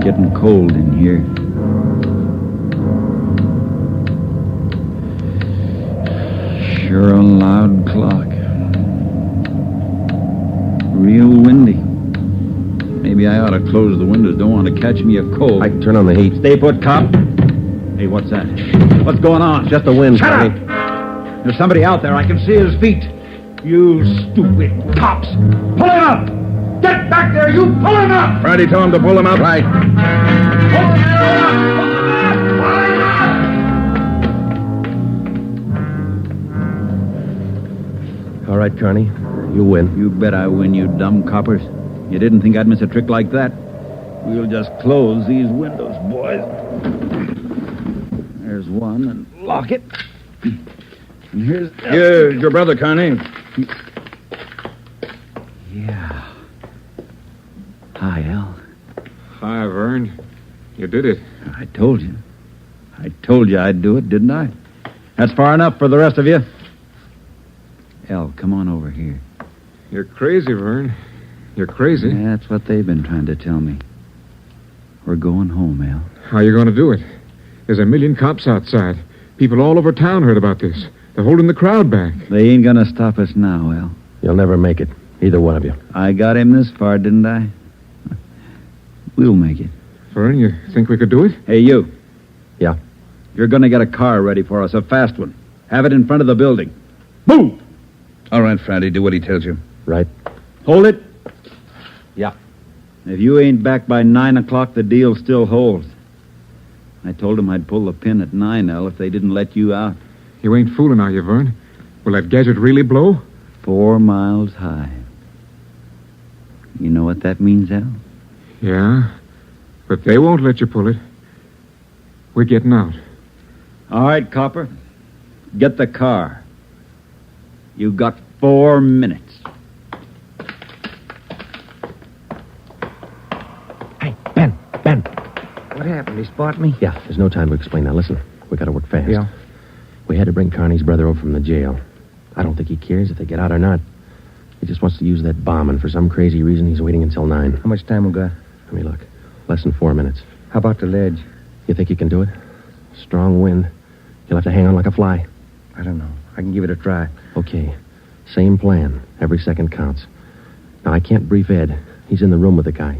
Getting cold in here. Sure a loud clock. Real windy. Maybe I ought to close the windows. Don't want to catch me a cold. I can turn on the heat. Stay put, cop. Hey, what's that? What's going on? Just the wind, Shut Carney. up! There's somebody out there. I can see his feet. You stupid cops! Pull him up! Get back there! You pull him up! Friday told him to pull him up. Right. Pull him up! All right, Carney. You win. You bet I win, you dumb coppers. You didn't think I'd miss a trick like that? We'll just close these windows, boys. There's one, and lock it. And here's... Here's your brother, Carney. Yeah. Hi, Al. Hi, Vern. You did it. I told you. I told you I'd do it, didn't I? That's far enough for the rest of you. Al, come on over here. You're crazy, Vern. You're crazy. That's what they've been trying to tell me. We're going home, Al. How are you going to do it? There's a million cops outside. People all over town heard about this. They're holding the crowd back. They ain't going to stop us now, Al. You'll never make it. Either one of you. I got him this far, didn't I? We'll make it. Vern, you think we could do it? Hey, you. Yeah? You're going to get a car ready for us, a fast one. Have it in front of the building. Move! All right, Friday, do what he tells you. Right. Hold it. Yeah. If you ain't back by 9 o'clock, the deal still holds. I told him I'd pull the pin at 9, Al, if they didn't let you out. You ain't fooling, are you, Vern? Will that gadget really blow? 4 miles high. You know what that means, Al? Yeah, but they won't let you pull it. We're getting out. All right, Copper. Get the car. You got 4 minutes. Hey, Ben. What happened? He spot me? Yeah, there's no time to explain that. Listen, we gotta work fast. Yeah. We had to bring Carney's brother over from the jail. I don't think he cares if they get out or not. He just wants to use that bomb, and for some crazy reason, he's waiting until 9. How much time we got? Let me look. Less than 4 minutes. How about the ledge? You think you can do it? Strong wind. You'll have to hang on like a fly. I don't know. I can give it a try. Okay. Same plan. Every second counts. Now, I can't brief Ed. He's in the room with the guy.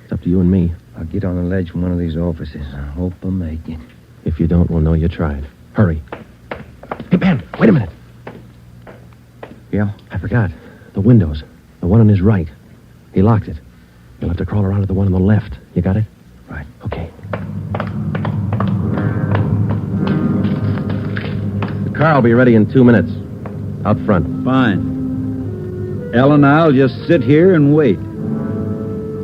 It's up to you and me. I'll get on the ledge from one of these offices. I hope I make it. If you don't, we'll know you tried. Hurry. Hey, Ben, wait a minute. Yeah? I forgot. The windows. The one on his right. He locked it. You'll have to crawl around to the one on the left. You got it? Right. Okay. car will be ready in 2 minutes. Out front. Fine. Elle and I'll just sit here and wait.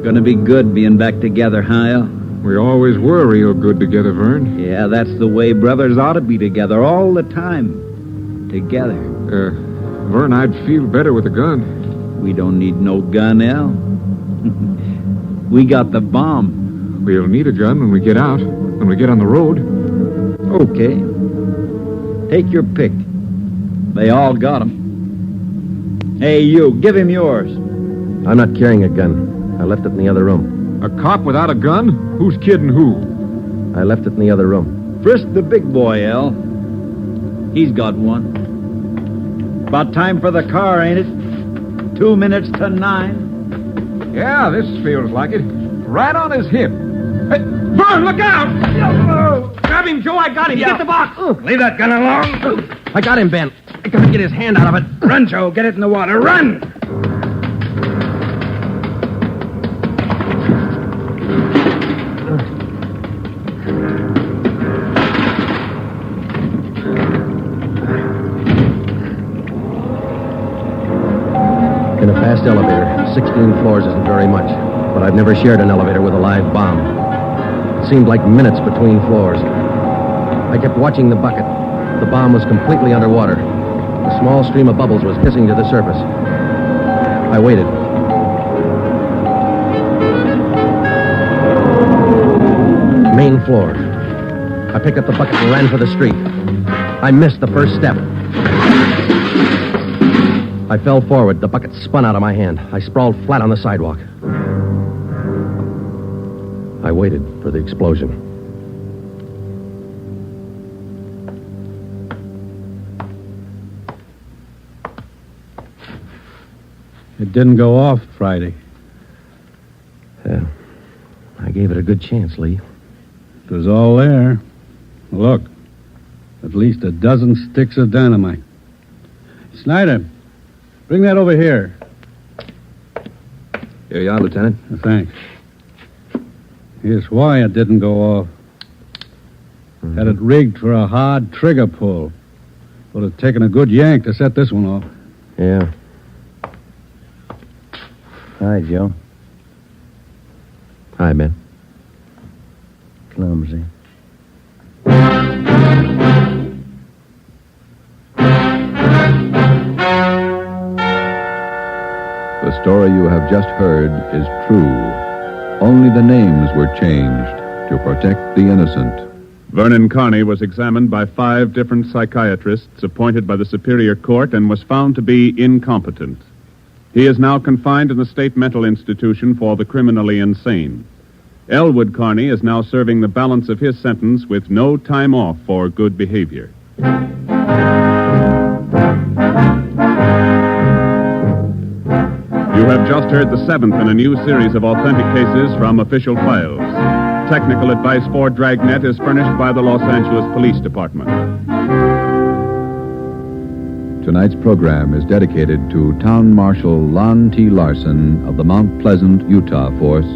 Gonna be good being back together, huh, Elle? We always were real good together, Vern. Yeah, that's the way brothers ought to be together all the time. Together. Vern, I'd feel better with a gun. We don't need no gun, Elle. We got the bomb. We'll need a gun when we get out, when we get on the road. Okay. Take your pick. They all got 'em. Hey, you, give him yours. I'm not carrying a gun. I left it in the other room. A cop without a gun? Who's kidding who? I left it in the other room. Frisk the big boy, Elle. He's got one. About time for the car, ain't it? 2 minutes to 9. Yeah, this feels like it. Right on his hip. Hey, Vern, look out! Grab him, Joe. I got him. Get the box. Leave that gun alone. I got him, Ben. I gotta get his hand out of it. Run, Joe. Get it in the water. Run! In a fast elevator, 16 floors isn't very much, but I've never shared an elevator with a live bomb. It seemed like minutes between floors. I kept watching the bucket. The bomb was completely underwater. A small stream of bubbles was hissing to the surface. I waited. Main floor. I picked up the bucket and ran for the street. I missed the first step. I fell forward. The bucket spun out of my hand. I sprawled flat on the sidewalk. I waited for the explosion. It didn't go off Friday. I gave it a good chance, Lee. It was all there. Look, at least a dozen sticks of dynamite. Snyder, bring that over here. Here you are, Lieutenant. Thanks. Here's why it didn't go off. Had it rigged for a hard trigger pull. Would have taken a good yank to set this one off. Yeah. Hi, Joe. Hi, Ben. Clumsy. The story you have just heard is true. Only the names were changed to protect the innocent. Vernon Carney was examined by 5 different psychiatrists appointed by the Superior Court and was found to be incompetent. He is now confined in the state mental institution for the criminally insane. Elwood Carney is now serving the balance of his sentence with no time off for good behavior. You have just heard the 7th in a new series of authentic cases from official files. Technical advice for Dragnet is furnished by the Los Angeles Police Department. Tonight's program is dedicated to Town Marshal Lon T. Larson of the Mount Pleasant, Utah Force,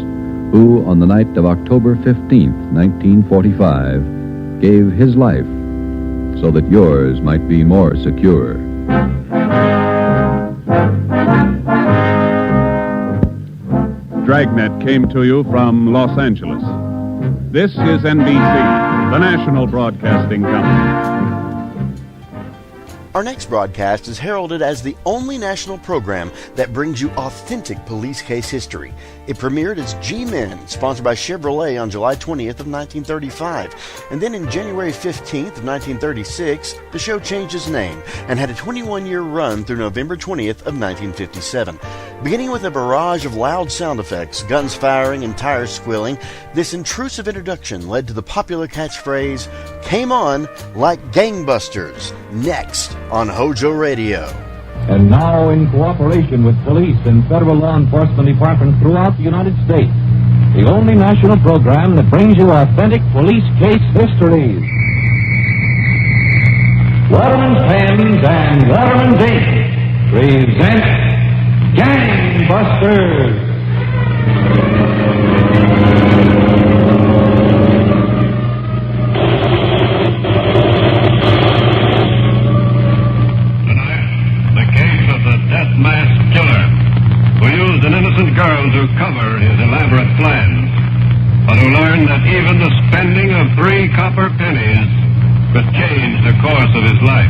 who, on the night of October 15th, 1945, gave his life so that yours might be more secure. Dragnet came to you from Los Angeles. This is NBC, the national broadcasting company. Our next broadcast is heralded as the only national program that brings you authentic police case history. It premiered as G-Men, sponsored by Chevrolet on July 20th of 1935. And then in January 15th of 1936, the show changed its name and had a 21-year run through November 20th of 1957. Beginning with a barrage of loud sound effects, guns firing, and tires squealing, this intrusive introduction led to the popular catchphrase, "Came on like gangbusters," next on HOJO Radio. And now, in cooperation with police and federal law enforcement departments throughout the United States, the only national program that brings you authentic police case histories. Waterman's Pens and Waterman's Ink present Gangbusters. masked killer who used an innocent girl to cover his elaborate plans, but who learned that even the spending of 3 copper pennies could change the course of his life.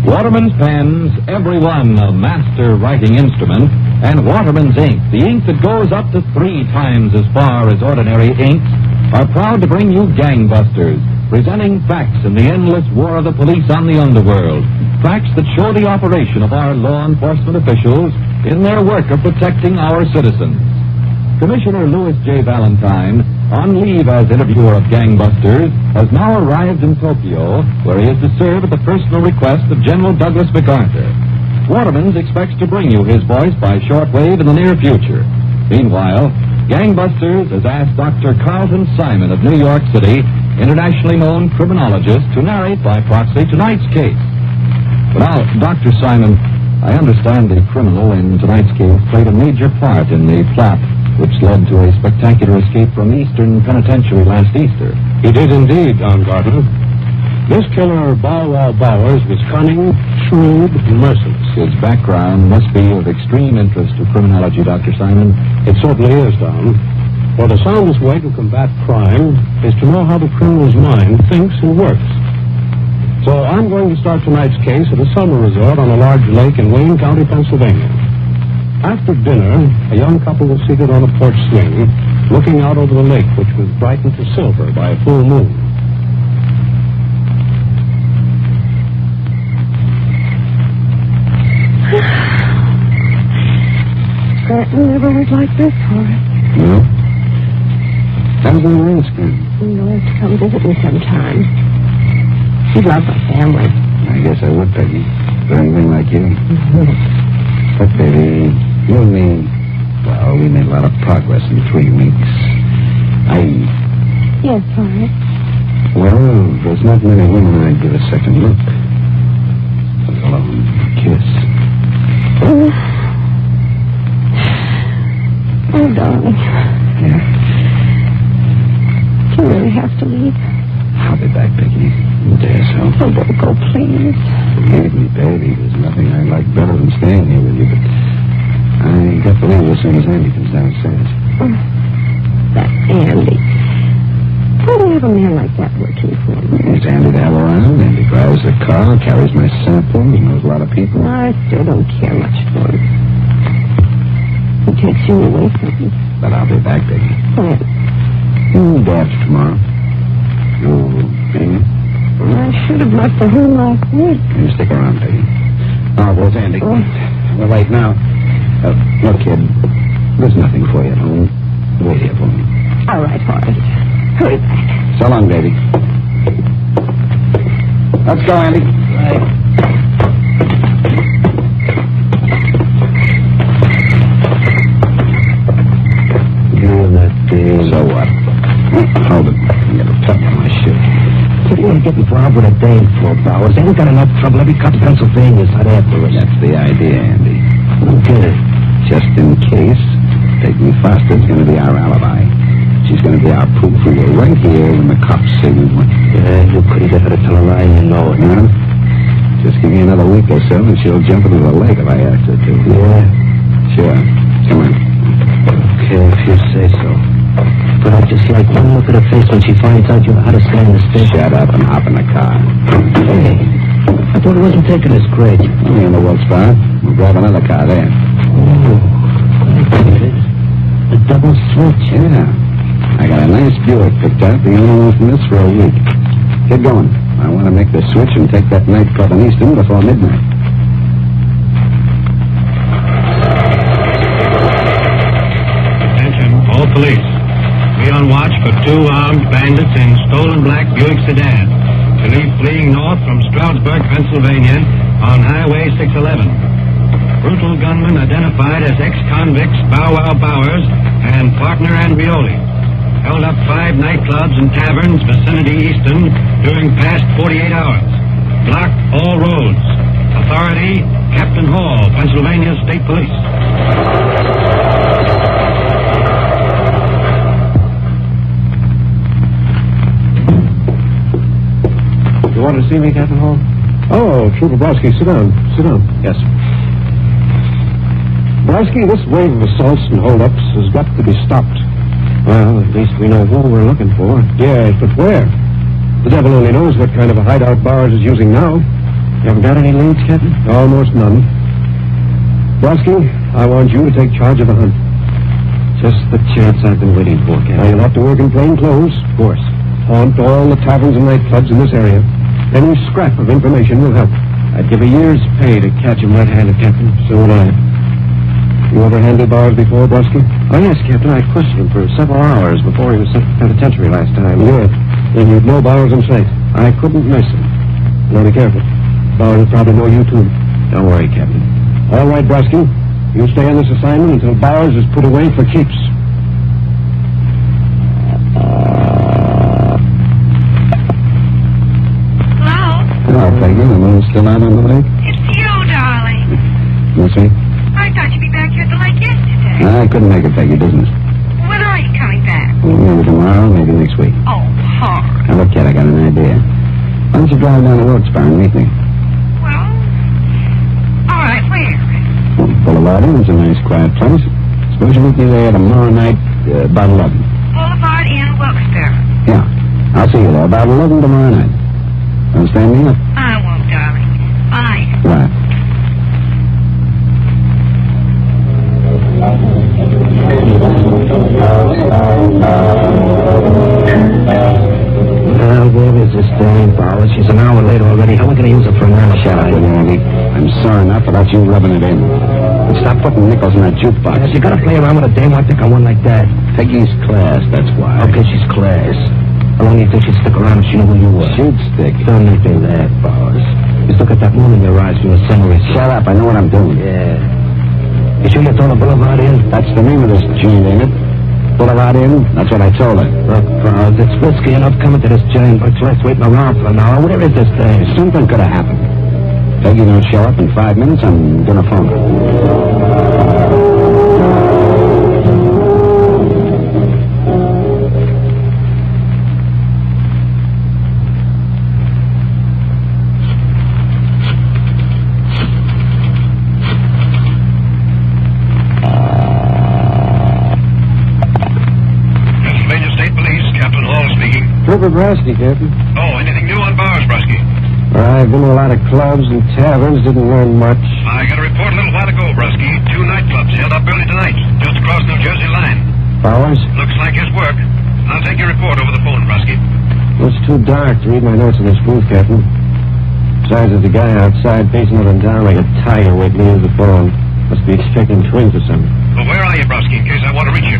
Waterman's pens, every one a master writing instrument, and Waterman's ink, the ink that goes up to 3 times as far as ordinary inks, are proud to bring you Gangbusters, presenting facts in the endless war of the police on the underworld. Facts that show the operation of our law enforcement officials in their work of protecting our citizens. Commissioner Louis J. Valentine, on leave as interviewer of Gangbusters, has now arrived in Tokyo, where he is to serve at the personal request of General Douglas MacArthur. Waterman's expects to bring you his voice by shortwave in the near future. Meanwhile, Gangbusters has asked Dr. Carlton Simon of New York City, internationally known criminologist, to narrate by proxy tonight's case. Now, Dr. Simon, I understand the criminal in tonight's case played a major part in the plot which led to a spectacular escape from Eastern Penitentiary last Easter. He did indeed, Baumgarten. This killer, Bow Wow Bowers, was cunning, shrewd, and merciless. His background must be of extreme interest to criminology, Dr. Simon. It certainly is, Don. For the soundest way to combat crime is to know how the criminal's mind thinks and works. So I'm going to start tonight's case at a summer resort on a large lake in Wayne County, Pennsylvania. After dinner, a young couple was seated on a porch swing, looking out over the lake, which was brightened to silver by a full moon. Scranton never was like this, Horace. No? How's the ring, Scranton? You'll have to come visit me sometime. He'd love my family. I guess I would, Peggy. For anything like you. But, baby, you and me, well, we made a lot of progress in 3 weeks. Yes, Horace. Well, there's not many women I'd give a second look. Let alone a kiss. Oh, darling. Yeah. Do you really have to leave? I'll be back, Peggy. Dare so. Oh, don't go, please. Forgive me, baby. There's nothing I like better than staying here with you, but I got to leave as soon as Andy comes downstairs. That Andy. Why do you have a man like that working for me? It's Andy to have around. Andy drives the car, carries my samples, knows a lot of people. I still don't care much for him. He takes you away from me. But I'll be back, Peggy. When? Day after tomorrow. You'll be in? I should have left the home last week. You stick around, Peggy. Oh, there's Andy. We're late now. Look, kid, there's nothing for you at home. Wait here for me. All right, Horace. Hurry back. So long, baby. Let's go, Andy. Right. So what? Hold it. I got a tug on my shit. What do you want to get involved with a dame for, Bowers? They ain't got enough trouble. Every cop in Pennsylvania's hot after us. That's the idea, Andy. Okay. Just in case, Peggy Foster's going to be our alibi. She's going to be our proof we were right here when the cops say we went. Yeah, you couldn't get her to tell a lie, you know it. Huh? Just give me another week or so and she'll jump into the lake if I ask her to. Yeah. Sure. Come on. Okay, if you say so. But I'd just like one look at her face when she finds out you know how to stand the station. Shut up and hop in the car. Hey, I thought it wasn't taking us great. Only in the Wilkes-Barre. We'll drive another car there. Oh, I get it. A double switch. Yeah. I got a nice Buick picked out, the only one from this for a week. Get going. I want to make the switch and take that nightclub in Easton before midnight. Attention, all police. Be on watch for 2 armed bandits in stolen black Buick sedan to leave fleeing north from Stroudsburg, Pennsylvania on Highway 611. Brutal gunmen identified as ex-convicts Bow Wow Bowers and partner Andrioli. Held up 5 nightclubs and taverns vicinity Easton during past 48 hours. Blocked all roads. Authority, Captain Hall, Pennsylvania State Police. You want to see me, Captain Hall? Oh, Trooper Brodsky, sit down. Sit down. Yes. Brosky, this wave of assaults and holdups has got to be stopped. Well, at least we know who we're looking for. Yes, but where? The devil only knows what kind of a hideout Bowers is using now. You haven't got any leads, Captain? Almost none. Brosky, I want you to take charge of the hunt. Just the chance I've been waiting for, Captain. Now, you'll have to work in plain clothes. Of course. Haunt all the taverns and nightclubs in this area. Any scrap of information will help. I'd give a year's pay to catch him red-handed, Captain. So would I. You ever handled Bowers before, Brosky? Oh, yes, Captain. I questioned him for several hours before he was sent to penitentiary last time. Good. Then you'd know Bowers in sight. I couldn't miss him. Now, be careful. Bowers will probably know you, too. Don't worry, Captain. All right, Brosky. You stay on this assignment until Bowers is put away for keeps. Hello, Peggy. The moon's still out on the lake? It's you, darling. Yes, sir? I thought you'd be back here at the lake yesterday. I couldn't make it, Peggy. Business. When are you coming back? Maybe tomorrow, maybe next week. Oh, hard. Now, look, kid, I got an idea. Why don't you drive down to Wilkes-Barre and meet me? Well, all right, where? Well, Boulevard Inn's a nice, quiet place. Suppose you meet me there tomorrow night, about 11. Boulevard Inn, Wilkes-Barre. Yeah. I'll see you there about 11 tomorrow night. Understand me? I won't, darling. Bye. Right. Well, where is this dame, Bowers? She's an hour late already. How are we going to use her for an hour? Shut up, Andy. I'm sorry enough about you rubbing it in. And stop putting nickels in that jukebox. Yes, you got to play around with a dame like that on one like that. Peggy's class, that's why. Okay, she's class. How long do you think she'd stick around if she knew who you were? She'd stick. Don't make me laugh, Bowers. Just look at that moon in your eyes from the summer. Shut up, I know what I'm doing. Yeah. You sure you told the Boulevard Inn? That's the name of this joint, ain't it? Boulevard Inn? That's what I told her. Look, Bowers, it's risky enough coming to this joint, but it's less waiting around for an hour. Where is this thing? Something could have happened. Peggy don't show up in 5 minutes, I'm gonna phone her. Trooper Brosky, Captain. Oh, anything new on Bowers, Brosky? I've been to a lot of clubs and taverns, didn't learn much. I got a report a little while ago, Brosky. 2 nightclubs held up early tonight, just across New Jersey line. Bowers? Looks like his work. I'll take your report over the phone, Brosky. Well, it's too dark to read my notes in this booth, Captain. Besides, there's a guy outside pacing up and down like a tiger waiting to use the phone. Must be expecting twins or something. Well, where are you, Brosky, in case I want to reach you?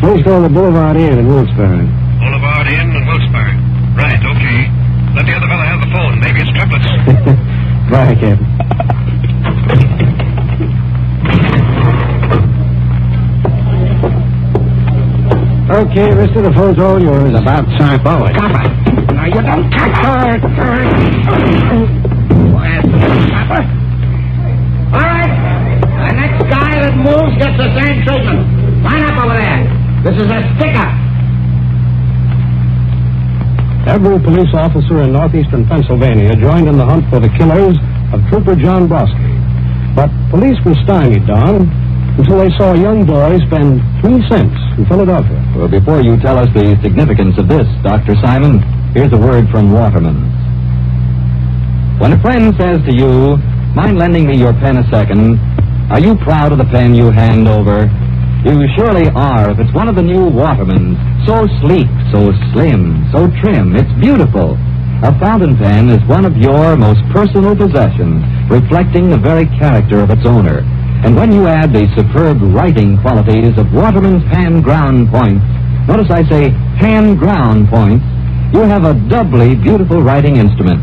Please go to the Boulevard Inn in Wilkes-Barre. Boulevard Inn and Wilkes-Barre. Right, okay. Let the other fella have the phone. Maybe it's triplets. Bye, Captain. Okay, mister, the phone's all yours. It's about time, Bowie. Copper! Now, you don't touch her! All right. The next guy that moves gets the same treatment. Line up over there. This is a stick-up. Every police officer in northeastern Pennsylvania joined in the hunt for the killers of Trooper John Brosky. But police were stymied, Don, until they saw a young boy spend 3 cents in Philadelphia. Well, before you tell us the significance of this, Dr. Simon, here's a word from Waterman. When a friend says to you, mind lending me your pen a second, are you proud of the pen you hand over? You surely are if it's one of the new Watermans. So sleek, so slim, so trim, it's beautiful. A fountain pen is one of your most personal possessions, reflecting the very character of its owner. And when you add the superb writing qualities of Waterman's hand-ground points, notice I say hand-ground points, you have a doubly beautiful writing instrument.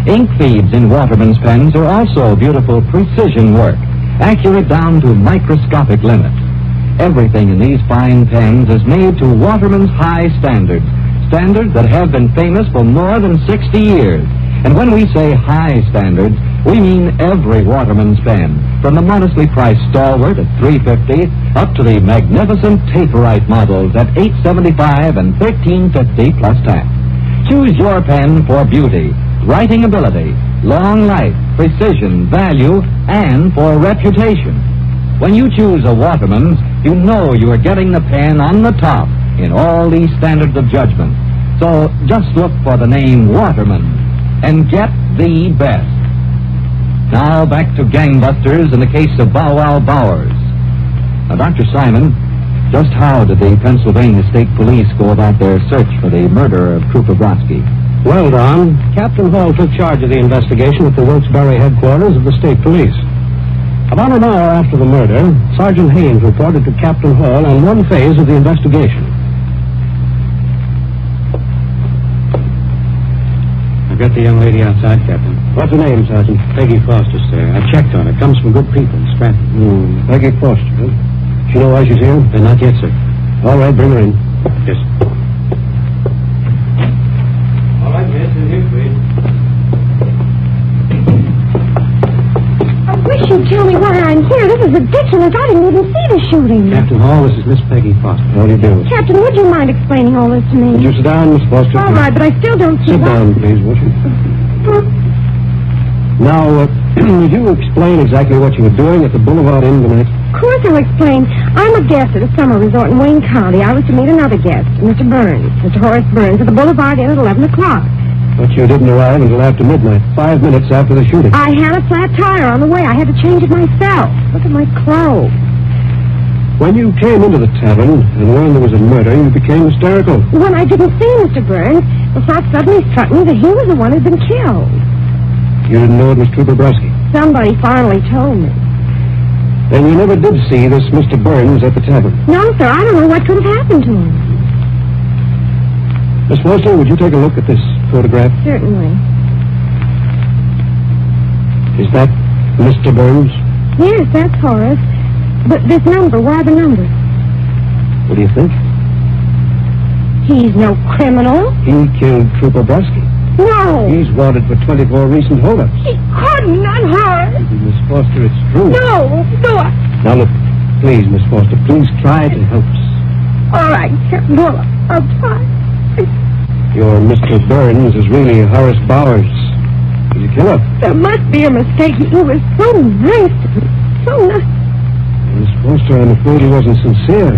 Ink feeds in Waterman's pens are also beautiful precision work, accurate down to microscopic limits. Everything in these fine pens is made to Waterman's high standards, standards that have been famous for more than 60 years. And when we say high standards, we mean every Waterman's pen, from the modestly priced Stalwart at $3.50 up to the magnificent Taperite models at $8.75 and $13.50 plus tax. Choose your pen for beauty, writing ability, long life, precision, value, and for reputation. When you choose a Waterman's, you know you are getting the pen on the top in all these standards of judgment. So just look for the name Waterman and get the best. Now back to gangbusters in the case of Bow Wow Bowers. Now, Dr. Simon, just how did the Pennsylvania State Police go about their search for the murderer of Trooper Brodsky? Well, Don, Captain Hall took charge of the investigation at the Wilkes-Barre headquarters of the State Police. About an hour after the murder, Sergeant Haynes reported to Captain Hall on one phase of the investigation. I've got the young lady outside, Captain. What's her name, Sergeant? Peggy Foster, sir. I checked on her. Comes from good people in Scranton. Peggy Foster, huh? She know why she's here? Not yet, sir. All right, bring her in. Yes. All right, miss. In here, please. I wish you'd tell me why I'm here. This is ridiculous. I didn't even see the shooting. Captain Hall, this is Miss Peggy Foster. How do you do? Captain, would you mind explaining all this to me? Would you sit down, Miss Foster? All right, but I still don't see Sit down, please, won't you? Now, would you explain exactly what you were doing at the Boulevard Inn tonight? Of course I'll explain. I'm a guest at a summer resort in Wayne County. I was to meet another guest, Mr. Burns, Mr. Horace Burns, at the Boulevard Inn at 11 o'clock. But you didn't arrive until after midnight, 5 minutes after the shooting. I had a flat tire on the way. I had to change it myself. Look at my clothes. When you came into the tavern and learned there was a murder, you became hysterical. When I didn't see Mr. Burns, the thought suddenly struck me that he was the one who'd been killed. You didn't know it was Trooper Brodsky? Somebody finally told me. Then you never did see this Mr. Burns at the tavern? No, sir. I don't know what could have happened to him. Miss Foster, would you take a look at this photograph? Certainly. Is that Mr. Burns? Yes, that's Horace. But this number, why the number? What do you think? He's no criminal. He killed Trooper Brodsky. No. He's wanted for 24 recent holdups. He couldn't, not Horace. Miss Foster, it's true. No. Now, look, please, Miss Foster, please try to help us. All right, Captain Hall, I'll try. Your Mr. Burns is really Horace Bowers. He's a killer. There must be a mistake. He was so nice to me. So nice. Miss Foster, I'm afraid he wasn't sincere.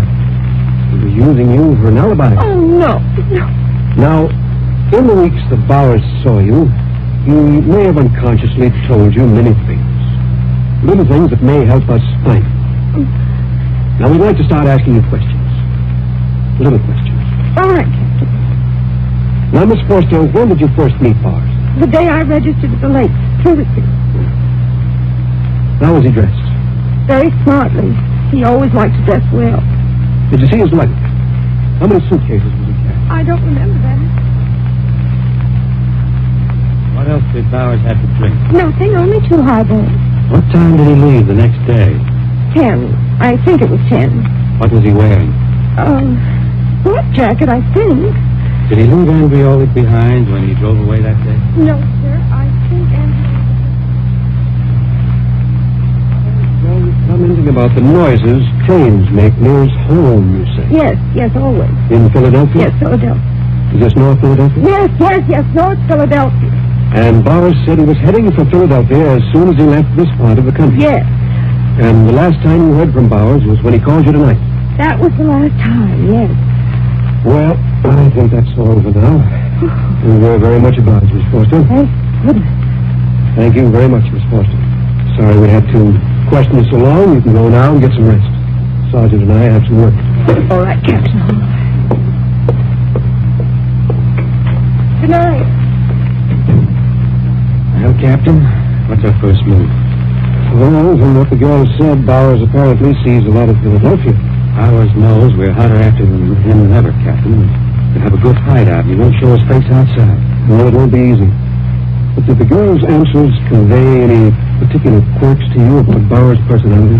He was using you for an alibi. Oh, no. Now, in the weeks that Bowers saw you, he may have unconsciously told you many things. Little things that may help us find him. Now, we'd like to start asking you questions. Little questions. All right, Captain. Now, Miss Foster, when did you first meet Bowers? The day I registered at the lake. 2 weeks ago. How was he dressed? Very smartly. He always liked to dress well. Did you see his luggage? How many suitcases was he carrying? I don't remember that. What else did Bowers have to drink? Nothing, only 2 highballs. What time did he leave the next day? 10. I think it was 10. What was he wearing? Work jacket, I think. Did he leave Andrew Olive behind when he drove away that day? No, sir. I think Andrew... Well, you're commenting about the noises trains make near his home, you say? Yes, always. In Philadelphia? Yes, Philadelphia. Is this North Philadelphia? Yes. North Philadelphia. And Bowers said he was heading for Philadelphia as soon as he left this part of the country? Yes. And the last time you heard from Bowers was when he called you tonight? That was the last time, yes. Well, I think that's all for now. We're very much obliged, Miss Foster. Thank goodness. Thank you very much, Miss Foster. Sorry we had to question you so long. You can go now and get some rest. Sergeant and I have some work. All right, Captain. Good night. Well, Captain, what's our first move? Well, from what the girl said, Bowers apparently sees a lot of Philadelphia. Bowers knows we're hotter after him than ever, Captain. He'll have a good hideout, and he won't show his face outside. No, it won't be easy. But did the girl's answers convey any particular quirks to you about Bowers' personality?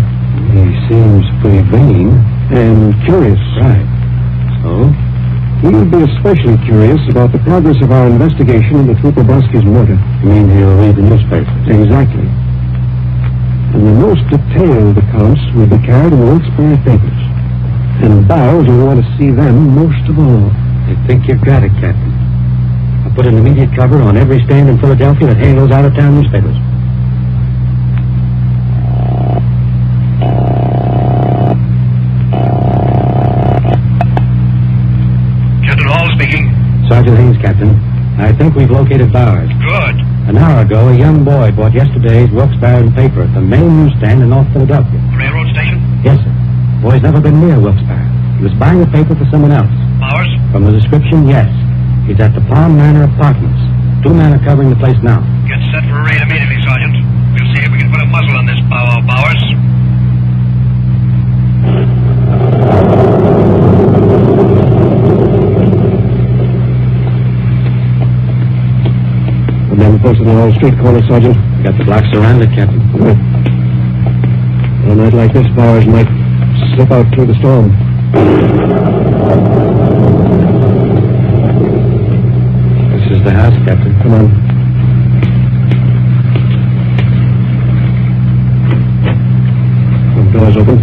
He seems pretty vain. And curious. Right. So? We would be especially curious about the progress of our investigation into Trooper Brodsky's murder. You mean he'll read the newspapers? Exactly. And the most detailed accounts will be carried in the Wilkes-Barre papers. And Bowers will want to see them most of all. I think you've got it, Captain. I'll put an immediate cover on every stand in Philadelphia that handles out-of-town newspapers. Sergeant Haynes, Captain. I think we've located Bowers. Good. An hour ago, a young boy bought yesterday's Wilkes-Barre paper at the main newsstand in North Philadelphia. Railroad station? Yes, sir. Boy's never been near Wilkes-Barre. He was buying the paper for someone else. Bowers? From the description, yes. He's at the Palm Manor Apartments. 2 men are covering the place now. Get set for a raid immediately, Sergeant. We'll see if we can put a muzzle on this Bowers. The men posted on all street corners, Sergeant. Got the block surrounded, Captain. Good. On a night like this, Bowers might slip out through the storm. This is the house, Captain. Come on. The door's open.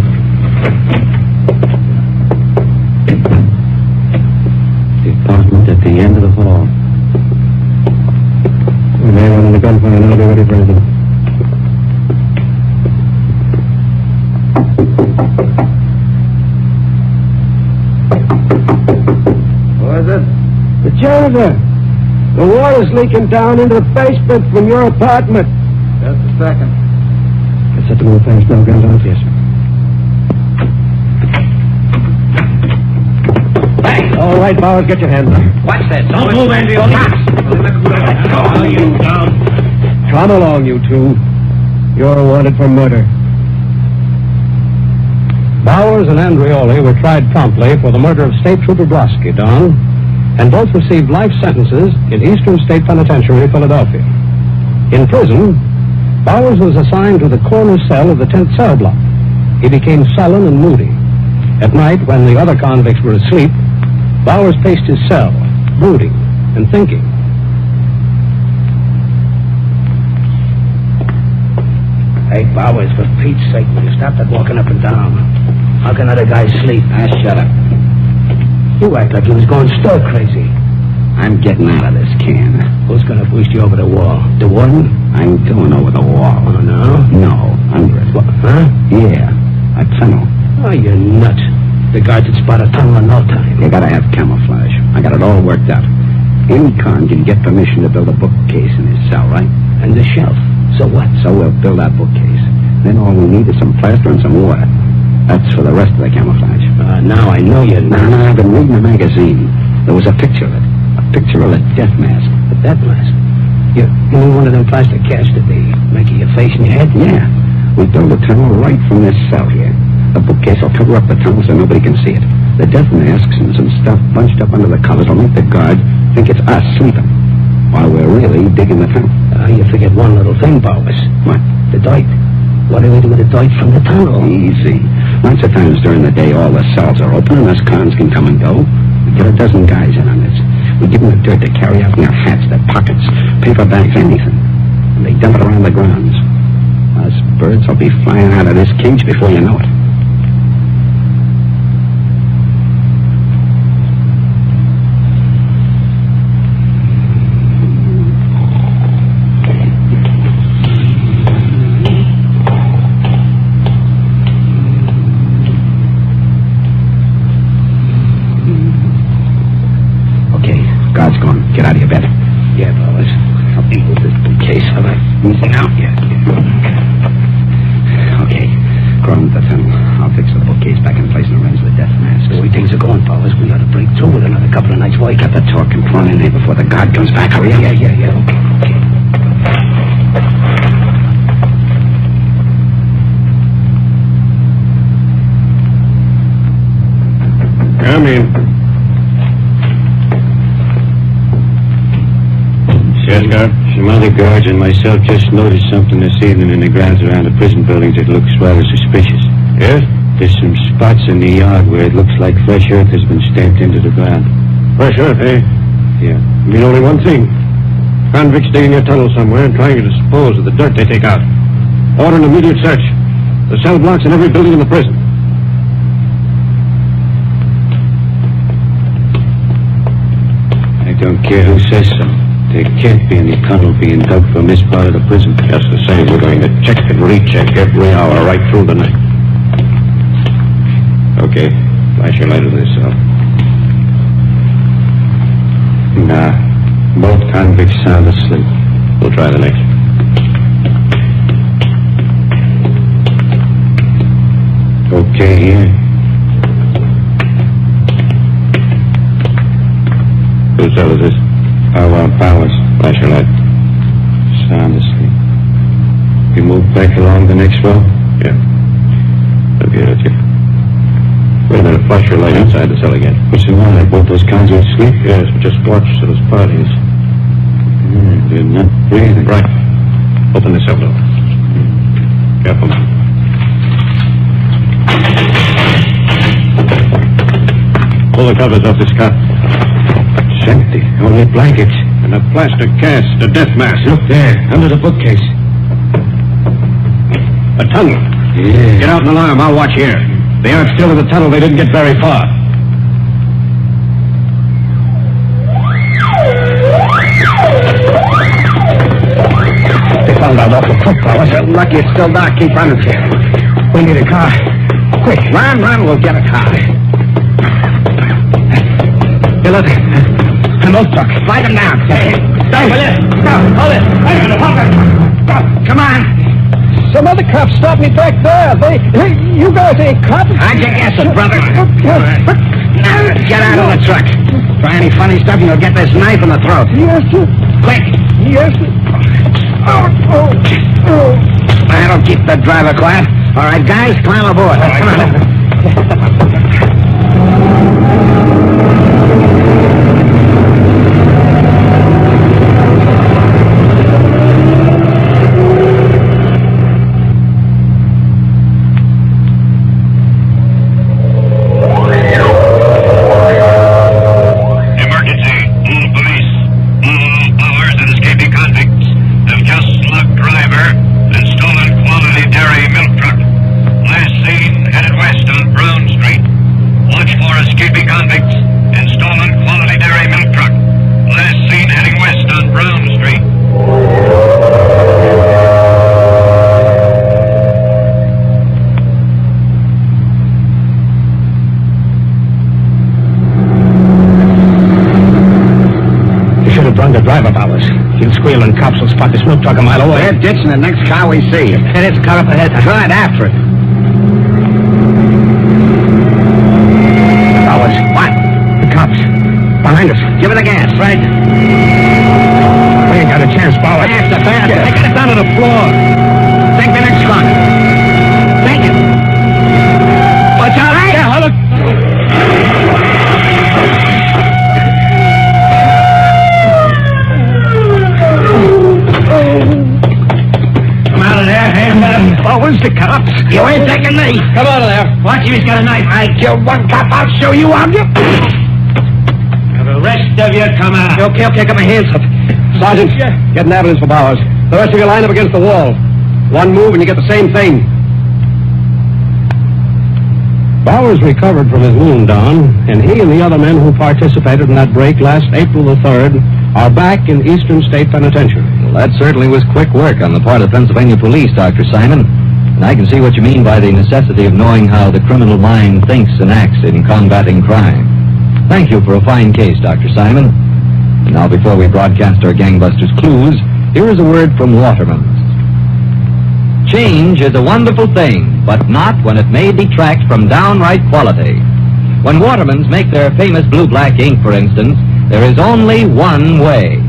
The apartment at the end of the hall. We may run into gunfire and I'll be ready for anything. What is it? The janitor! The water's leaking down into the basement from your apartment. Just a second. Let's set the move fast now, guns on. Yes, sir. Hey! All right, Bowers, get your hands up. Watch that. Don't move, Andy. Or not. Oh, you down. Come along, you two. You're wanted for murder. Bowers and Andreoli were tried promptly for the murder of State Trooper Brodsky, Don, and both received life sentences in Eastern State Penitentiary, Philadelphia. In prison, Bowers was assigned to the corner cell of the 10th cell block. He became sullen and moody. At night, when the other convicts were asleep, Bowers paced his cell, brooding and thinking. Hey, Bowers, for Pete's sake, will you stop that walking up and down? How can other guys sleep? Shut up. You act like you was going stir crazy. I'm getting out of this can. Who's gonna boost you over the wall? The warden? I'm going over the wall. Oh, no? No, under it. What, huh? Yeah, a tunnel. Oh, you're nuts. The guards would spot a tunnel in no time. You gotta have camouflage. I got it all worked out. Any con can get permission to build a bookcase in his cell, right? And the shelf. So what? So we'll build that bookcase. Then all we need is some plaster and some water. That's for the rest of the camouflage. Now I know you're nuts. No, I've been reading a magazine. There was a picture of it. A picture of a death mask. A death mask? You mean one of them plastic casts that they make of your face and your head? Yeah. We build a tunnel right from this cell here. The bookcase will cover up the tunnel so nobody can see it. The death masks and some stuff bunched up under the covers will make the guards think it's us sleeping, while we're really digging the tunnel. You forget one little thing, Bowers. What? The dirt. What do we do with the dirt from the tunnel? Easy. Lots of times during the day, all the cells are open and us cons can come and go. We get a dozen guys in on this. We give them the dirt to carry out in their hats, their pockets, paper bags, anything. And they dump it around the grounds. Us birds will be flying out of this cage before you know it. Easy now? Yeah. Okay. Crawl into the tunnel. I'll fix the bookcase back in place and arrange the death masks. The way things are going, Bowers, we ought to break through with another couple of nights' work. Got the talk and run in there before the guard comes back. Hurry up. Yeah. Okay. Come in. Yes, guard? Some other guards and myself just noticed something this evening in the grounds around the prison buildings that looks rather suspicious. Yes? There's some spots in the yard where it looks like fresh earth has been stamped into the ground. Fresh earth, eh? Yeah. I mean only one thing. Convicts digging a tunnel somewhere and trying to dispose of the dirt they take out. Order an immediate search. The cell blocks in every building in the prison. I don't care who says so. There can't be any tunnel being dug from this part of the prison. Just the same, we're going to check and recheck every hour right through the night. Okay, flash your light on this cell. Nah. Both convicts sound asleep. We'll try the next. Okay here. Whose cell is this? Powers. Flash your light. Sound asleep. You move back along the next row? Yeah. Okay, that's it. Wait a minute. Flash your light inside the cell again. What's the matter? Both those convicts asleep? Yes, but just watch till his parties. They're not breathing. Right. Open the cell door. Careful now. Pull the covers off this cot. It's empty. Only blankets. And a plaster cast, a death mask. Look there, under the bookcase. A tunnel. Yeah. Get out and alarm. I'll watch here. They aren't still in the tunnel. They didn't get very far. They found out awful quick, Powers. Lucky it's still dark. Keep running, Sam. We need a car. Quick. Run, we'll get a car. Hey, look. An old truck. Flag him down. Stay with it. Hold it. Wait a minute, hold it. Come on. Some other cops stopped me back there. You guys ain't cops. How'd you guess it, brother? Get out of the truck. Try any funny stuff and you'll get this knife in the throat. Yes, sir. Quick. Yes, sir. That'll keep the driver quiet. All right, guys, climb aboard. Come on. The driver, Powers. He'll squeal and cops will spot this milk truck a mile away. We're ditching the next car we see. And it's a car up ahead. Right after it. Powers. What? The cops. Behind us. Give it a gas, right? We ain't got a chance, Powers. Faster. Yeah. They got it down to the floor. Take the next car. Take it. Watch out, right? Yeah, look. Powers, the cops. You ain't taking me. Come out of there. Watch him, he's got a knife. I killed one cop, I'll show you on you. Now the rest of you come out. Okay, got my hands up. Sergeant, get an evidence for Powers. The rest of you line up against the wall. One move and you get the same thing. Bowers recovered from his wound, Don, and he and the other men who participated in that break last April the 3rd are back in Eastern State Penitentiary. Well, that certainly was quick work on the part of Pennsylvania police, Dr. Simon. And I can see what you mean by the necessity of knowing how the criminal mind thinks and acts in combating crime. Thank you for a fine case, Dr. Simon. And now, before we broadcast our gangbusters' clues, here is a word from Waterman's. Change is a wonderful thing, but not when it may detract from downright quality. When Watermans make their famous blue-black ink, for instance, there is only one way.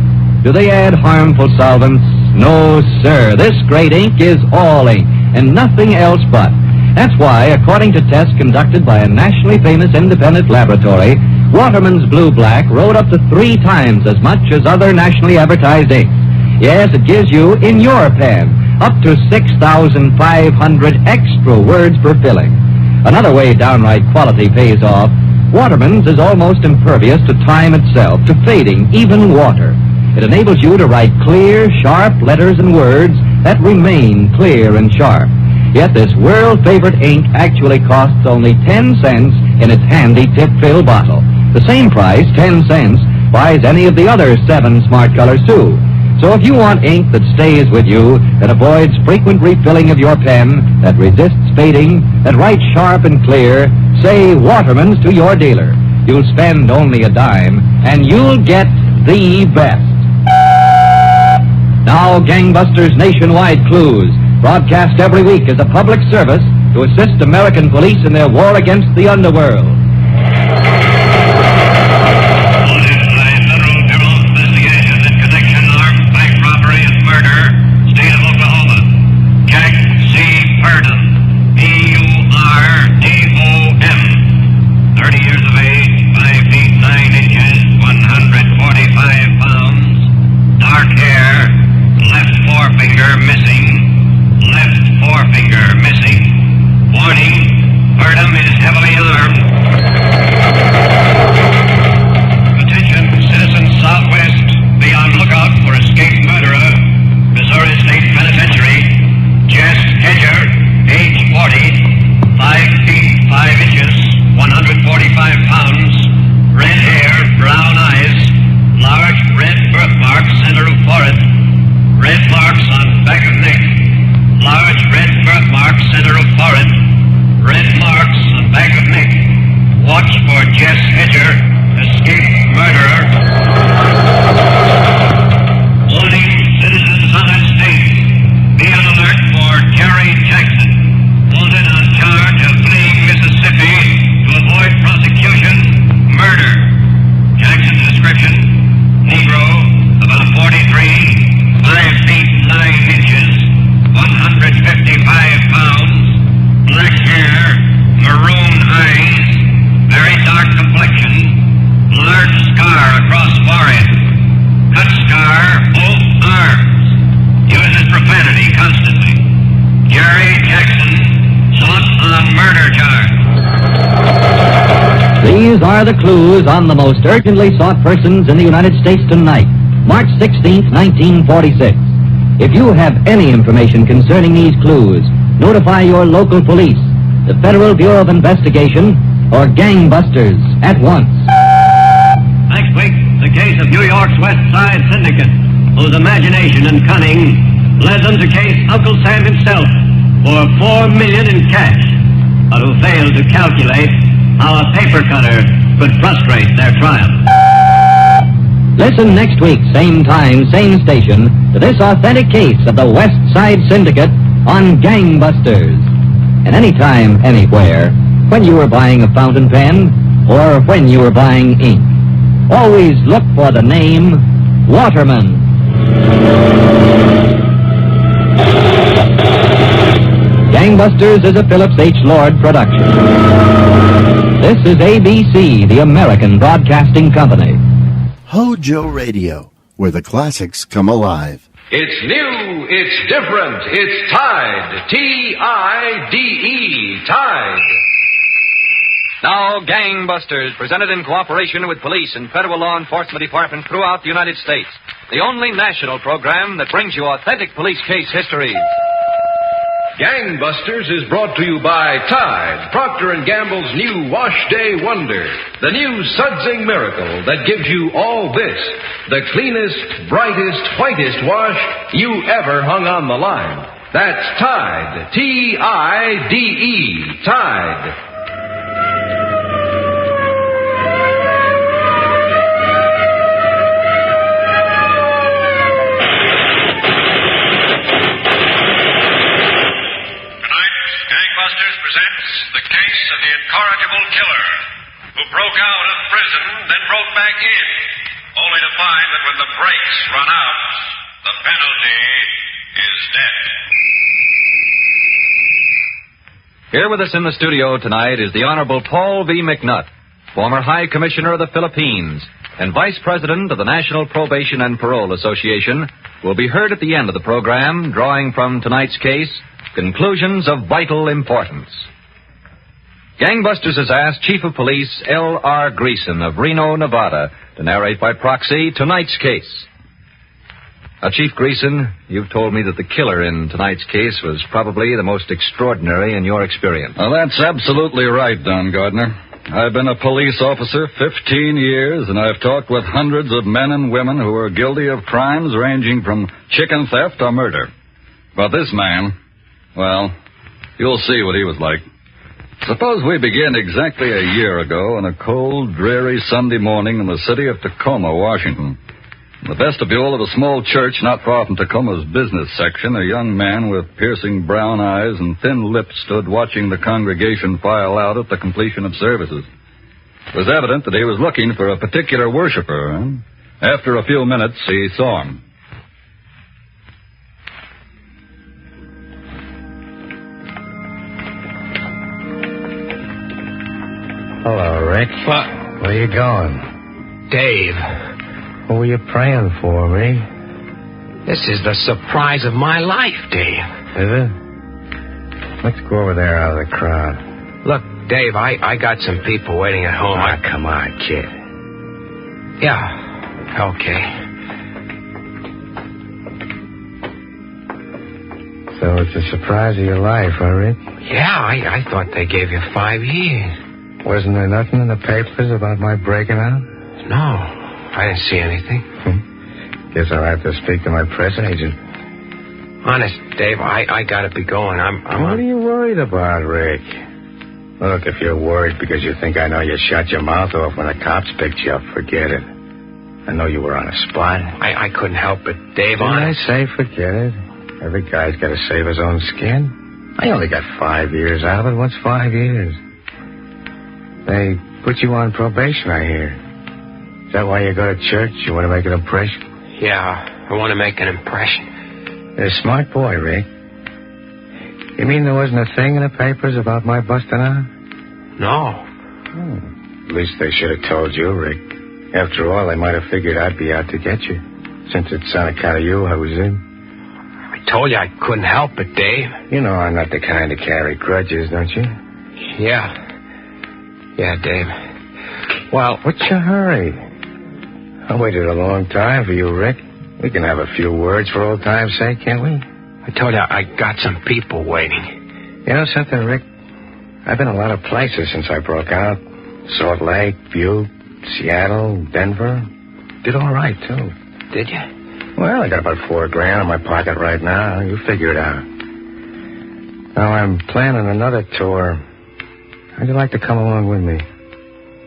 Do they add harmful solvents? No, sir. This great ink is all ink, and nothing else but. That's why, according to tests conducted by a nationally famous independent laboratory, Waterman's Blue-Black wrote up to 3 times as much as other nationally advertised inks. Yes, it gives you, in your pen, up to 6,500 extra words per filling. Another way downright quality pays off, Waterman's is almost impervious to time itself, to fading, even water. It enables you to write clear, sharp letters and words that remain clear and sharp. Yet this world-favorite ink actually costs only 10 cents in its handy tip-fill bottle. The same price, 10 cents, buys any of the other 7 smart colors, too. So if you want ink that stays with you, that avoids frequent refilling of your pen, that resists fading, that writes sharp and clear, say Waterman's to your dealer. You'll spend only a dime, and you'll get the best. Now, Gangbusters Nationwide Clues, broadcast every week as a public service to assist American police in their war against the underworld. These are the clues on the most urgently sought persons in the United States tonight, March 16th, 1946. If you have any information concerning these clues, notify your local police, the Federal Bureau of Investigation, or Gangbusters at once. Next week, the case of New York's West Side Syndicate, whose imagination and cunning led them to case Uncle Sam himself for $4 million in cash, but who failed to calculate how a paper cutter could frustrate their triumph. Listen next week, same time, same station, to this authentic case of the West Side Syndicate on Gangbusters. And anytime, anywhere, when you are buying a fountain pen or when you are buying ink, always look for the name Waterman. Gangbusters is a Phillips H. Lord production. This is ABC, the American Broadcasting Company. HOJO Radio, where the classics come alive. It's new, it's different, it's Tide. T-I-D-E, Tide. Now, Gangbusters, presented in cooperation with police and federal law enforcement departments throughout the United States. The only national program that brings you authentic police case histories. Gangbusters is brought to you by Tide, Procter & Gamble's new Wash Day Wonder. The new sudsing miracle that gives you all this. The cleanest, brightest, whitest wash you ever hung on the line. That's Tide. T-I-D-E. Tide. Presents the case of the incorrigible killer who broke out of prison, then broke back in, only to find that when the brakes run out, the penalty is death. Here with us in the studio tonight is the Honorable Paul V. McNutt, former High Commissioner of the Philippines and Vice President of the National Probation and Parole Association, will be heard at the end of the program, drawing from tonight's case conclusions of vital importance. Gangbusters has asked Chief of Police L.R. Greason of Reno, Nevada, to narrate by proxy tonight's case. Now, Chief Greason, you've told me that the killer in tonight's case was probably the most extraordinary in your experience. Well, that's absolutely right, Don Gardner. I've been a police officer 15 years, and I've talked with hundreds of men and women who are guilty of crimes ranging from chicken theft to murder. But this man, well, you'll see what he was like. Suppose we begin exactly a year ago on a cold, dreary Sunday morning in the city of Tacoma, Washington. In the vestibule of a small church not far from Tacoma's business section, a young man with piercing brown eyes and thin lips stood watching the congregation file out at the completion of services. It was evident that he was looking for a particular worshiper, and after a few minutes, he saw him. Hello, Rick. What? Where you going? Dave. Who were you praying for, me? This is the surprise of my life, Dave. Is it? Let's go over there out of the crowd. Look, Dave, I got some people waiting at home. Come on, kid. Yeah, okay. So it's a surprise of your life, huh, Rick? Yeah, I thought they gave you 5 years. Wasn't there nothing in the papers about my breaking out? No, I didn't see anything. Guess I'll have to speak to my press agent. Honest, Dave, I gotta be going. What are you worried about, Rick? Look, if you're worried because you think I know you shut your mouth off when the cops picked you up, forget it. I know you were on a spot. I couldn't help it, Dave. I say forget it. Every guy's got to save his own skin. I only got 5 years out of it. What's 5 years? They put you on probation, I hear. Is that why you go to church? You want to make an impression? Yeah, I want to make an impression. You're a smart boy, Rick. You mean there wasn't a thing in the papers about my busting out? No. At least they should have told you, Rick. After all, they might have figured I'd be out to get you, since it's on account of you I was in. I told you I couldn't help it, Dave. You know I'm not the kind to carry grudges, don't you? Yeah. Yeah, Dave. Well, what's your hurry? I waited a long time for you, Rick. We can have a few words for old time's sake, can't we? I told you I got some people waiting. You know something, Rick? I've been a lot of places since I broke out. Salt Lake, Butte, Seattle, Denver. Did all right, too. Did you? Well, I got about $4,000 in my pocket right now. You figure it out. Now I'm planning another tour. How'd you like to come along with me?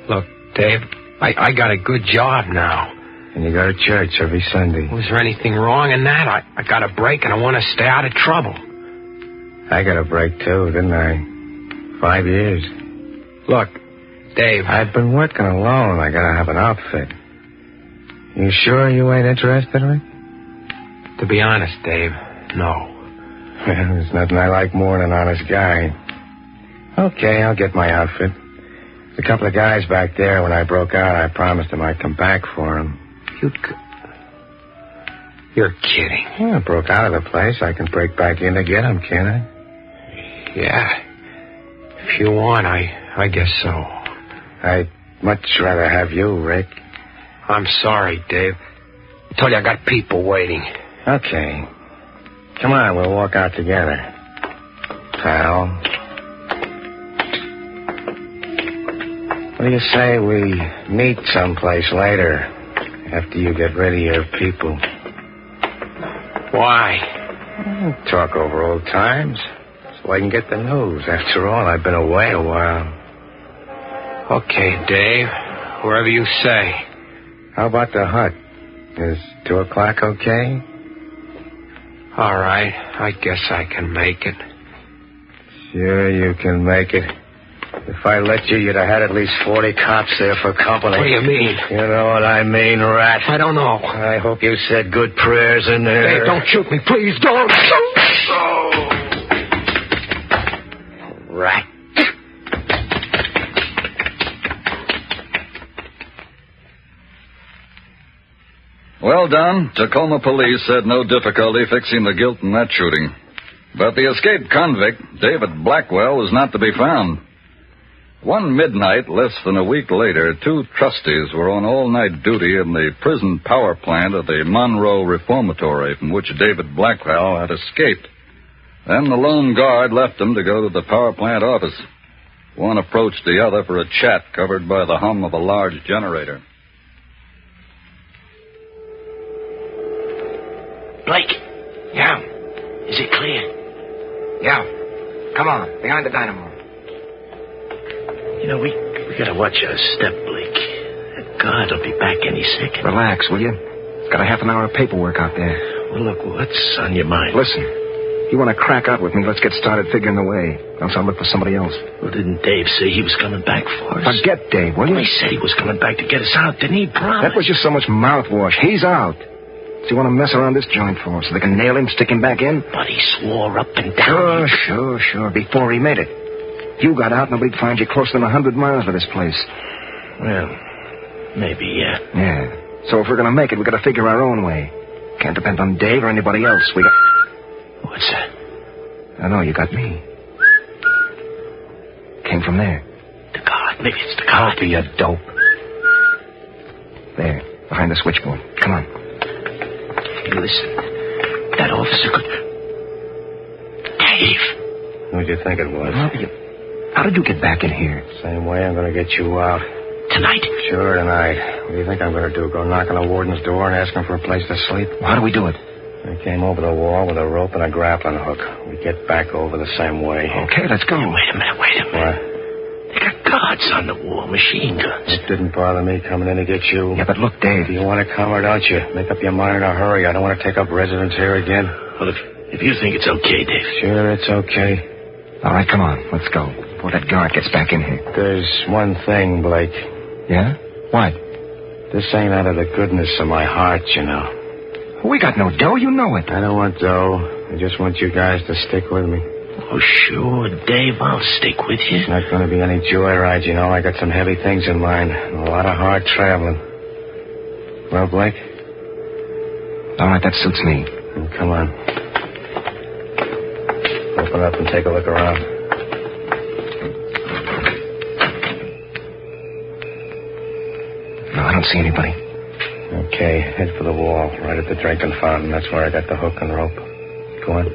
Look, Dave, I got a good job now. And you go to church every Sunday. Was there anything wrong in that? I got a break and I want to stay out of trouble. I got a break, too, didn't I? 5 years. Look, Dave. I've been working alone. I gotta have an outfit. You sure you ain't interested, Rick? To be honest, Dave, no. Well, there's nothing I like more than an honest guy. Okay, I'll get my outfit. There's a couple of guys back there. When I broke out, I promised them I'd come back for them. You're kidding. Well, I broke out of the place. I can break back in to get them, can't I? Yeah. If you want, I guess so. I'd much rather have you, Rick. I'm sorry, Dave. I told you I got people waiting. Okay. Come on, we'll walk out together. Pal. What do you say we meet someplace later, after you get rid of your people? Why? Talk over old times, so I can get the news. After all, I've been away a while. Okay, Dave. Wherever you say. How about the hut? Is 2 o'clock okay? All right. I guess I can make it. Sure you can make it. If I let you, you'd have had at least 40 cops there for company. What do you mean? You know what I mean, rat. I don't know. I hope you said good prayers in there. Hey, don't shoot me, please. Don't. Oh. Rat. Well done. Tacoma police had no difficulty fixing the guilt in that shooting. But the escaped convict, David Blackwell, was not to be found. One midnight, less than a week later, 2 trustees were on all-night duty in the prison power plant of the Monroe Reformatory, from which David Blackwell had escaped. Then the lone guard left them to go to the power plant office. One approached the other for a chat covered by the hum of a large generator. Blake. Yeah. Is it clear? Yeah. Come on, behind the dynamo. You know, we gotta watch our step, Blake. That guard will be back any second. Relax, will you? Got a half an hour of paperwork out there. Well, look, what's on your mind? Listen, you want to crack out with me, let's get started figuring the way. Else I'll look for somebody else. Well, didn't Dave say he was coming back for us? Forget Dave, will you? Well, he said he was coming back to get us out, didn't he? Promise. That was just so much mouthwash. He's out. So you want to mess around this joint for so they can nail him, stick him back in? But he swore up and down. Sure. Before he made it. If you got out, nobody'd find you closer than 100 miles to this place. Well, maybe, yeah. Yeah. So if we're going to make it, we got to figure our own way. Can't depend on Dave or anybody else. We got... What's that? I know, you got me. Came from there. The guard. Maybe it's the guard. Don't be a dope. There, behind the switchboard. Come on. Hey, listen. That officer could... Dave. Who'd you think it was? How did you get back in here? Same way I'm going to get you out. Tonight? Sure, tonight. What do you think I'm going to do? Go knock on the warden's door and ask him for a place to sleep? How do we do it? I came over the wall with a rope and a grappling hook. We get back over the same way. Okay, let's go. Hey, wait a minute. What? They got guards on the wall, machine guns. It didn't bother me coming in to get you. Yeah, but look, Dave. Do you want to come or don't you? Make up your mind in a hurry. I don't want to take up residence here again. Well, if you think it's okay, Dave. Sure, it's okay. All right, come on. Let's go. Before that guard gets back in here. There's one thing, Blake. Yeah? What? This ain't out of the goodness of my heart, you know. We got no dough, you know it. I don't want dough. I just want you guys to stick with me. Oh, sure, Dave, I'll stick with you. It's not going to be any joyride, you know. I got some heavy things in mind. A lot of hard traveling. Well, Blake? All right, that suits me. Come on. Open up and take a look around. No, I don't see anybody. Okay, head for the wall, right at the drinking fountain. That's where I got the hook and rope. Go on.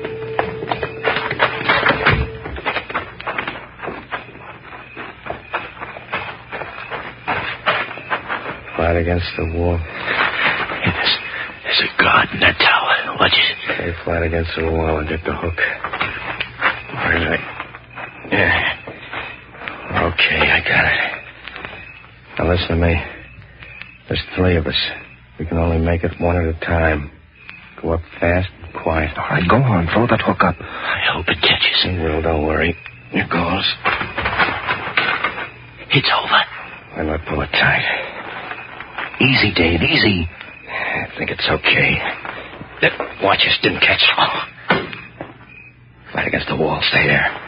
Flat against the wall. Hey, there's a guard in that tower. Watch it. Stay flat against the wall and get the hook. Right. Yeah. Okay, I got it. Now listen to me. There's 3 of us. We can only make it one at a time. Go up fast and quiet. All right, go on. Throw that hook up. I hope it catches. It will, don't worry. Here goes. It's over. Why not pull it tight? Easy, Dave, easy. I think it's okay. Watch us, didn't catch. Oh. Flat against the wall. Stay there.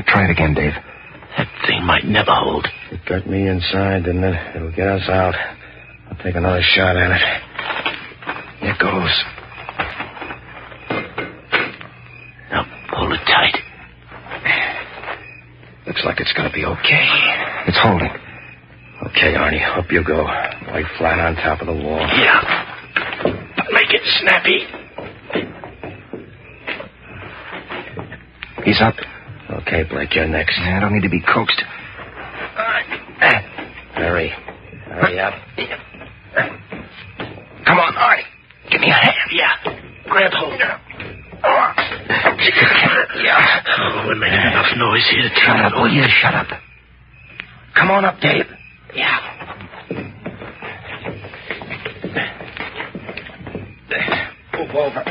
Try it again, Dave. That thing might never hold. It got me inside, didn't it? It'll get us out. I'll take another shot at it. Here goes. Now, pull it tight. Looks like it's going to be okay. It's holding. Okay, Arnie, up you go. Lay flat on top of the wall. Yeah. But make it snappy. He's up. Okay, Blake, you're next. I don't need to be coaxed. Hurry. Hurry up. Come on, Arnie. Give me a hand. Yeah. Grab hold. Yeah. Oh, we're making enough noise here to turn Shut up, will you? Shut up. Come on up, Dave. Yeah. Move over.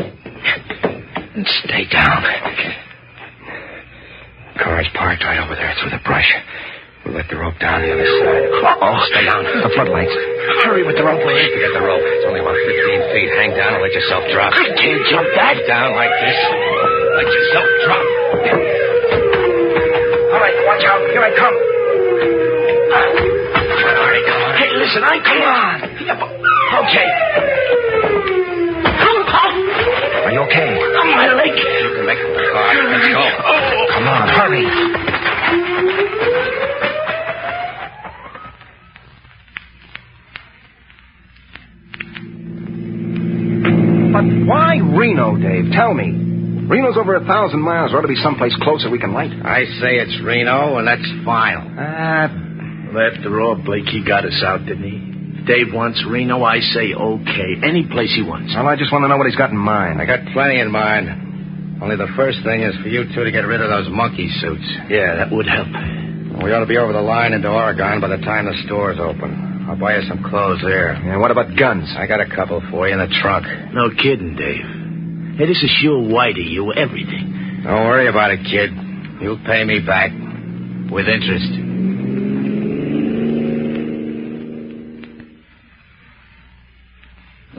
And stay down. Car's parked right over there through the brush. We'll let the rope down the other side. Uh-oh, stay down. The floodlights. Hurry with the rope, will you? Forget the rope. It's only about 15 feet. Hang down and let yourself drop. I can't jump that. Down like this. Let yourself drop. All right, watch out. Here I come. All right, come on. Hey, listen, I Come on. Okay. Are you okay? My leg. You can make it with the car. Let's go. Oh. Come on, hurry. But why Reno, Dave? Tell me. Reno's over 1,000 miles. There ought to be someplace closer we can light. I say it's Reno, and that's final. After all, Blake, he got us out, didn't he? If Dave wants Reno, I say okay. Any place he wants. Well, I just want to know what he's got in mind. I got plenty in mind. Only the first thing is for you two to get rid of those monkey suits. Yeah, that would help. We ought to be over the line into Oregon by the time the store's open. I'll buy you some clothes there. And what about guns? I got a couple for you in the trunk. No kidding, Dave. Hey, this is sure whitey you everything. Don't worry about it, kid. You'll pay me back. With interest.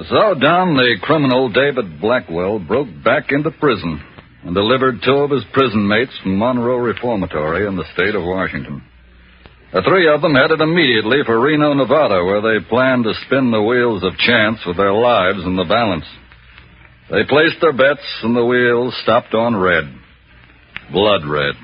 So, Don, the criminal David Blackwell broke back into prison and delivered 2 of his prison mates from Monroe Reformatory in the state of Washington. The 3 of them headed immediately for Reno, Nevada, where they planned to spin the wheels of chance with their lives in the balance. They placed their bets, and the wheels stopped on red. Blood red.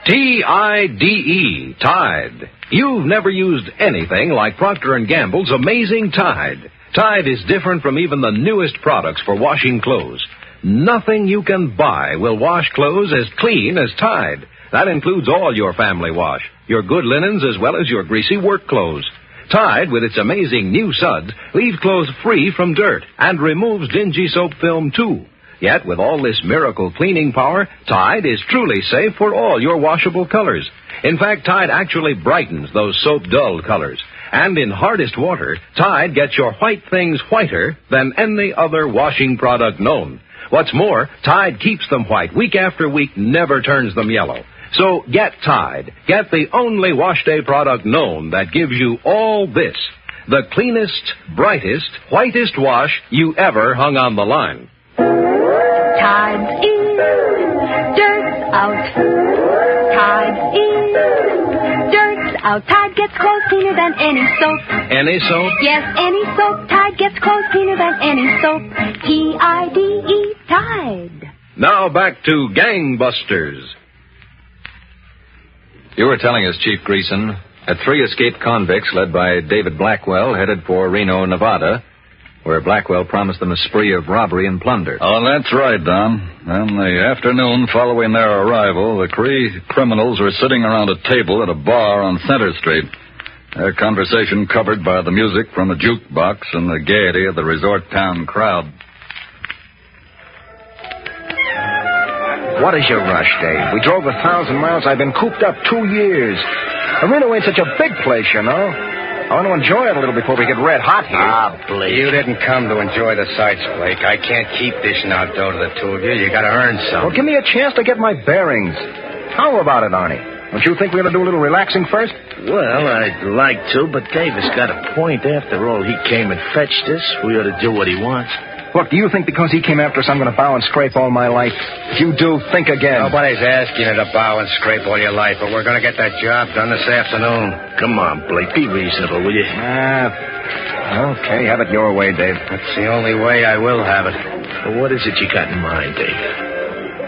T-I-D-E, Tide. You've never used anything like Procter & Gamble's amazing Tide. Tide is different from even the newest products for washing clothes. Nothing you can buy will wash clothes as clean as Tide. That includes all your family wash, your good linens as well as your greasy work clothes. Tide, with its amazing new suds, leaves clothes free from dirt and removes dingy soap film, too. Yet, with all this miracle cleaning power, Tide is truly safe for all your washable colors. In fact, Tide actually brightens those soap-dull colors. And in hardest water, Tide gets your white things whiter than any other washing product known. What's more, Tide keeps them white week after week, never turns them yellow. So get Tide. Get the only wash day product known that gives you all this. The cleanest, brightest, whitest wash you ever hung on the line. Tide's in, dirt's out. Tide's in, dirt's out. Tide gets clothes cleaner than any soap. Any soap? Yes, any soap. Tide gets clothes cleaner than any soap. T-I-D-E, Tide. Now back to Gangbusters. You were telling us, Chief Greason, that 3 escaped convicts led by David Blackwell headed for Reno, Nevada, where Blackwell promised them a spree of robbery and plunder. Oh, that's right, Don. In the afternoon following their arrival, the 3 criminals were sitting around a table at a bar on Center Street. Their conversation covered by the music from a jukebox and the gaiety of the resort town crowd. What is your rush, Dave? We drove 1,000 miles. I've been cooped up 2 years. Reno ain't such a big place, you know. I want to enjoy it a little before we get red hot here. Ah, Blake. You didn't come to enjoy the sights, Blake. I can't keep dishing out dough to the 2 of you. You got to earn some. Well, give me a chance to get my bearings. How about it, Arnie? Don't you think we ought to do a little relaxing first? Well, I'd like to, but Davis got a point. After all, he came and fetched us. We ought to do what he wants. Look, do you think because he came after us I'm going to bow and scrape all my life? If you do, think again. Nobody's asking you to bow and scrape all your life, but we're going to get that job done this afternoon. Come on, Blake, be reasonable, will you? Okay, have it your way, Dave. That's the only way I will have it. Well, what is it you got in mind, Dave?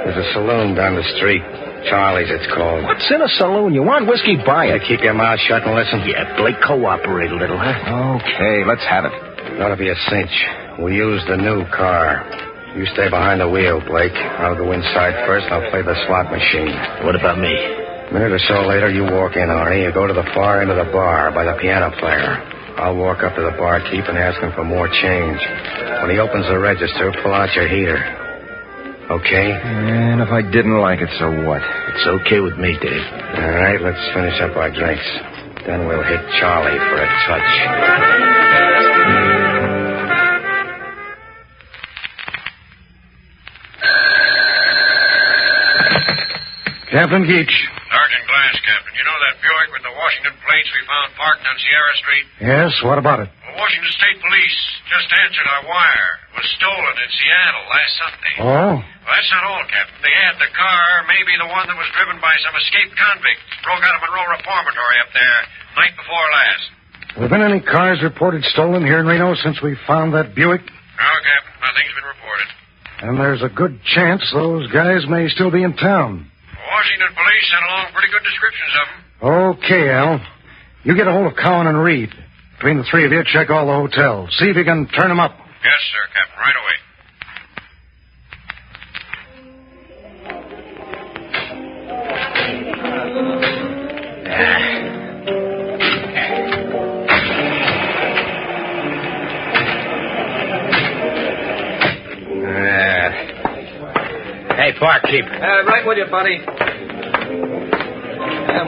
There's a saloon down the street. Charlie's, it's called. What's in a saloon? You want whiskey, buy it. Keep your mouth shut and listen. Yeah, Blake, cooperate a little, huh? Okay, let's have it. That'll be a cinch. We use the new car. You stay behind the wheel, Blake. I'll go inside first and I'll play the slot machine. What about me? A minute or so later, you walk in, Arnie. You go to the far end of the bar by the piano player. I'll walk up to the barkeep and ask him for more change. When he opens the register, pull out your heater. Okay? And if I didn't like it, so what? It's okay with me, Dave. All right, let's finish up our drinks. Then we'll hit Charlie for a touch. Captain Geach. Sergeant Glass, Captain. You know that Buick with the Washington plates we found parked on Sierra Street? Yes, what about it? Well, Washington State Police just answered our wire. It was stolen in Seattle last Sunday. Oh? Well, that's not all, Captain. They had the car, maybe the one that was driven by some escaped convict. Broke out of Monroe Reformatory up there night before last. Have there been any cars reported stolen here in Reno since we found that Buick? No, Captain. Nothing's been reported. And there's a good chance those guys may still be in town. Washington police sent along pretty good descriptions of them. Okay, Al. You get a hold of Cowan and Reed. Between the 3 of you, check all the hotels. See if you can turn them up. Yes, sir, Captain. Right away. Hey, Hey, barkeep. Right with you, buddy.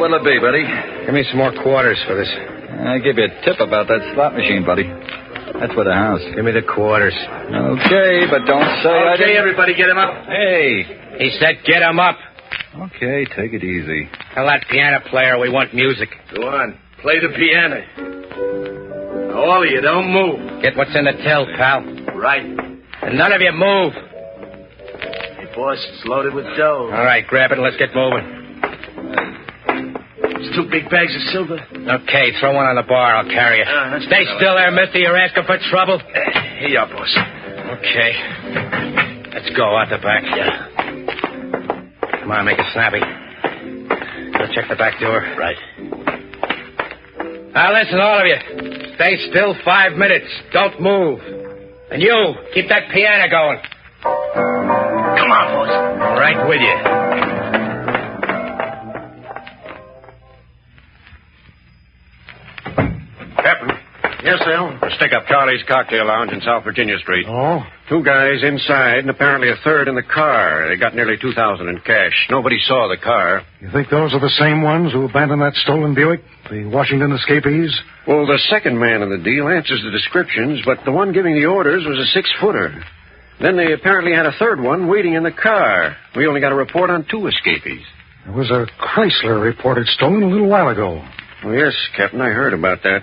What'll it be, buddy? Give me some more quarters for this. I'll give you a tip about that slot machine, buddy. That's for the house. Give me the quarters. Okay, but don't say I didn't... Okay, everybody, get him up. Hey. He said get him up. Okay, take it easy. Tell that piano player we want music. Go on. Play the piano. All of you, don't move. Get what's in the till, pal. Right. And none of you move. Hey, boss, it's loaded with dough. All right, grab it and let's get moving. It's 2 big bags of silver. Okay, throw one on the bar. I'll carry it. Stay still there, mister. You're asking for trouble. Here you are, boss. Okay. Let's go out the back. Yeah. Come on, make it snappy. Go check the back door. Right. Now, listen, all of you. Stay still 5 minutes. Don't move. And you, keep that piano going. Come on, boss. Right with you. Captain. Yes, Al? Stick up Charlie's Cocktail Lounge in South Virginia Street. Oh? 2 guys inside and apparently a third in the car. They got nearly $2,000 in cash. Nobody saw the car. You think those are the same ones who abandoned that stolen Buick? The Washington escapees? Well, the second man in the deal answers the descriptions, but the one giving the orders was a 6-footer. Then they apparently had a third one waiting in the car. We only got a report on 2 escapees. There was a Chrysler reported stolen a little while ago. Oh, yes, Captain, I heard about that.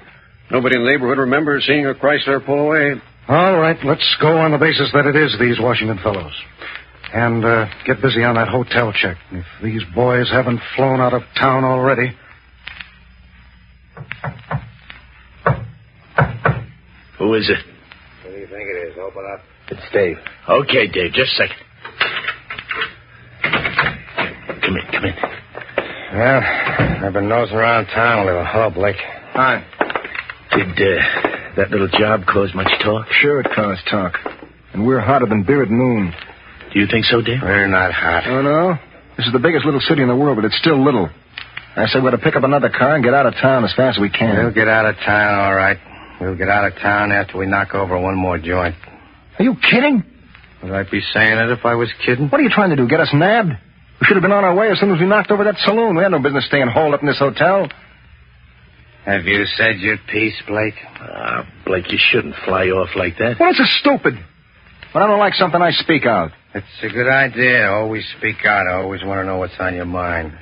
Nobody in the neighborhood remembers seeing a Chrysler pull away. All right, let's go on the basis that it is these Washington fellows. And get busy on that hotel check. If these boys haven't flown out of town already. Who is it? Who do you think it is? Open up. It's Dave. Okay, Dave, just a second. Come in. Well, I've been nosing around town a little. Hello, Blake. Hi. Did that little job cause much talk? Sure, it caused talk. And we're hotter than beer at noon. Do you think so, Dave? We're not hot. Oh, no? This is the biggest little city in the world, but it's still little. I said we ought to pick up another car and get out of town as fast as we can. We'll get out of town, all right. We'll get out of town after we knock over one more joint. Are you kidding? Would I be saying it if I was kidding? What are you trying to do, get us nabbed? We should have been on our way as soon as we knocked over that saloon. We had no business staying holed up in this hotel. Have you said your piece, Blake? Blake, you shouldn't fly off like that. Well, this is stupid. When I don't like something, I speak out. It's a good idea. Always speak out. I always want to know what's on your mind.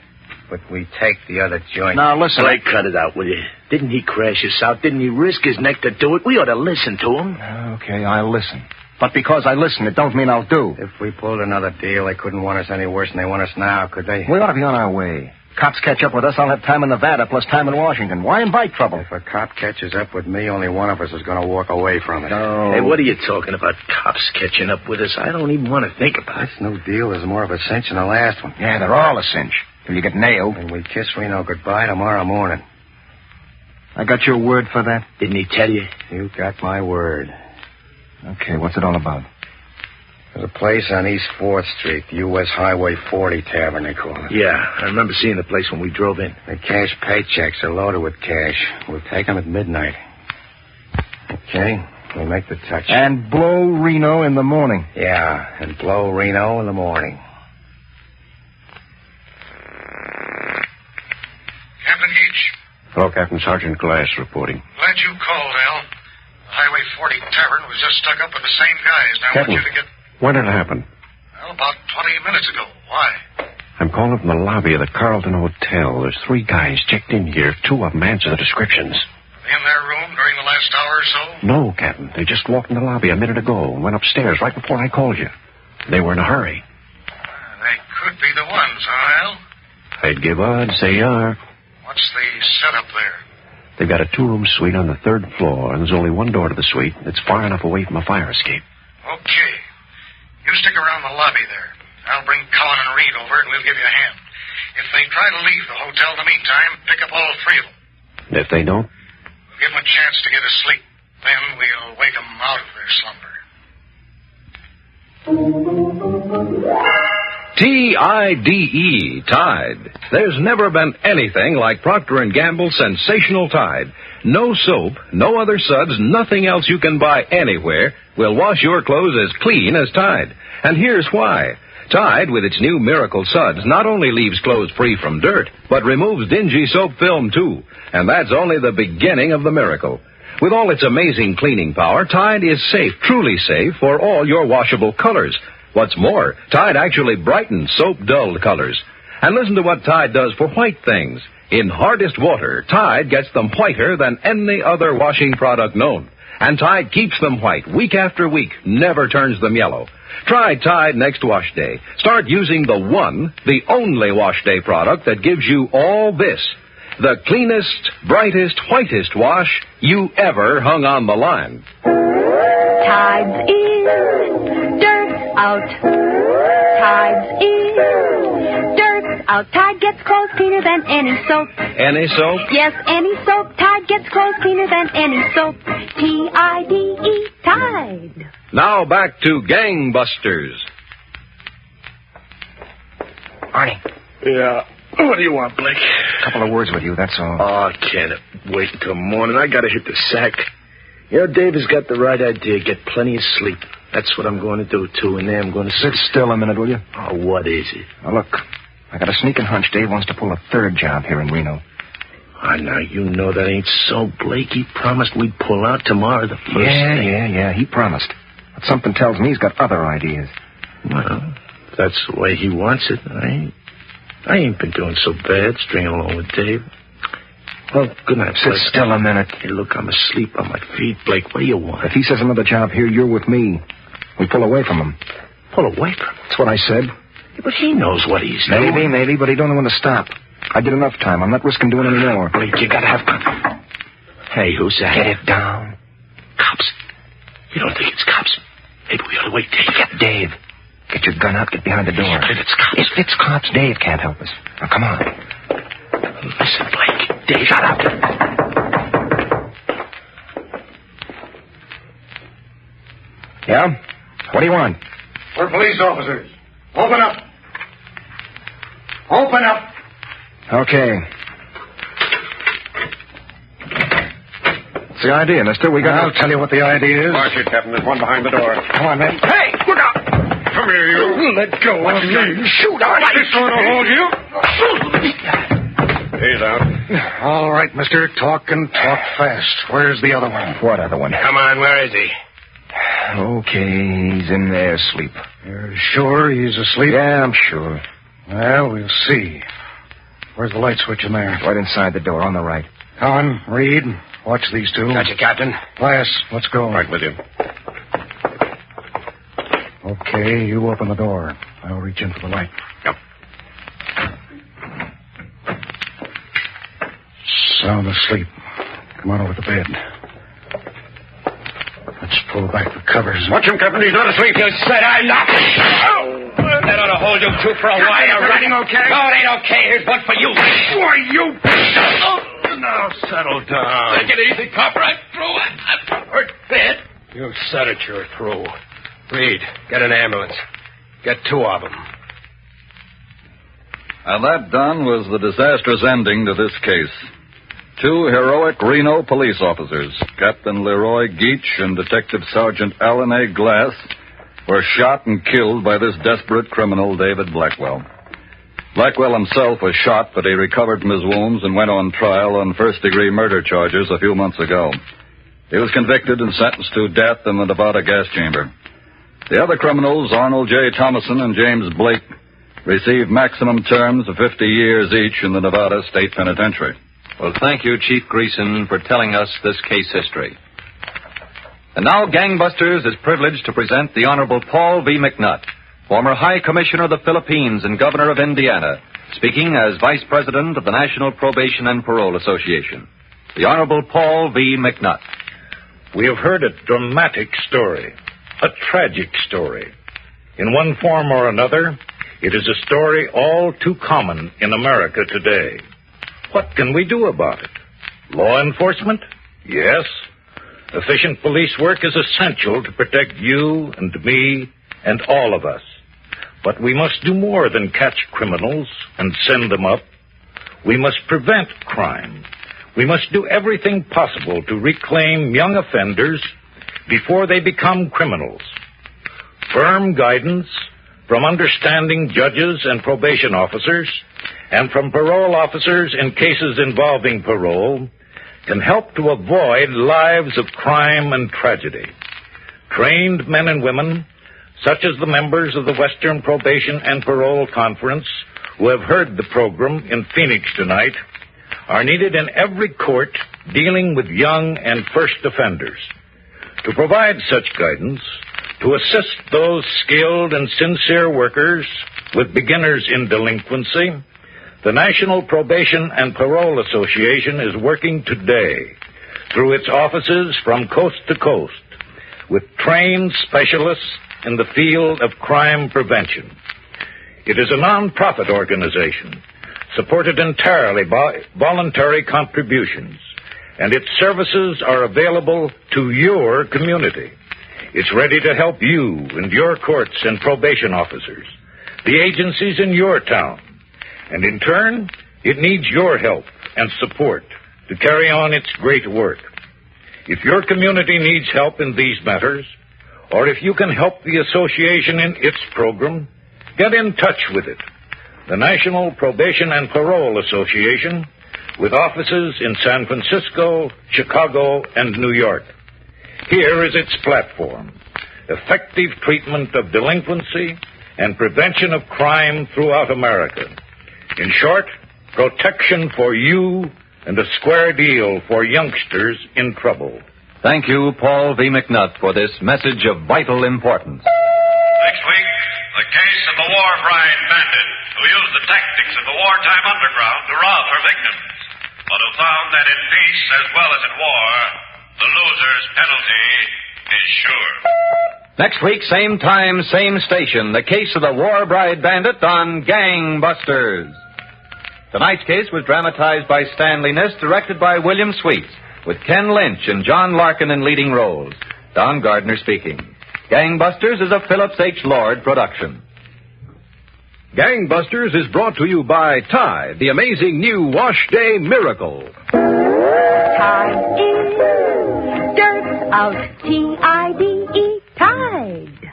But we take the other joint. Now, listen. Blake, cut it out, will you? Didn't he crash us out? Didn't he risk his neck to do it? We ought to listen to him. Okay, I'll listen. But because I listen, it don't mean I'll do. If we pulled another deal, they couldn't want us any worse than they want us now, could they? We ought to be on our way. Cops catch up with us, I'll have time in Nevada plus time in Washington. Why invite trouble? If a cop catches up with me, only one of us is going to walk away from it. No. Hey, what are you talking about, cops catching up with us? I don't even want to think about it. This new deal is more of a cinch than the last one. Yeah, they're all a cinch. Till you get nailed. And we kiss Reno goodbye tomorrow morning. I got your word for that? Didn't he tell you? You got my word. Okay, what's it all about? There's a place on East 4th Street, the U.S. Highway 40 Tavern, they call it. Yeah, I remember seeing the place when we drove in. The cash paychecks are loaded with cash. We'll take them at midnight. Okay, we'll make the touch. And blow Reno in the morning. Yeah, and blow Reno in the morning. Captain Heach. Hello, Captain Sergeant Glass reporting. Glad you called, Al. The Highway 40 Tavern was just stuck up with the same guys. Now, I want you to get... When did it happen? Well, about 20 minutes ago. Why? I'm calling from the lobby of the Carlton Hotel. There's 3 guys checked in here. 2 of them answer the descriptions. In their room during the last hour or so? No, Captain. They just walked in the lobby a minute ago and went upstairs right before I called you. They were in a hurry. They could be the ones, huh, Al? I'd give odds they are. What's the setup there? They've got a 2-room suite on the 3rd floor, and there's only one door to the suite that's far enough away from a fire escape. Okay. You stick around the lobby there. I'll bring Cowan and Reed over, and we'll give you a hand. If they try to leave the hotel in the meantime, pick up all 3 of them. And if they don't? We'll give them a chance to get asleep. Then we'll wake them out of their slumber. T-I-D-E, Tide. There's never been anything like Procter & Gamble's sensational Tide. No soap, no other suds, nothing else you can buy anywhere will wash your clothes as clean as Tide. And here's why. Tide, with its new Miracle Suds, not only leaves clothes free from dirt, but removes dingy soap film, too. And that's only the beginning of the miracle. With all its amazing cleaning power, Tide is safe, truly safe, for all your washable colors. What's more, Tide actually brightens soap-dulled colors. And listen to what Tide does for white things. In hardest water, Tide gets them whiter than any other washing product known. And Tide keeps them white week after week, never turns them yellow. Try Tide next wash day. Start using the only wash day product that gives you all this. The cleanest, brightest, whitest wash you ever hung on the line. Tide's in, dirt's out. Tide's in, dirt's out. Tide gets clothes cleaner than any soap. Any soap? Yes, any soap. Tide gets clothes cleaner than any soap. T-I-D-E, Tide. Now back to Gangbusters. Arnie. Yeah. What do you want, Blake? A couple of words with you, that's all. Oh, can't wait until morning. I gotta hit the sack. You know, Dave has got the right idea. Get plenty of sleep. That's what I'm going to do, too. And then I'm going to Sit still a minute, will you? Oh, what is it? Now, look, I got a sneaking hunch Dave wants to pull a third job here in Reno. Now, you know that ain't so, Blake. He promised we'd pull out tomorrow the first thing. Yeah, he promised. But something tells me he's got other ideas. Well, if that's the way he wants it, I ain't been doing so bad stringing along with Dave. Well, good night, Sit Blake. still a minute. Hey, look, I'm asleep on my feet, Blake. What do you want? If he says another job here, you're with me. We pull away from him. Pull away from him? That's what I said. Yeah, but he knows what he's doing. Maybe, but he don't know when to stop. I did enough time. I'm not risking doing any more. Blake, you gotta have... Hey, who's that? Get it down. Cops. You don't think it's cops? Maybe we ought to wait, Dave. Get Dave. Get your gun out. Get behind the door. Yeah, but if it's cops... If it's cops, Dave can't help us. Now, come on. Listen, Blake. Dave, shut up. Yeah? What do you want? We're police officers. Open up. Open up. Okay. What's the idea, mister? I'll tell you what the idea is. March it, Captain. There's one behind the door. Come on, men. Hey, look out. Come here, you. Let go of me. Shoot, all right. This one will hold you. He's out. All right, mister. Talk and talk fast. Where's the other one? What other one? Come on, where is he? Okay, he's in there asleep. You're sure he's asleep? Yeah, I'm sure. Well, we'll see. Where's the light switch in there? Right inside the door, on the right. Con, Reed, watch these two. Gotcha, Captain. Glass, let's go. Right with you. Okay, you open the door. I'll reach in for the light. Yep. Sound asleep. Come on over to bed. Let's pull back the covers. Watch him, Captain. He's not asleep. You said I'm not. That ought to hold you two for a while. Everything okay? No, it ain't okay. Here's one for you. Why, you... Now, settle down. Take it easy, copper. I'm through. I'm hurt bad. You said it. You're through. Reed, get an ambulance. Get two of them. And that, Don, was the disastrous ending to this case. Two heroic Reno police officers, Captain Leroy Geach and Detective Sergeant Alan A. Glass, were shot and killed by this desperate criminal, David Blackwell. Blackwell himself was shot, but he recovered from his wounds and went on trial on first-degree murder charges a few months ago. He was convicted and sentenced to death in the Nevada gas chamber. The other criminals, Arnold J. Thomason and James Blake, received maximum terms of 50 years each in the Nevada State Penitentiary. Well, thank you, Chief Greason, for telling us this case history. And now, Gangbusters is privileged to present the Honorable Paul V. McNutt, former High Commissioner of the Philippines and Governor of Indiana, speaking as Vice President of the National Probation and Parole Association. The Honorable Paul V. McNutt. We have heard a dramatic story, a tragic story. In one form or another, it is a story all too common in America today. What can we do about it? Law enforcement? Yes. Efficient police work is essential to protect you and me and all of us. But we must do more than catch criminals and send them up. We must prevent crime. We must do everything possible to reclaim young offenders before they become criminals. Firm guidance, from understanding judges and probation officers, and from parole officers in cases involving parole, can help to avoid lives of crime and tragedy. Trained men and women, such as the members of the Western Probation and Parole Conference, who have heard the program in Phoenix tonight, are needed in every court dealing with young and first offenders. To provide such guidance, to assist those skilled and sincere workers with beginners in delinquency, the National Probation and Parole Association is working today through its offices from coast to coast with trained specialists in the field of crime prevention. It is a non-profit organization supported entirely by voluntary contributions, and its services are available to your community. It's ready to help you and your courts and probation officers, the agencies in your town, and in turn, it needs your help and support to carry on its great work. If your community needs help in these matters, or if you can help the association in its program, get in touch with it. The National Probation and Parole Association, with offices in San Francisco, Chicago, and New York. Here is its platform: effective treatment of delinquency and prevention of crime throughout America. In short, protection for you and a square deal for youngsters in trouble. Thank you, Paul V. McNutt, for this message of vital importance. Next week, the case of the war bride Bandit, who used the tactics of the wartime underground to rob her victims, but who found that in peace as well as in war, the loser's penalty is sure. Next week, same time, same station, the case of the war bride Bandit on Gangbusters. Tonight's case was dramatized by Stanley Niss, directed by William Sweets, with Ken Lynch and John Larkin in leading roles. Don Gardner speaking. Gangbusters is a Phillips H. Lord production. Gangbusters is brought to you by Tide, the amazing new Wash Day Miracle. Tide is dirt out, T-I-D-E, Tide.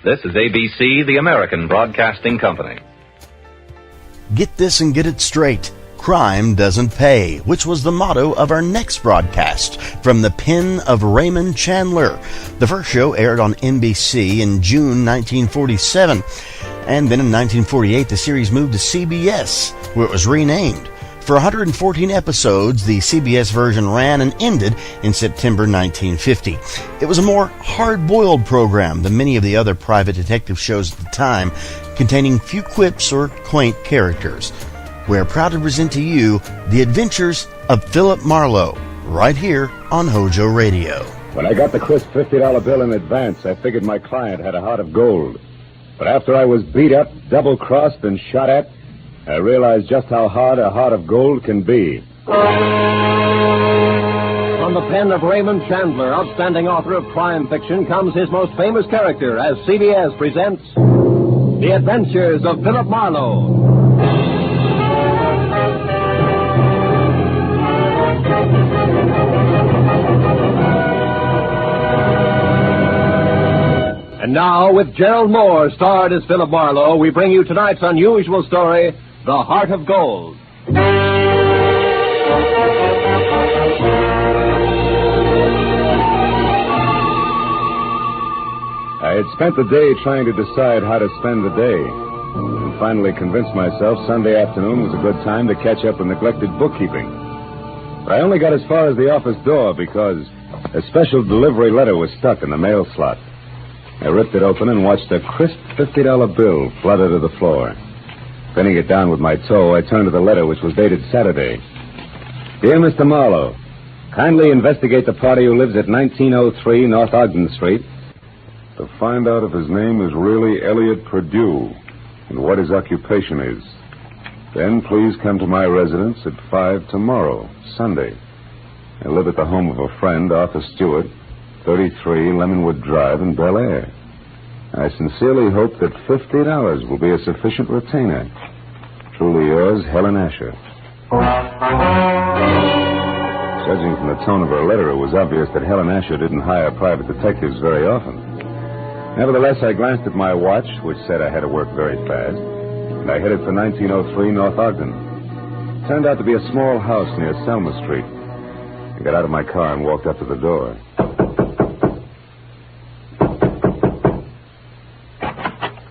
This is ABC, the American Broadcasting Company. Get this and get it straight. Crime doesn't pay, which was the motto of our next broadcast from the pen of Raymond Chandler. The first show aired on NBC in June 1947. And then in 1948, the series moved to CBS, where it was renamed. For 114 episodes, the CBS version ran and ended in September 1950. It was a more hard-boiled program than many of the other private detective shows at the time, containing few quips or quaint characters. We're proud to present to you the adventures of Philip Marlowe, right here on HOJO Radio. When I got the crisp $50 bill in advance, I figured my client had a heart of gold. But after I was beat up, double-crossed, and shot at, I realized just how hard a heart of gold can be. From the pen of Raymond Chandler, outstanding author of crime fiction, comes his most famous character as CBS presents The Adventures of Philip Marlowe. And now, with Gerald Moore starred as Philip Marlowe, we bring you tonight's unusual story, The Heart of Gold. I had spent the day trying to decide how to spend the day, and finally convinced myself Sunday afternoon was a good time to catch up with neglected bookkeeping. But I only got as far as the office door because a special delivery letter was stuck in the mail slot. I ripped it open and watched a crisp $50 bill flutter to the floor. Pinning it down with my toe, I turned to the letter, which was dated Saturday. Dear Mr. Marlowe, kindly investigate the party who lives at 1903 North Ogden Street to find out if his name is really Elliot Perdue and what his occupation is. Then please come to my residence at 5 tomorrow, Sunday. I live at the home of a friend, Arthur Stewart, 33 Lemonwood Drive in Bel Air. I sincerely hope that $50 will be a sufficient retainer. Truly yours, Helen Asher. Judging from the tone of her letter, it was obvious that Helen Asher didn't hire private detectives very often. Nevertheless, I glanced at my watch, which said I had to work very fast, and I headed for 1903 North Ogden. It turned out to be a small house near Selma Street. I got out of my car and walked up to the door.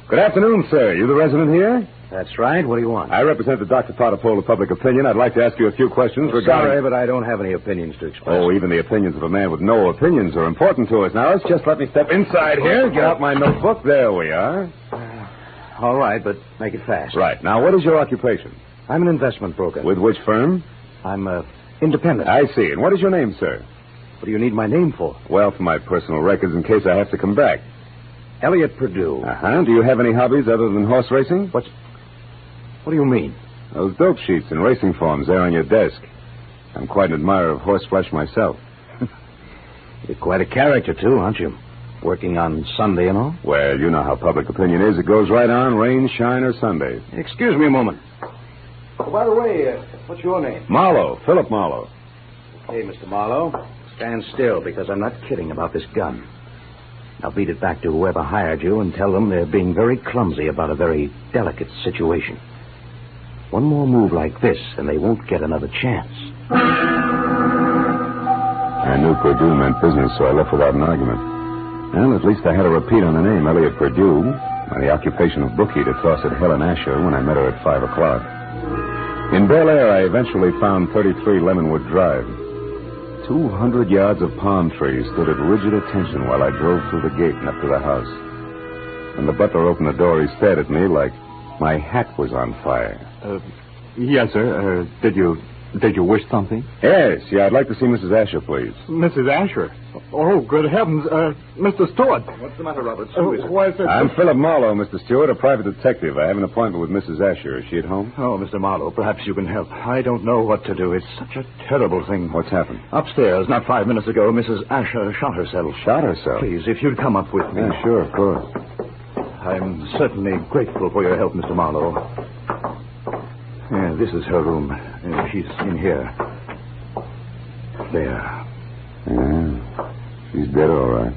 Good afternoon, sir. You the resident here? That's right. What do you want? I represent the Dr. Potter poll of public opinion. I'd like to ask you a few questions regarding... Sorry, but I don't have any opinions to express. Oh, even the opinions of a man with no opinions are important to us. Now, let's just let me step inside here, get out my notebook. There we are. All right, but make it fast. Right. Now, what is your occupation? I'm an investment broker. With which firm? I'm independent. I see. And what is your name, sir? What do you need my name for? Well, for my personal records in case I have to come back. Elliot Purdue. Uh-huh. Do you have any hobbies other than horse racing? What do you mean? Those dope sheets and racing forms there on your desk. I'm quite an admirer of horseflesh myself. You're quite a character, too, aren't you? Working on Sunday and all? Well, you know how public opinion is. It goes right on, rain, shine, or Sunday. Excuse me a moment. Oh, by the way, what's your name? Marlowe. Philip Marlowe. Okay, Mr. Marlowe. Stand still, because I'm not kidding about this gun. I'll beat it back to whoever hired you and tell them they're being very clumsy about a very delicate situation. One more move like this, and they won't get another chance. I knew Purdue meant business, so I left without an argument. Well, at least I had a repeat on the name, Elliot Purdue, and the occupation of bookie to toss at Helen Asher when I met her at 5 o'clock. In Bel Air, I eventually found 33 Lemonwood Drive. 200 yards of palm trees stood at rigid attention while I drove through the gate and up to the house. When the butler opened the door, he stared at me like my hat was on fire. Yes, sir. Did you wish something? Yes, yeah, I'd like to see Mrs. Asher, please. Mrs. Asher? Oh, good heavens. Mr. Stewart. What's the matter, Roberts? Why is it... I'm Philip Marlowe, Mr. Stewart, a private detective. I have an appointment with Mrs. Asher. Is she at home? Oh, Mr. Marlowe, perhaps you can help. I don't know what to do. It's such a terrible thing. What's happened? Upstairs, not 5 minutes ago, Mrs. Asher shot herself. Shot herself? Please, if you'd come up with me. Yeah, sure, of course. I'm certainly grateful for your help, Mr. Marlowe. Yeah, this is her room. She's in here. There. Yeah. She's dead, all right.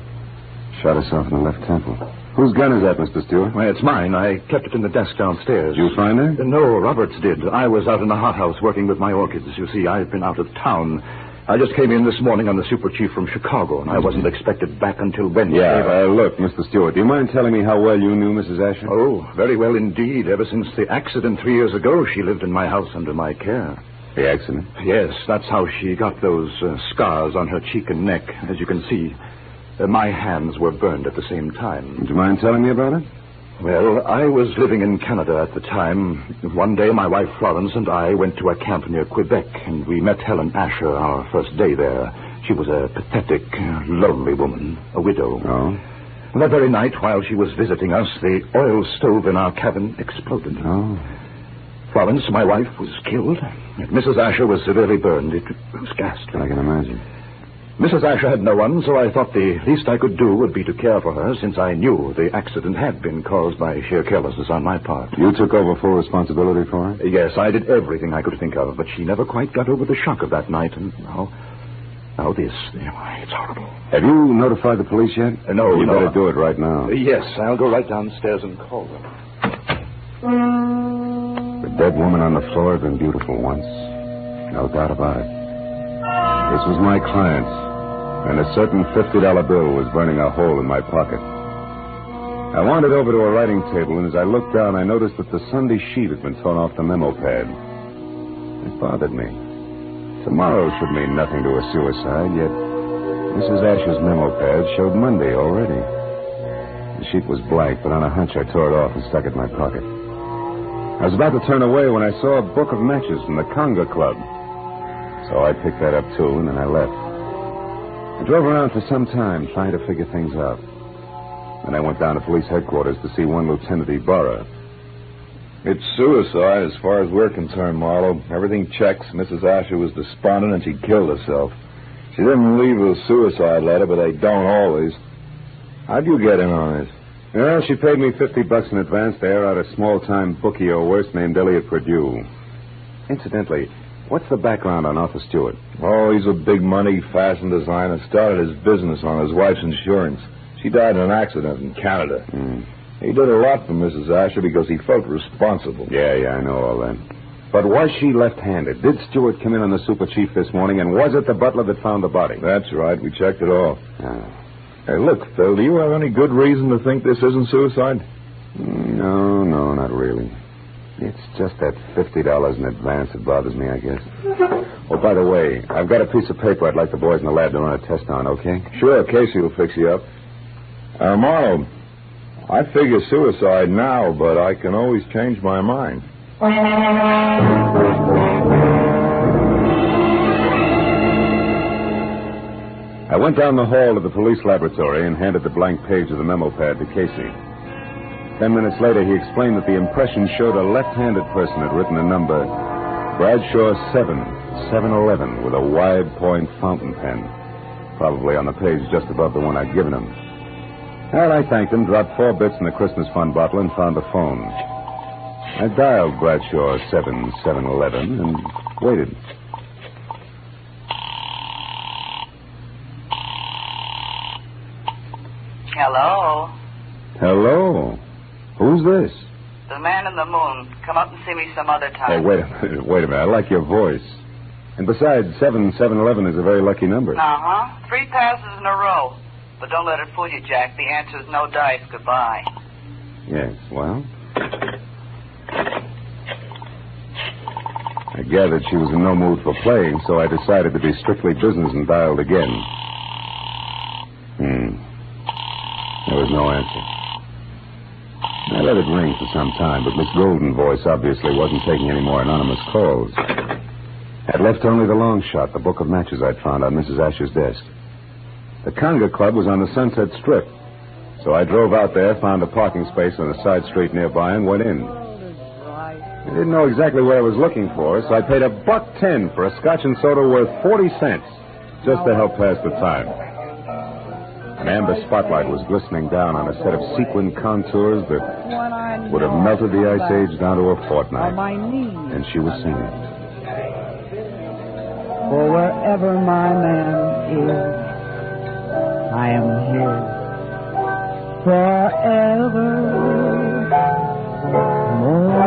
Shot herself in the left temple. Whose gun is that, Mr. Stewart? Well, it's mine. I kept it in the desk downstairs. Did you find her? No, Roberts did. I was out in the hothouse working with my orchids. You see, I've been out of town. I just came in this morning on the super chief from Chicago, and I wasn't expected back until Wednesday. Yeah, look, Mr. Stewart, do you mind telling me how well you knew Mrs. Asher? Oh, very well indeed. Ever since the accident 3 years ago, she lived in my house under my care. The accident? Yes, that's how she got those scars on her cheek and neck. As you can see, my hands were burned at the same time. Would you mind telling me about it? Well, I was living in Canada at the time. One day, my wife Florence and I went to a camp near Quebec, and we met Helen Asher our first day there. She was a pathetic, lonely woman, a widow. Oh? That very night, while she was visiting us, the oil stove in our cabin exploded. Oh. Florence, my wife, was killed. And Mrs. Asher was severely burned. It was ghastly. I can imagine. Mrs. Asher had no one, so I thought the least I could do would be to care for her, since I knew the accident had been caused by sheer carelessness on my part. You took over full responsibility for her? Yes, I did everything I could think of, but she never quite got over the shock of that night, and now this. It's horrible. Have you notified the police yet? No, You better do it right now. Yes, I'll go right downstairs and call them. The dead woman on the floor had been beautiful once. No doubt about it. This was my client, and a certain $50 bill was burning a hole in my pocket. I wandered over to a writing table, and as I looked down, I noticed that the Sunday sheet had been torn off the memo pad. It bothered me. Tomorrow should mean nothing to a suicide, yet Mrs. Asher's memo pad showed Monday already. The sheet was blank, but on a hunch I tore it off and stuck it in my pocket. I was about to turn away when I saw a book of matches from the Conga Club. So I picked that up, too, and then I left. I drove around for some time trying to figure things out. Then I went down to police headquarters to see one Lieutenant Ibarra. It's suicide as far as we're concerned, Marlowe. Everything checks. Mrs. Asher was despondent and she killed herself. She didn't leave a suicide letter, but they don't always. How'd you get in on this? Well, she paid me $50 in advance to air out a small-time bookie or worse named Elliot Purdue. Incidentally, what's the background on Arthur Stewart? Oh, he's a big-money fashion designer. Started his business on his wife's insurance. She died in an accident in Canada. He did a lot for Mrs. Asher because he felt responsible. Yeah, I know all that. But was she left-handed? Did Stewart come in on the super chief this morning, and was it the butler that found the body? That's right. We checked it all. Hey, look, Phil, do you have any good reason to think this isn't suicide? No, not really. It's just that $50 in advance that bothers me, I guess. Oh, by the way, I've got a piece of paper I'd like the boys in the lab to run a test on, okay? Sure, Casey will fix you up. Marlowe, I figure suicide now, but I can always change my mind. I went down the hall to the police laboratory and handed the blank page of the memo pad to Casey. 10 minutes later, he explained that the impression showed a left-handed person had written a number, Bradshaw 711, with a wide point fountain pen, probably on the page just above the one I'd given him. Well, I thanked him, dropped 4 bits in the Christmas fund bottle, and found the phone. I dialed Bradshaw 711 and waited. Hello? Hello? Who's this? The man in the moon. Come up and see me some other time. Hey, wait a minute. I like your voice. And besides, 711 is a very lucky number. 3 passes in a row. But don't let it fool you, Jack. The answer is no dice. Goodbye. Yes, well... I gathered she was in no mood for playing, so I decided to be strictly business and dialed again. There was no answer. I let it ring for some time, but Miss Golden's voice obviously wasn't taking any more anonymous calls. I'd left only the long shot, the book of matches I'd found on Mrs. Asher's desk. The Conga Club was on the Sunset Strip, so I drove out there, found a parking space on a side street nearby, and went in. I didn't know exactly what I was looking for, so I paid $1.10 for a scotch and soda worth 40 cents, just to help pass the time. An amber spotlight was glistening down on a set of sequin contours that would have melted the Ice Age down to a fortnight. And she was singing. For wherever my man is, I am here forever more.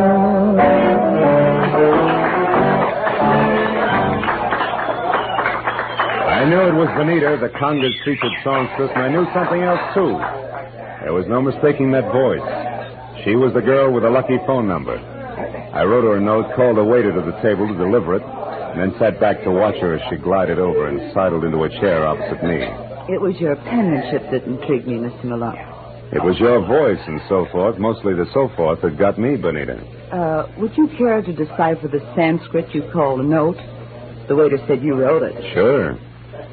I knew it was Bonita, the Conga's featured songstress, and I knew something else, too. There was no mistaking that voice. She was the girl with the lucky phone number. I wrote her a note, called a waiter to the table to deliver it, and then sat back to watch her as she glided over and sidled into a chair opposite me. It was your penmanship that intrigued me, Mr. Malone. It was your voice and so forth, mostly the so forth, that got me, Bonita. Would you care to decipher the Sanskrit you called a note? The waiter said you wrote it. Sure.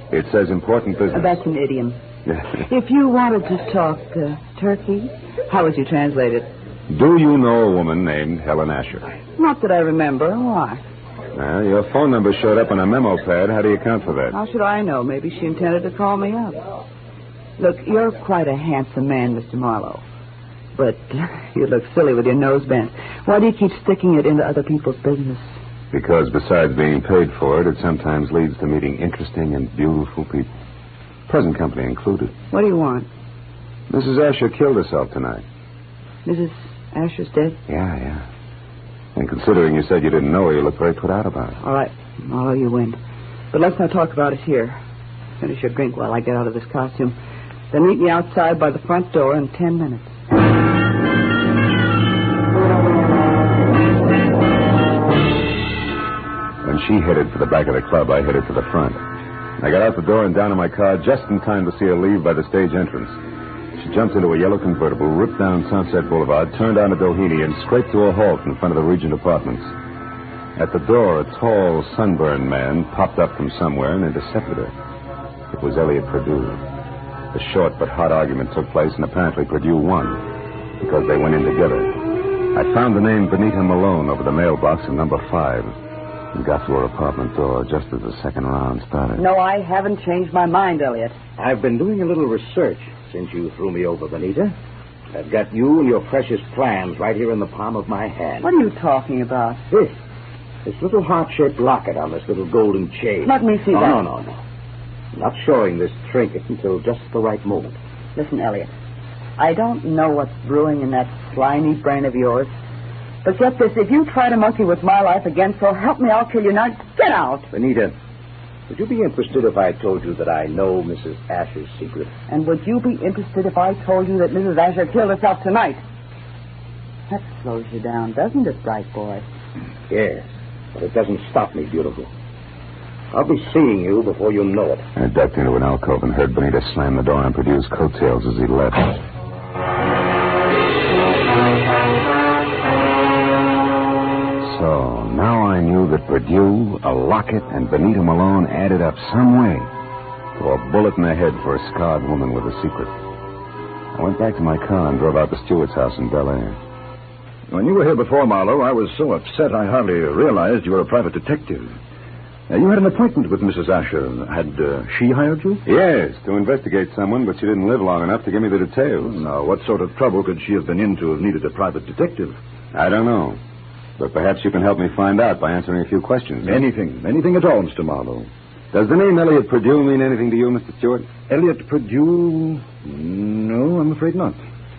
It says important business. That's an idiom. If you wanted to talk turkey, how would you translate it? Do you know a woman named Helen Asher? Not that I remember. Why? Well, your phone number showed up on a memo pad. How do you account for that? How should I know? Maybe she intended to call me up. Look, you're quite a handsome man, Mr. Marlowe. But you look silly with your nose bent. Why do you keep sticking it into other people's business? Because besides being paid for it, it sometimes leads to meeting interesting and beautiful people. Present company included. What do you want? Mrs. Asher killed herself tonight. Mrs. Asher's dead? Yeah. And considering you said you didn't know her, you look very put out about it. All right. Marlowe, you win. But let's not talk about it here. Finish your drink while I get out of this costume. Then meet me outside by the front door in 10 minutes. When she headed for the back of the club, I headed for the front. I got out the door and down in my car just in time to see her leave by the stage entrance. She jumped into a yellow convertible, ripped down Sunset Boulevard, turned onto Doheny, and straight to a halt in front of the Regent Apartments. At the door, a tall, sunburned man popped up from somewhere and intercepted her. It was Elliot Perdue. A short but hot argument took place, and apparently Perdue won, because they went in together. I found the name Benita Malone over the mailbox in number 5. And got to her apartment door just as the second round started. No, I haven't changed my mind, Elliot. I've been doing a little research since you threw me over, Benita. I've got you and your precious plans right here in the palm of my hand. What are you talking about? This little heart-shaped locket on this little golden chain. Let me see that. No. I'm not showing this trinket until just the right moment. Listen, Elliot, I don't know what's brewing in that slimy brain of yours, but get this, if you try to monkey with my life again, so help me, I'll kill you. Now, get out. Benita, would you be interested if I told you that I know Mrs. Asher's secret? And would you be interested if I told you that Mrs. Asher killed herself tonight? That slows you down, doesn't it, bright boy? Yes, but it doesn't stop me, beautiful. I'll be seeing you before you know it. I ducked into an alcove and heard Benita slam the door on Perdue's coattails as he left. So, now I knew that Perdue, a locket, and Benita Malone added up some way to a bullet in the head for a scarred woman with a secret. I went back to my car and drove out to Stewart's house in Bel Air. When you were here before, Marlowe, I was so upset I hardly realized you were a private detective. You had an appointment with Mrs. Asher. Had she hired you? Yes, to investigate someone, but she didn't live long enough to give me the details. Now, what sort of trouble could she have been in to have needed a private detective? I don't know. But perhaps you can help me find out by answering a few questions. Anything at all, Mr. Marlowe. Does the name Elliot Perdue mean anything to you, Mr. Stewart? Elliot Perdue? No, I'm afraid not.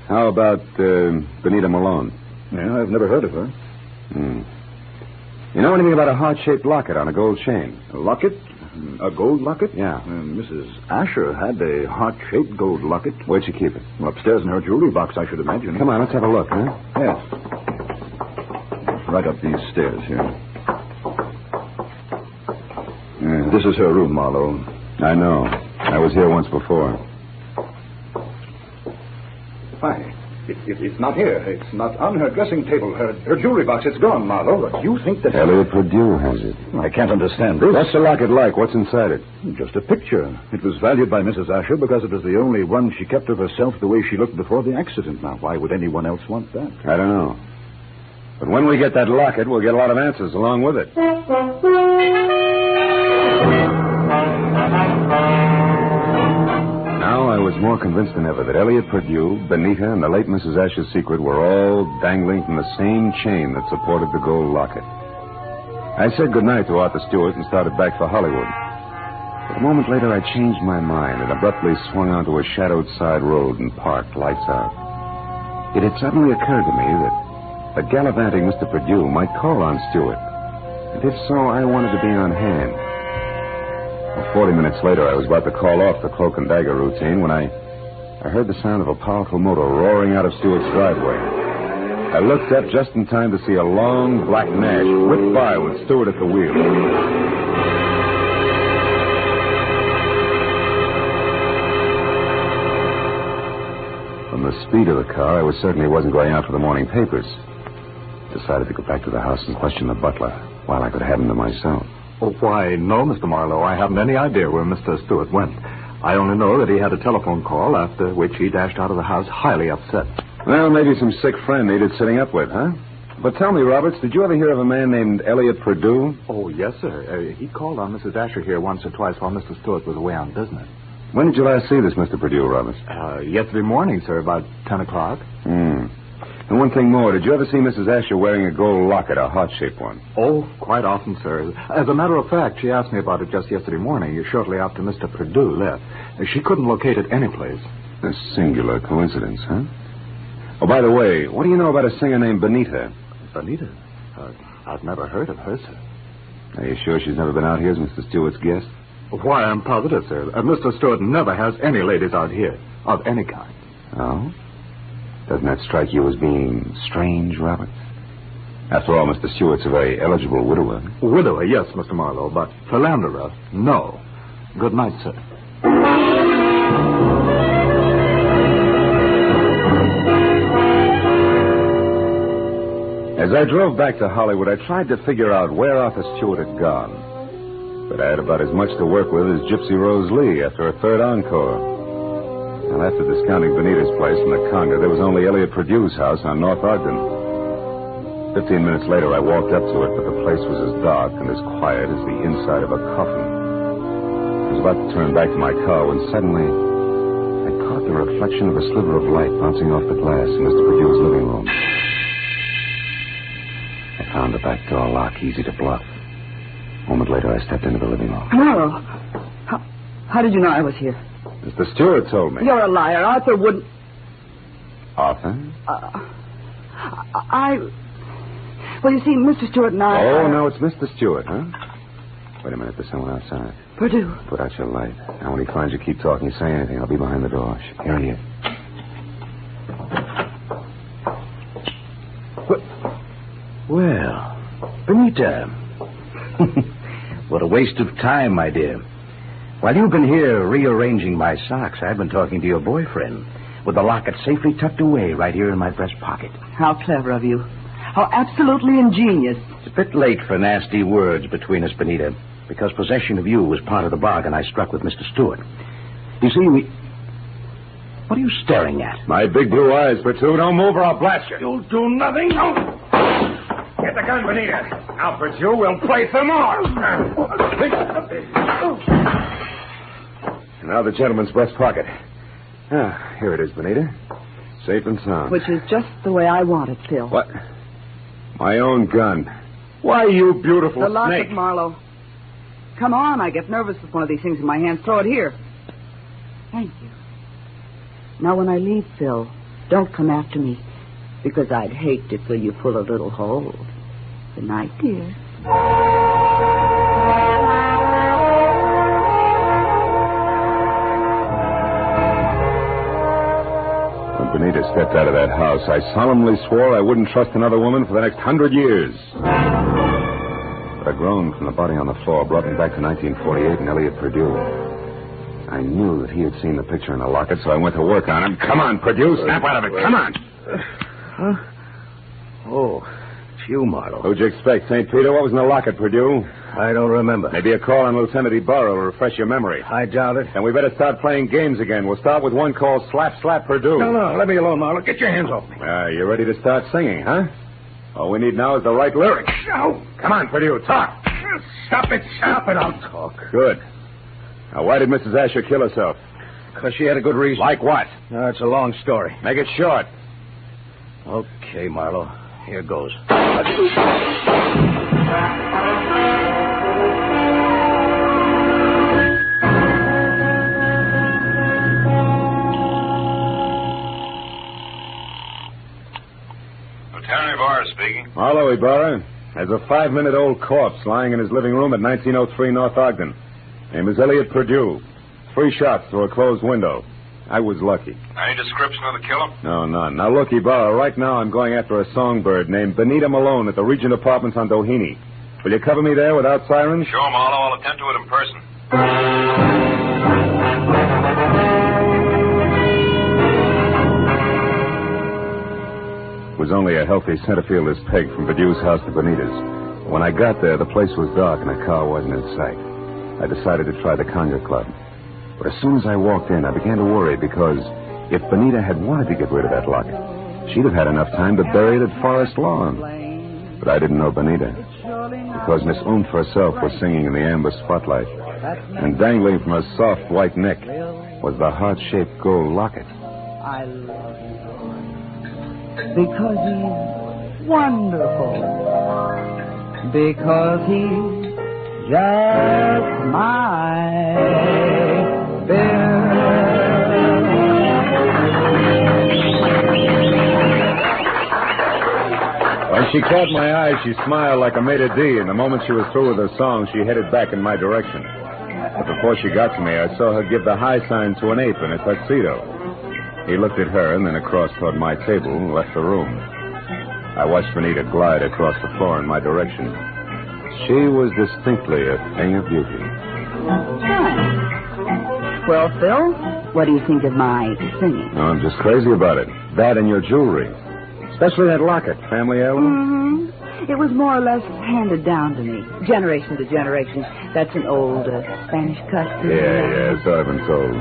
How about Benita Malone? Yeah, I've never heard of her. You know anything about a heart-shaped locket on a gold chain? A locket? A gold locket? Yeah. Mrs. Asher had a heart-shaped gold locket. Where'd she keep it? Upstairs in her jewelry box, I should imagine. Come on, let's have a look, huh? Yes. Right up these stairs here. This is her room, Marlowe. I know. I was here once before. Why? It's not here. It's not on her dressing table. Her jewelry box, it's gone, Marlowe. But you think that... Elliot Perdue has it. I can't understand this. What's the locket like? What's inside it? Just a picture. It was valued by Mrs. Asher because it was the only one she kept of herself the way she looked before the accident. Now, why would anyone else want that? I don't know. But when we get that locket, we'll get a lot of answers along with it. Now I was more convinced than ever that Elliot Perdue, Benita, and the late Mrs. Asher's secret were all dangling from the same chain that supported the gold locket. I said goodnight to Arthur Stewart and started back for Hollywood. But a moment later, I changed my mind and abruptly swung onto a shadowed side road and parked, lights out. It had suddenly occurred to me that a gallivanting Mr. Perdue might call on Stewart. And if so, I wanted to be on hand. 40 minutes later, I was about to call off the cloak and dagger routine when I heard the sound of a powerful motor roaring out of Stewart's driveway. I looked up just in time to see a long black Nash whip by with Stewart at the wheel. From the speed of the car, I was certain he wasn't going out for the morning papers. Decided to go back to the house and question the butler while I could have him to myself. Oh, why, no, Mr. Marlowe. I haven't any idea where Mr. Stewart went. I only know that he had a telephone call, after which he dashed out of the house highly upset. Well, maybe some sick friend needed sitting up with, huh? But tell me, Roberts, did you ever hear of a man named Elliot Perdue? Oh, yes, sir. He called on Mrs. Asher here once or twice while Mr. Stewart was away on business. When did you last see this Mr. Perdue, Roberts? Yesterday morning, sir, about 10 o'clock. And one thing more, did you ever see Mrs. Asher wearing a gold locket, a heart-shaped one? Oh, quite often, sir. As a matter of fact, she asked me about it just yesterday morning, shortly after Mr. Perdue left. She couldn't locate it anyplace. A singular coincidence, huh? Oh, by the way, what do you know about a singer named Benita? Benita? I've never heard of her, sir. Are you sure she's never been out here as Mr. Stewart's guest? Why, I'm positive, sir. Mr. Stewart never has any ladies out here, of any kind. Oh? Doesn't that strike you as being strange, Robert? After all, Mr. Stewart's a very eligible widower. Widower, yes, Mr. Marlowe, but philanderer, no. Good night, sir. As I drove back to Hollywood, I tried to figure out where Arthur Stewart had gone. But I had about as much to work with as Gypsy Rose Lee after a third encore. And after discounting Benita's place in the Conga, there was only Elliot Perdue's house on North Ogden. 15 minutes later, I walked up to it, but the place was as dark and as quiet as the inside of a coffin. I was about to turn back to my car when suddenly I caught the reflection of a sliver of light bouncing off the glass in Mr. Perdue's living room. I found the back door lock easy to bluff. A moment later, I stepped into the living room. Marlowe, how did you know I was here? Mr. Stewart told me. You're a liar. Arthur wouldn't... Arthur? Well, you see, Mr. Stewart and I... Oh, no, it's Mr. Stewart, huh? Wait a minute, there's someone outside. Purdue. Put out your light. Now, when he finds you, keep talking. Say anything. I'll be behind the door. Here he is. Well, Benita. What a waste of time, my dear. While you've been here rearranging my socks, I've been talking to your boyfriend with the locket safely tucked away right here in my breast pocket. How clever of you. How absolutely ingenious. It's a bit late for nasty words between us, Benita, because possession of you was part of the bargain I struck with Mr. Stewart. You see, What are you staring at? My big blue eyes, Pursuit. Don't move or I'll blast you. You'll do nothing. Get the gun, Benita. Now, Pursuit, we'll play some more. Now the gentleman's breast pocket. Ah, here it is, Benita. Safe and sound. Which is just the way I want it, Phil. What? My own gun. Why, you beautiful the locket, snake. Marlowe. Come on, I get nervous with one of these things in my hands. Throw it here. Thank you. Now, when I leave, Phil, don't come after me, because I'd hate to fill you full of little holes. Good night, dear. When Benita stepped out of that house, I solemnly swore I wouldn't trust another woman for the next 100 years. But a groan from the body on the floor brought me back to 1948 and Elliot Purdue. I knew that he had seen the picture in the locket, so I went to work on him. Come on, Purdue, snap out of it. Come on. Huh? Oh, it's you, Marlowe. Who'd you expect, St. Peter? What was in the locket, Purdue? I don't remember. Maybe a call on Lieutenant Ibarra will refresh your memory. I doubt it. And we better start playing games again. We'll start with one called Slap, Slap, Purdue. No, let me alone, Marlowe. Get your hands off me. You ready to start singing, huh? All we need now is the right lyrics. No. Come on, Purdue, talk. Stop it. I'll talk. Good. Now, why did Mrs. Asher kill herself? Because she had a good reason. Like what? It's a long story. Make it short. Okay, Marlowe. Here goes. Lieutenant Ibarra speaking. Marlowe, Ibarra. There's a 5-minute-old corpse lying in his living room at 1903 North Ogden. Name is Elliot Purdue. 3 shots through a closed window. I was lucky. Any description of the killer? No, none. Now, look, Ibarra, right now I'm going after a songbird named Benita Malone at the Regent Apartments on Doheny. Will you cover me there without sirens? Sure, Marlowe. I'll attend to it in person. It was only a healthy centerfieldless peg from Perdue's house to Benita's. When I got there, the place was dark and a car wasn't in sight. I decided to try the Conga Club. But as soon as I walked in, I began to worry because if Benita had wanted to get rid of that locket, she'd have had enough time to bury it at Forest Lawn. But I didn't know Benita, because Miss Oomph herself was singing in the amber spotlight, and dangling from her soft white neck was the heart-shaped gold locket. I love you, because he's wonderful, because he's just my Bill. When she caught my eye, she smiled like a maitre d', and the moment she was through with her song, she headed back in my direction. But before she got to me, I saw her give the high sign to an ape in a tuxedo. He looked at her and then across toward my table and left the room. I watched Benita glide across the floor in my direction. She was distinctly a thing of beauty. Well, Phil, what do you think of my singing? Oh, I'm just crazy about it. That and your jewelry. Especially that locket. Family heirloom? Mm-hmm. It was more or less handed down to me, generation to generation. That's an old Spanish custom. Yeah, so I've been told.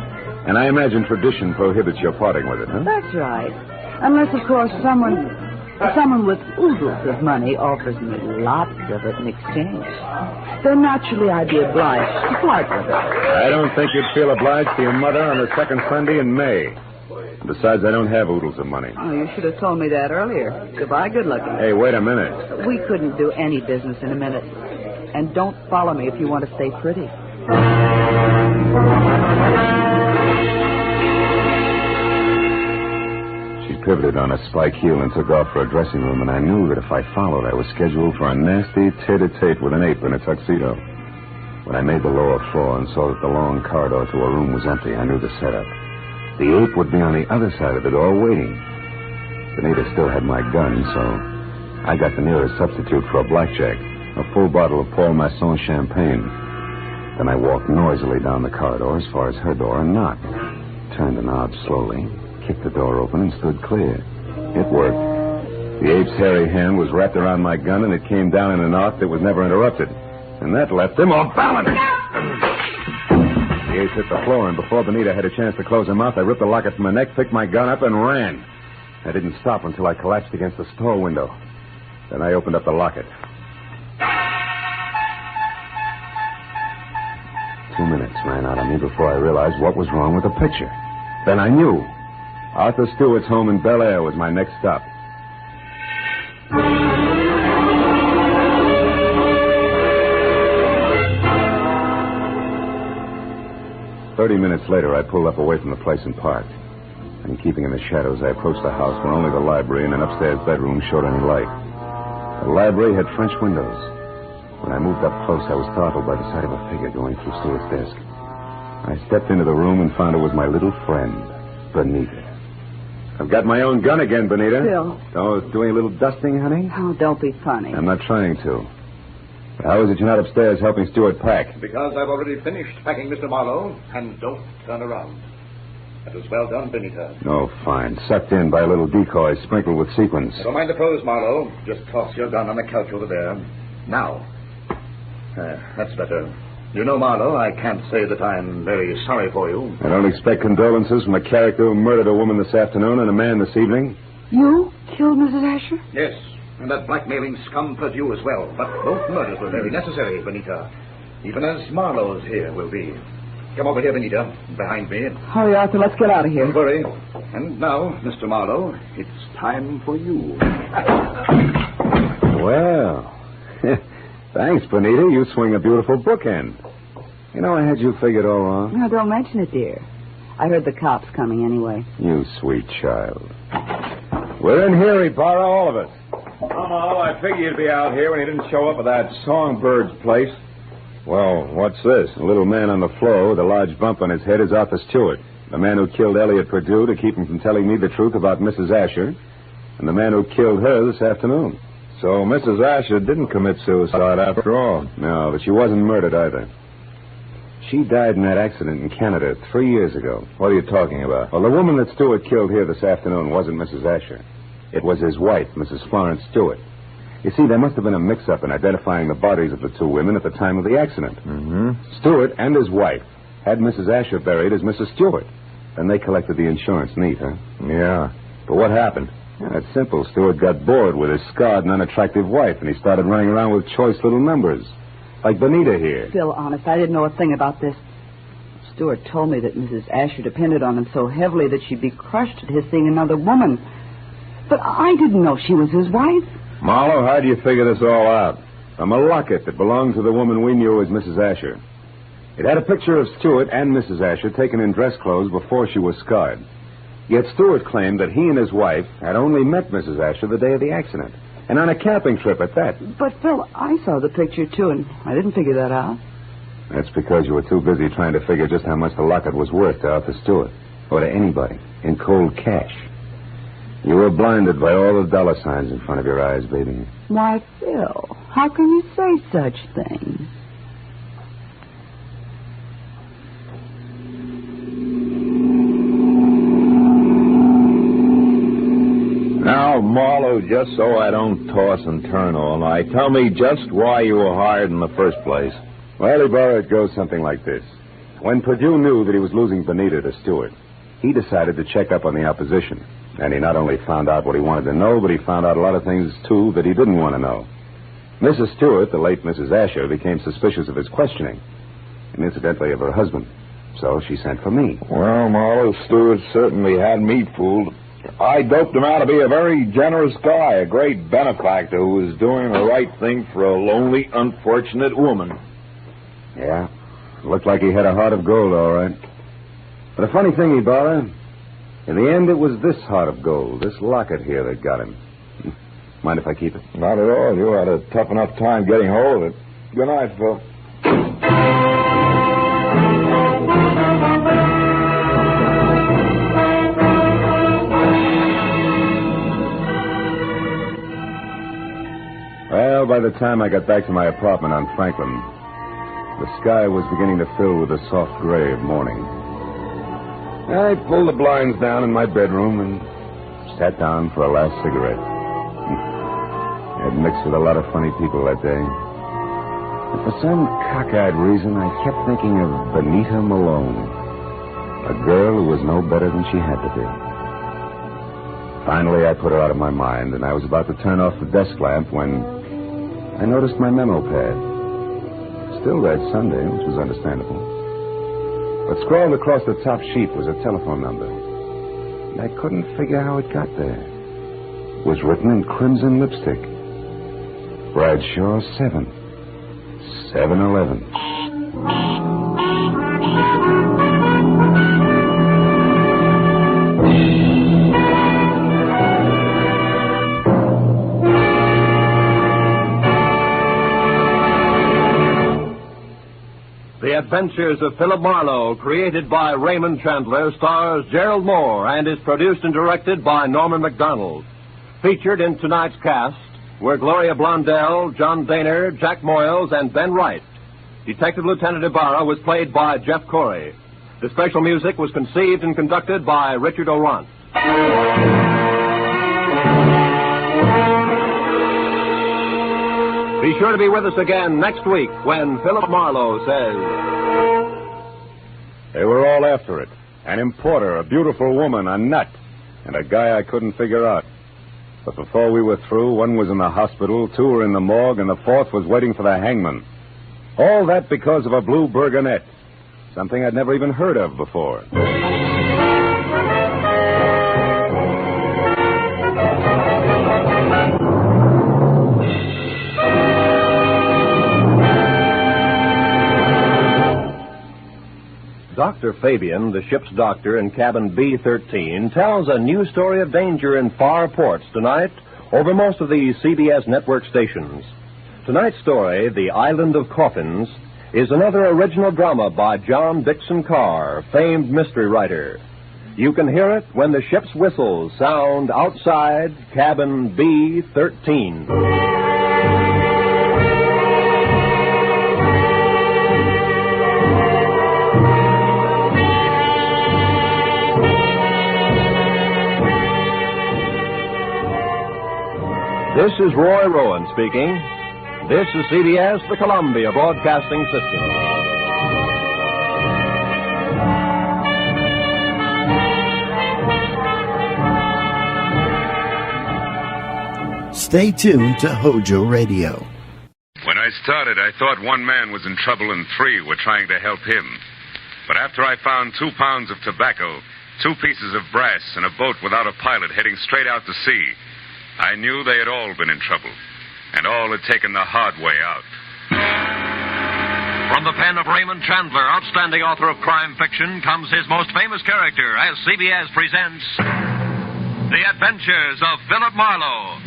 And I imagine tradition prohibits your parting with it, huh? That's right. Unless, of course, someone with oodles of money offers me lots of it in exchange. Then naturally I'd be obliged to part with it. I don't think you'd feel obliged to your mother on the second Sunday in May. Besides, I don't have oodles of money. Oh, you should have told me that earlier. Goodbye, good looking. Hey, wait a minute. We couldn't do any business in a minute. And don't follow me if you want to stay pretty. pivoted on a spike heel and took off for a dressing room, and I knew that if I followed, I was scheduled for a nasty tete-a-tete with an ape in a tuxedo. When I made the lower floor and saw that the long corridor to a room was empty, I knew the setup. The ape would be on the other side of the door waiting. Benita still had my gun, so I got the nearest substitute for a blackjack, a full bottle of Paul Masson champagne. Then I walked noisily down the corridor as far as her door and knocked. Turned the knob slowly, kicked the door open, and stood clear. It worked. The ape's hairy hand was wrapped around my gun, and it came down in an arc that was never interrupted. And that left him off balance. The ape hit the floor, and before Benita had a chance to close her mouth, I ripped the locket from her neck, picked my gun up, and ran. I didn't stop until I collapsed against the store window. Then I opened up the locket. 2 minutes ran out of me before I realized what was wrong with the picture. Then I knew. Arthur Stewart's home in Bel Air was my next stop. 30 minutes later, I pulled up away from the place and parked. And keeping in the shadows, I approached the house where only the library and an upstairs bedroom showed any light. The library had French windows. When I moved up close, I was startled by the sight of a figure going through Stewart's desk. I stepped into the room and found it was my little friend, Benita. I've got my own gun again, Benita. Phil. Oh, doing a little dusting, honey? Oh, don't be funny. I'm not trying to. How is it you're not upstairs helping Stewart pack? Because I've already finished packing, Mr. Marlowe, and don't turn around. That was well done, Benita. Oh, fine. Sucked in by a little decoy sprinkled with sequins. Never mind the pose, Marlowe. Just toss your gun on the couch over there. Now. That's better. You know, Marlowe, I can't say that I'm very sorry for you. I don't expect condolences from a character who murdered a woman this afternoon and a man this evening. You killed Mrs. Asher? Yes, and that blackmailing scum Purdue as well. But both murders were very necessary, Benita. Even as Marlowe's here will be. Come over here, Benita, behind me. Hurry, Arthur, let's get out of here. Don't worry. And now, Mr. Marlowe, it's time for you. Well, thanks, Benita. You swing a beautiful bookend. You know, I had you figured all wrong. No, don't mention it, dear. I heard the cops coming anyway. You sweet child. We're in here, Ibarra, all of us. Oh, I figured you'd be out here when you didn't show up at that Songbird's place. Well, what's this? A little man on the floor with a large bump on his head is Arthur Stewart, the man who killed Elliot Purdue to keep him from telling me the truth about Mrs. Asher, and the man who killed her this afternoon. So Mrs. Asher didn't commit suicide after all. No, but she wasn't murdered either. She died in that accident in Canada 3 years ago. What are you talking about? Well, the woman that Stewart killed here this afternoon wasn't Mrs. Asher. It was his wife, Mrs. Florence Stewart. You see, there must have been a mix-up in identifying the bodies of the two women at the time of the accident. Mm-hmm. Stewart and his wife had Mrs. Asher buried as Mrs. Stewart. Then they collected the insurance neat, huh? Yeah. But what happened? Yeah, it's simple. Stewart got bored with his scarred and unattractive wife, and he started running around with choice little numbers. Like Benita here. Phil, honest, I didn't know a thing about this. Stewart told me that Mrs. Asher depended on him so heavily that she'd be crushed at his seeing another woman. But I didn't know she was his wife. Marlowe, how do you figure this all out? From a locket that belonged to the woman we knew as Mrs. Asher. It had a picture of Stewart and Mrs. Asher taken in dress clothes before she was scarred. Yet Stewart claimed that he and his wife had only met Mrs. Asher the day of the accident. And on a camping trip at that. But, Phil, I saw the picture, too, and I didn't figure that out. That's because you were too busy trying to figure just how much the locket was worth to Arthur Stewart. Or to anybody. In cold cash. You were blinded by all the dollar signs in front of your eyes, baby. Why, Phil, how can you say such things? Now, Marlowe, just so I don't toss and turn all night, tell me just why you were hired in the first place. Well, Ibarra, it goes something like this. When Purdue knew that he was losing Benita to Stewart, he decided to check up on the opposition. And he not only found out what he wanted to know, but he found out a lot of things, too, that he didn't want to know. Mrs. Stewart, the late Mrs. Asher, became suspicious of his questioning, and incidentally of her husband. So she sent for me. Well, Marlowe, Stewart certainly had me fooled. I doped him out to be a very generous guy, a great benefactor who was doing the right thing for a lonely, unfortunate woman. Yeah, looked like he had a heart of gold, all right. But a funny thing, Ibarra, In the end, it was this heart of gold, this locket here, that got him. Mind if I keep it? Not at all. You had a tough enough time getting hold of it. Good night, Phil. Well, by the time I got back to my apartment on Franklin, the sky was beginning to fill with the soft gray of morning. I pulled the blinds down in my bedroom and sat down for a last cigarette. I had mixed with a lot of funny people that day. But for some cockeyed reason, I kept thinking of Benita Malone, a girl who was no better than she had to be. Finally, I put her out of my mind, and I was about to turn off the desk lamp when I noticed my memo pad. Still read Sunday, which was understandable. But scrawled across the top sheet was a telephone number. And I couldn't figure how it got there. It was written in crimson lipstick. Bradshaw 7. 7-Eleven. The Adventures of Philip Marlowe, created by Raymond Chandler, stars Gerald Moore and is produced and directed by Norman MacDonald. Featured in tonight's cast were Gloria Blondell, John Daner, Jack Moyles, and Ben Wright. Detective Lieutenant Ibarra was played by Jeff Corey. The special music was conceived and conducted by Richard Orant. Be sure to be with us again next week when Philip Marlowe says... They were all after it. An importer, a beautiful woman, a nut, and a guy I couldn't figure out. But before we were through, one was in the hospital, two were in the morgue, and the fourth was waiting for the hangman. All that because of a blue burgonet. Something I'd never even heard of before. Dr. Fabian, the ship's doctor in cabin B-13, tells a new story of danger in far ports tonight over most of the CBS network stations. Tonight's story, The Island of Coffins, is another original drama by John Dixon Carr, famed mystery writer. You can hear it when the ship's whistles sound outside cabin B-13. This is Roy Rowan speaking. This is CBS, the Columbia Broadcasting System. Stay tuned to HOJO Radio. When I started, I thought one man was in trouble and three were trying to help him. But after I found 2 pounds of tobacco, 2 pieces of brass, and a boat without a pilot heading straight out to sea, I knew they had all been in trouble, and all had taken the hard way out. From the pen of Raymond Chandler, outstanding author of crime fiction, comes his most famous character as CBS presents The Adventures of Philip Marlowe.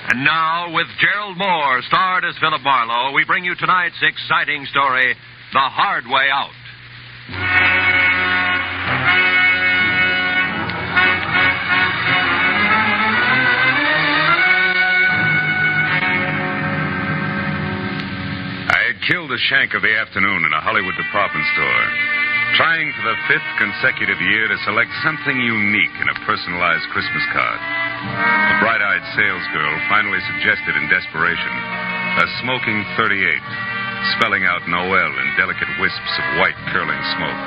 And now, with Gerald Moore, starred as Philip Marlowe, we bring you tonight's exciting story, The Hard Way Out. I had killed a shank of the afternoon in a Hollywood department store, trying for the 5th consecutive year to select something unique in a personalized Christmas card. A bright-eyed salesgirl finally suggested in desperation a smoking 38, spelling out Noel in delicate wisps of white curling smoke.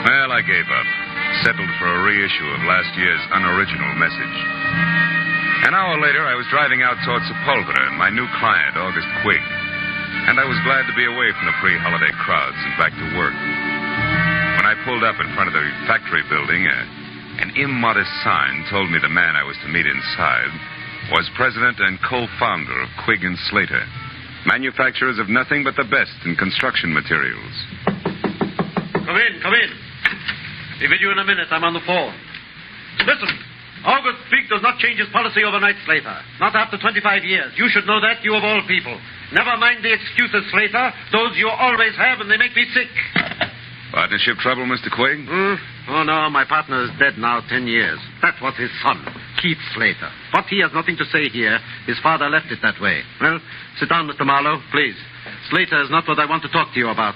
Well, I gave up, settled for a reissue of last year's unoriginal message. An hour later, I was driving out towards Sepulveda and my new client, August Quigg, and I was glad to be away from the pre-holiday crowds and back to work. When I pulled up in front of the factory building, an immodest sign told me the man I was to meet inside was president and co-founder of Quigg & Slater, manufacturers of nothing but the best in construction materials. Come in. Be with you in a minute. I'm on the phone. Listen, August Big does not change his policy overnight, Slater. Not after 25 years. You should know that, you of all people. Never mind the excuses, Slater. Those you always have, and they make me sick. Partnership trouble, Mr. Quigg? Oh, no, my partner is dead now 10 years. That was his son, Keith Slater. But he has nothing to say here. His father left it that way. Well, sit down, Mr. Marlowe, please. Slater is not what I want to talk to you about.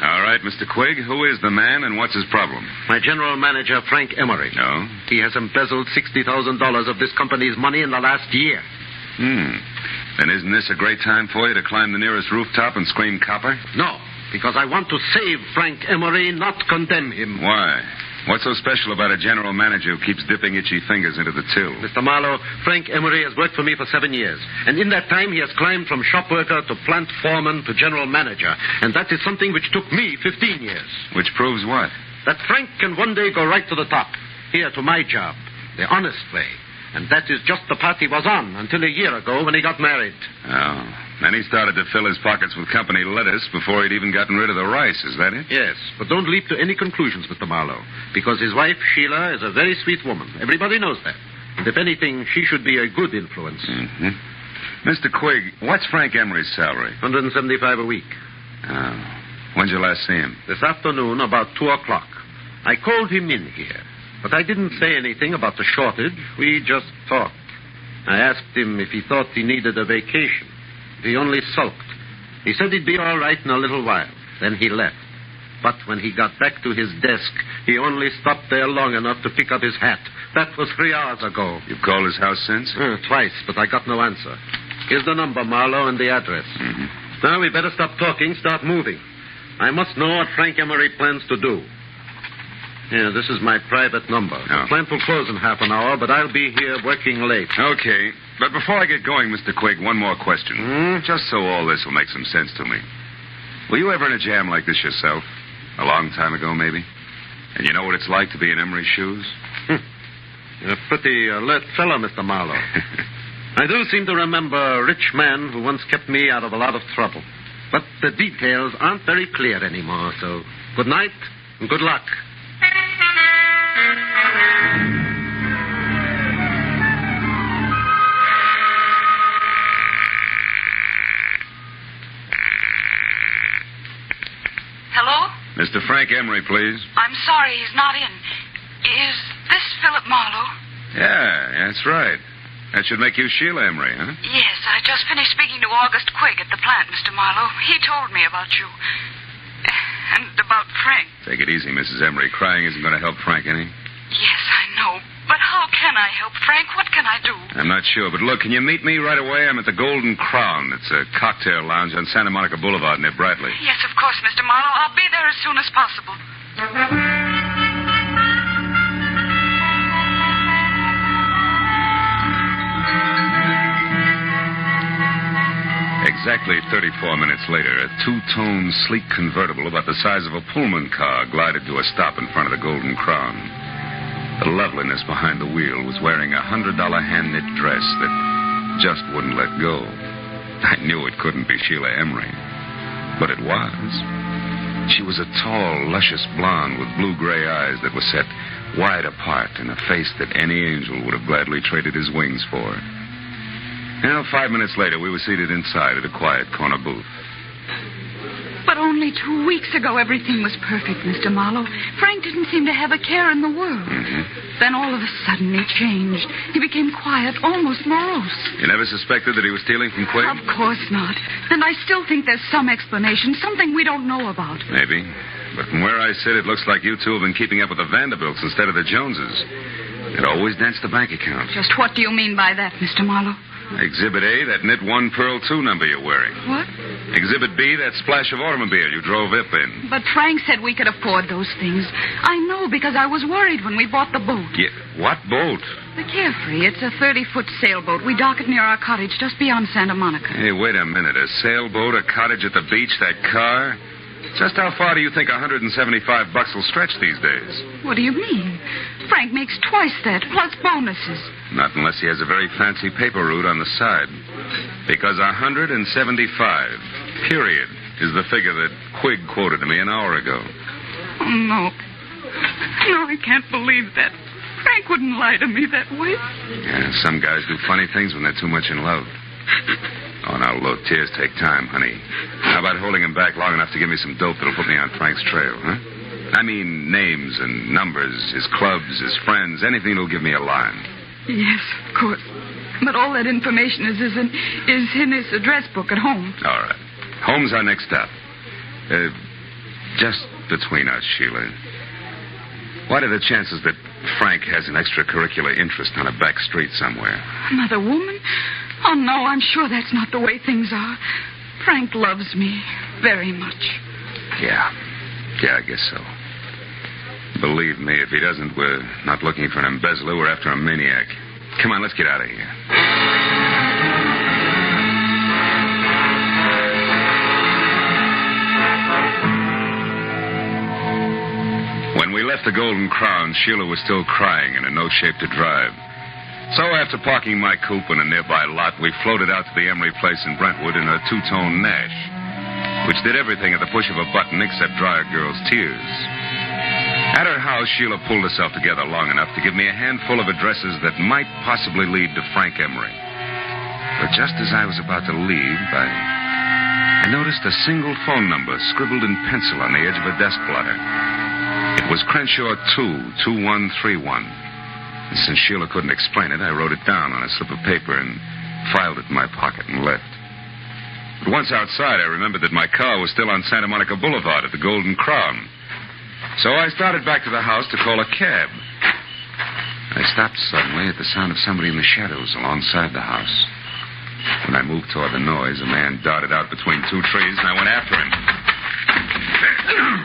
All right, Mr. Quigg, who is the man and what's his problem? My general manager, Frank Emery. No? He has embezzled $60,000 of this company's money in the last year. Then isn't this a great time for you to climb the nearest rooftop and scream copper? No, because I want to save Frank Emery, not condemn him. Why? What's so special about a general manager who keeps dipping itchy fingers into the till? Mr. Marlowe, Frank Emery has worked for me for 7 years. And in that time, he has climbed from shop worker to plant foreman to general manager. And that is something which took me 15 years. Which proves what? That Frank can one day go right to the top. Here, to my job. The honest way. And that is just the path he was on until a year ago when he got married. Oh. Then he started to fill his pockets with company lettuce before he'd even gotten rid of the rice. Is that it? Yes, but don't leap to any conclusions, Mr. Marlowe. Because his wife, Sheila, is a very sweet woman. Everybody knows that. And if anything, she should be a good influence. Mr. Quigg, what's Frank Emery's salary? $175 a week. Oh. When'd you last see him? This afternoon, about 2 o'clock. I called him in here. But I didn't say anything about the shortage. We just talked. I asked him if he thought he needed a vacation. He only sulked. He said he'd be all right in a little while. Then he left. But when he got back to his desk, he only stopped there long enough to pick up his hat. That was 3 hours ago. You've called his house since? Twice, but I got no answer. Here's the number, Marlowe, and the address. Now we better stop talking, start moving. I must know what Frank Emery plans to do. Yeah, this is my private number. The plant will close in half an hour, but I'll be here working late. Okay. But before I get going, Mr. Quigg, one more question. Just so all this will make some sense to me. Were you ever in a jam like this yourself? A long time ago, maybe? And you know what it's like to be in Emery's shoes? You're a pretty alert fellow, Mr. Marlowe. I do seem to remember a rich man who once kept me out of a lot of trouble. But the details aren't very clear anymore, so good night and good luck. Hello? Mr. Frank Emery, please. I'm sorry, he's not in. Is this Philip Marlowe? Yeah, that's right. That should make you Sheila Emery, huh? Yes, I just finished speaking to August Quigg at the plant, Mr. Marlowe. He told me about you. And about Frank. Take it easy, Mrs. Emery. Crying isn't going to help Frank any. Yes, I know. But how can I help Frank? What can I do? I'm not sure, but look, can you meet me right away? I'm at the Golden Crown. It's a cocktail lounge on Santa Monica Boulevard near Bradley. Yes, of course, Mr. Marlowe. I'll be there as soon as possible. Exactly 34 minutes later, a two-tone, sleek convertible about the size of a Pullman car glided to a stop in front of the Golden Crown. The loveliness behind the wheel was wearing a $100 hand-knit dress that just wouldn't let go. I knew it couldn't be Sheila Emery, but it was. She was a tall, luscious blonde with blue-gray eyes that were set wide apart and a face that any angel would have gladly traded his wings for. Now, 5 minutes later, we were seated inside at a quiet corner booth. But only 2 weeks ago, everything was perfect, Mr. Marlowe. Frank didn't seem to have a care in the world. Then all of a sudden, he changed. He became quiet, almost morose. You never suspected that he was stealing from Quigg? Of course not. And I still think there's some explanation, something we don't know about. Maybe. But from where I sit, it looks like you two have been keeping up with the Vanderbilts instead of the Joneses. It always danced the bank account. Just what do you mean by that, Mr. Marlowe? Exhibit A, that knit 1 pearl 2 number you're wearing. What? Exhibit B, that splash of automobile you drove up in. But Frank said we could afford those things. I know because I was worried when we bought the boat. Yeah, what boat? The Carefree. It's a 30-foot sailboat. We dock it near our cottage just beyond Santa Monica. Hey, wait a minute. A sailboat, a cottage at the beach, that car? Just how far do you think $175 will stretch these days? What do you mean? Frank makes twice that, plus bonuses. Not unless he has a very fancy paper route on the side. Because 175, period, is the figure that Quig quoted to me an hour ago. Oh, no. No, I can't believe that. Frank wouldn't lie to me that way. Yeah, some guys do funny things when they're too much in love. Oh, now, look, tears take time, honey. How about holding him back long enough to give me some dope that'll put me on Frank's trail, huh? I mean, names and numbers, his clubs, his friends, anything that'll give me a line. Yes, of course. But all that information is in his address book at home. All right. Home's our next stop. Just between us, Sheila. What are the chances that Frank has an extracurricular interest on a back street somewhere? Another woman? Oh, no, I'm sure that's not the way things are. Frank loves me very much. Yeah, I guess so. Believe me, if he doesn't, we're not looking for an embezzler. We're after a maniac. Come on, let's get out of here. When we left the Golden Crown, Sheila was still crying and in no shape to drive. So after parking my coupe in a nearby lot, we floated out to the Emery place in Brentwood in a two-tone Nash, which did everything at the push of a button except dry a girl's tears. At her house, Sheila pulled herself together long enough to give me a handful of addresses that might possibly lead to Frank Emery. But just as I was about to leave, I noticed a single phone number scribbled in pencil on the edge of a desk blotter. It was Crenshaw 22131. And since Sheila couldn't explain it, I wrote it down on a slip of paper and filed it in my pocket and left. But once outside, I remembered that my car was still on Santa Monica Boulevard at the Golden Crown. So I started back to the house to call a cab. I stopped suddenly at the sound of somebody in the shadows alongside the house. When I moved toward the noise, a man darted out between two trees, and I went after him.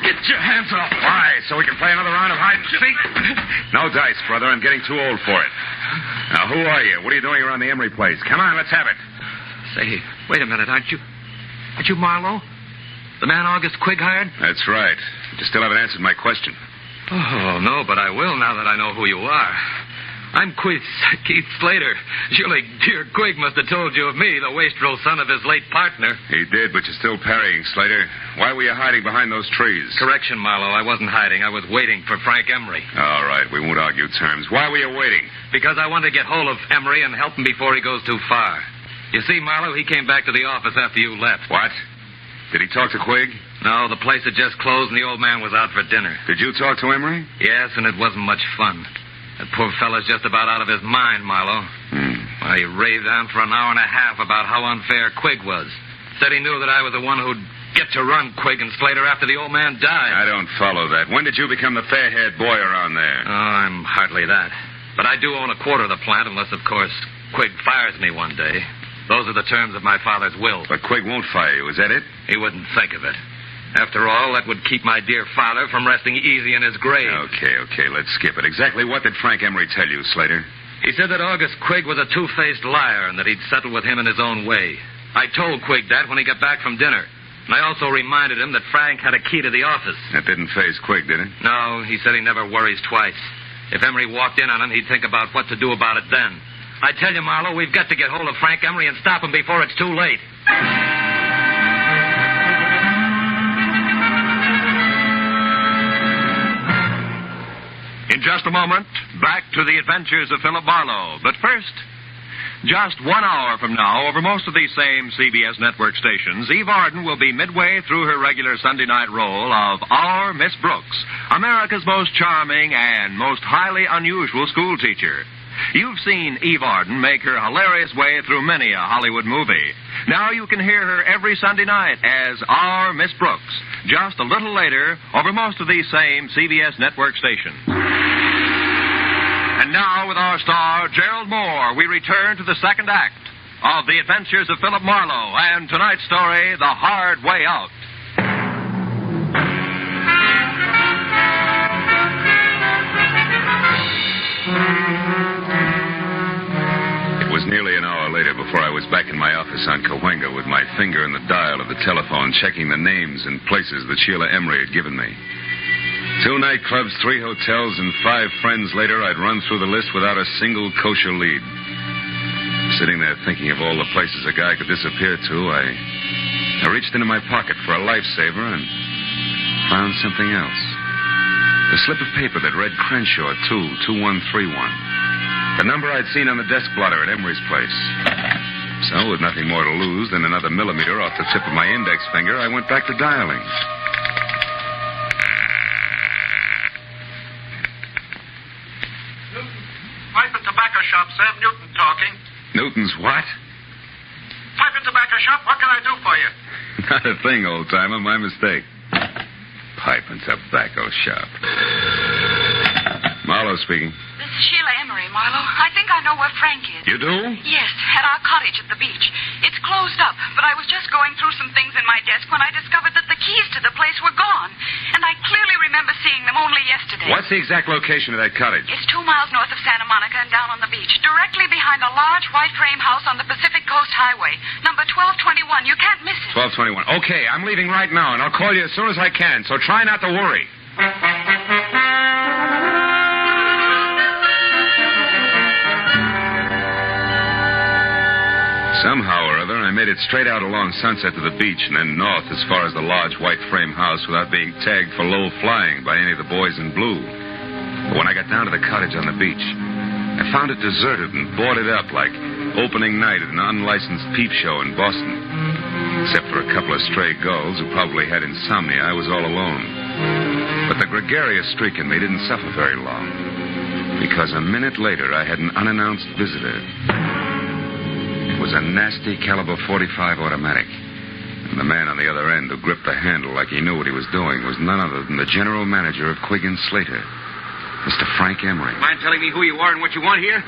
Get your hands off. Why? So we can play another round of hide and seek? No dice, brother. I'm getting too old for it. Now, who are you? What are you doing around the Emery place? Come on, let's have it. Say, wait a minute, aren't you Marlowe? The man August Quig hired? That's right. You still haven't answered my question. Oh, no, but I will now that I know who you are. I'm Keith Slater. Surely dear Quig must have told you of me, the wastrel son of his late partner. He did, but you're still parrying, Slater. Why were you hiding behind those trees? Correction, Marlowe. I wasn't hiding. I was waiting for Frank Emery. All right, we won't argue terms. Why were you waiting? Because I want to get hold of Emery and help him before he goes too far. You see, Marlowe, he came back to the office after you left. What? Did he talk to Quig? No, the place had just closed and the old man was out for dinner. Did you talk to Emery? Yes, and it wasn't much fun. That poor fella's just about out of his mind, Marlowe. Well, he raved on for an hour and a half about how unfair Quig was. Said he knew that I was the one who'd get to run Quig and Slater after the old man died. I don't follow that. When did you become the fair-haired boy around there? Oh, I'm hardly that. But I do own a quarter of the plant, unless, of course, Quig fires me one day. Those are the terms of my father's will. But Quig won't fire you, is that it? He wouldn't think of it. After all, that would keep my dear father from resting easy in his grave. Okay, let's skip it. Exactly what did Frank Emery tell you, Slater? He said that August Quig was a two-faced liar and that he'd settle with him in his own way. I told Quig that when he got back from dinner. And I also reminded him that Frank had a key to the office. That didn't faze Quig, did it? No, he said he never worries twice. If Emery walked in on him, he'd think about what to do about it then. I tell you, Marlowe, we've got to get hold of Frank Emery and stop him before it's too late. In just a moment, back to the adventures of Philip Marlowe. But first, just 1 hour from now, over most of these same CBS network stations, Eve Arden will be midway through her regular Sunday night role of Our Miss Brooks, America's most charming and most highly unusual school teacher. You've seen Eve Arden make her hilarious way through many a Hollywood movie. Now you can hear her every Sunday night as Our Miss Brooks, just a little later over most of these same CBS network stations. And now, with our star, Gerald Moore, we return to the second act of The Adventures of Philip Marlowe and tonight's story, The Hard Way Out. It was nearly an hour later before I was back in my office on Cahuenga with my finger in the dial of the telephone, checking the names and places that Sheila Emery had given me. 2 nightclubs, 3 hotels, and 5 friends later, I'd run through the list without a single kosher lead. Sitting there thinking of all the places a guy could disappear to, I reached into my pocket for a lifesaver and found something else. The slip of paper that read Crenshaw 22131. The number I'd seen on the desk blotter at Emery's place. So, with nothing more to lose than another millimeter off the tip of my index finger, I went back to dialing. Pipe and tobacco shop, Sam Newton talking. Newton's what? Pipe and tobacco shop, what can I do for you? Not a thing, old-timer. My mistake. Pipe and tobacco shop. Marlowe speaking. This is Sheila Emery, Marlowe. I think I know where Frank is. You do? Yes, at our cottage at the beach. It's closed up, but I was just going through some things in my desk when I discovered that the keys to the place were gone. And I clearly remember seeing them only yesterday. What's the exact location of that cottage? It's 2 miles north of Santa Monica and down on the beach, directly behind a large white frame house on the Pacific Coast Highway. Number 1221. You can't miss it. 1221. Okay, I'm leaving right now, and I'll call you as soon as I can, so try not to worry. Somehow or other, I made it straight out along Sunset to the beach and then north as far as the large white frame house without being tagged for low flying by any of the boys in blue. But when I got down to the cottage on the beach, I found it deserted and boarded up like opening night at an unlicensed peep show in Boston. Except for a couple of stray gulls who probably had insomnia, I was all alone. But the gregarious streak in me didn't suffer very long, because a minute later I had an unannounced visitor. It was a nasty caliber .45 automatic. And the man on the other end who gripped the handle like he knew what he was doing was none other than the general manager of Quigg & Slater, Mr. Frank Emery. Mind telling me who you are and what you want here?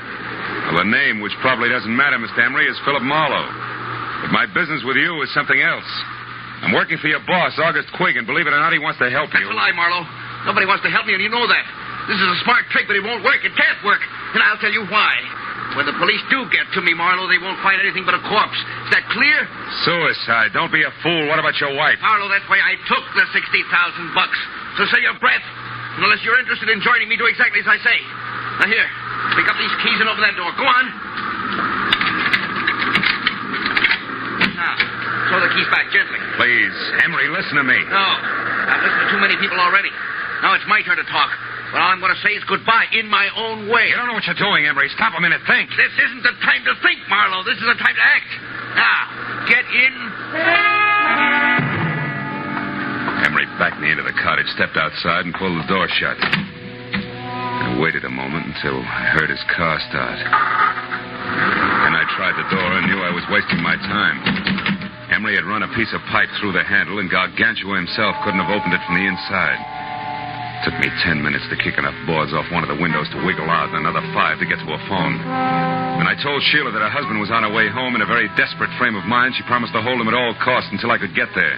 Well, the name, which probably doesn't matter, Mr. Emery, is Philip Marlowe. But my business with you is something else. I'm working for your boss, August Quigg, and believe it or not, he wants to help you. That's a lie, Marlowe. Nobody wants to help me, and you know that. This is a smart trick, but it won't work. It can't work. And I'll tell you why. When the police do get to me, Marlowe, they won't find anything but a corpse. Is that clear? Suicide. Don't be a fool. What about your wife? Marlowe, that's why I took the $60,000. So say your breath. And unless you're interested in joining me, do exactly as I say. Now, here. Pick up these keys and open that door. Go on. Now, throw the keys back gently. Please, Emery, listen to me. No. I've listened to too many people already. Now it's my turn to talk. What I'm going to say is goodbye in my own way. You don't know what you're doing, Emery. Stop a minute. Think. This isn't the time to think, Marlowe. This is the time to act. Now, get in. Emery backed me into the cottage, stepped outside, and pulled the door shut. I waited a moment until I heard his car start. Then I tried the door and knew I was wasting my time. Emery had run a piece of pipe through the handle, and Gargantua himself couldn't have opened it from the inside. It took me 10 minutes to kick enough boards off one of the windows to wiggle out, and another 5 to get to a phone. When I told Sheila that her husband was on her way home in a very desperate frame of mind, she promised to hold him at all costs until I could get there.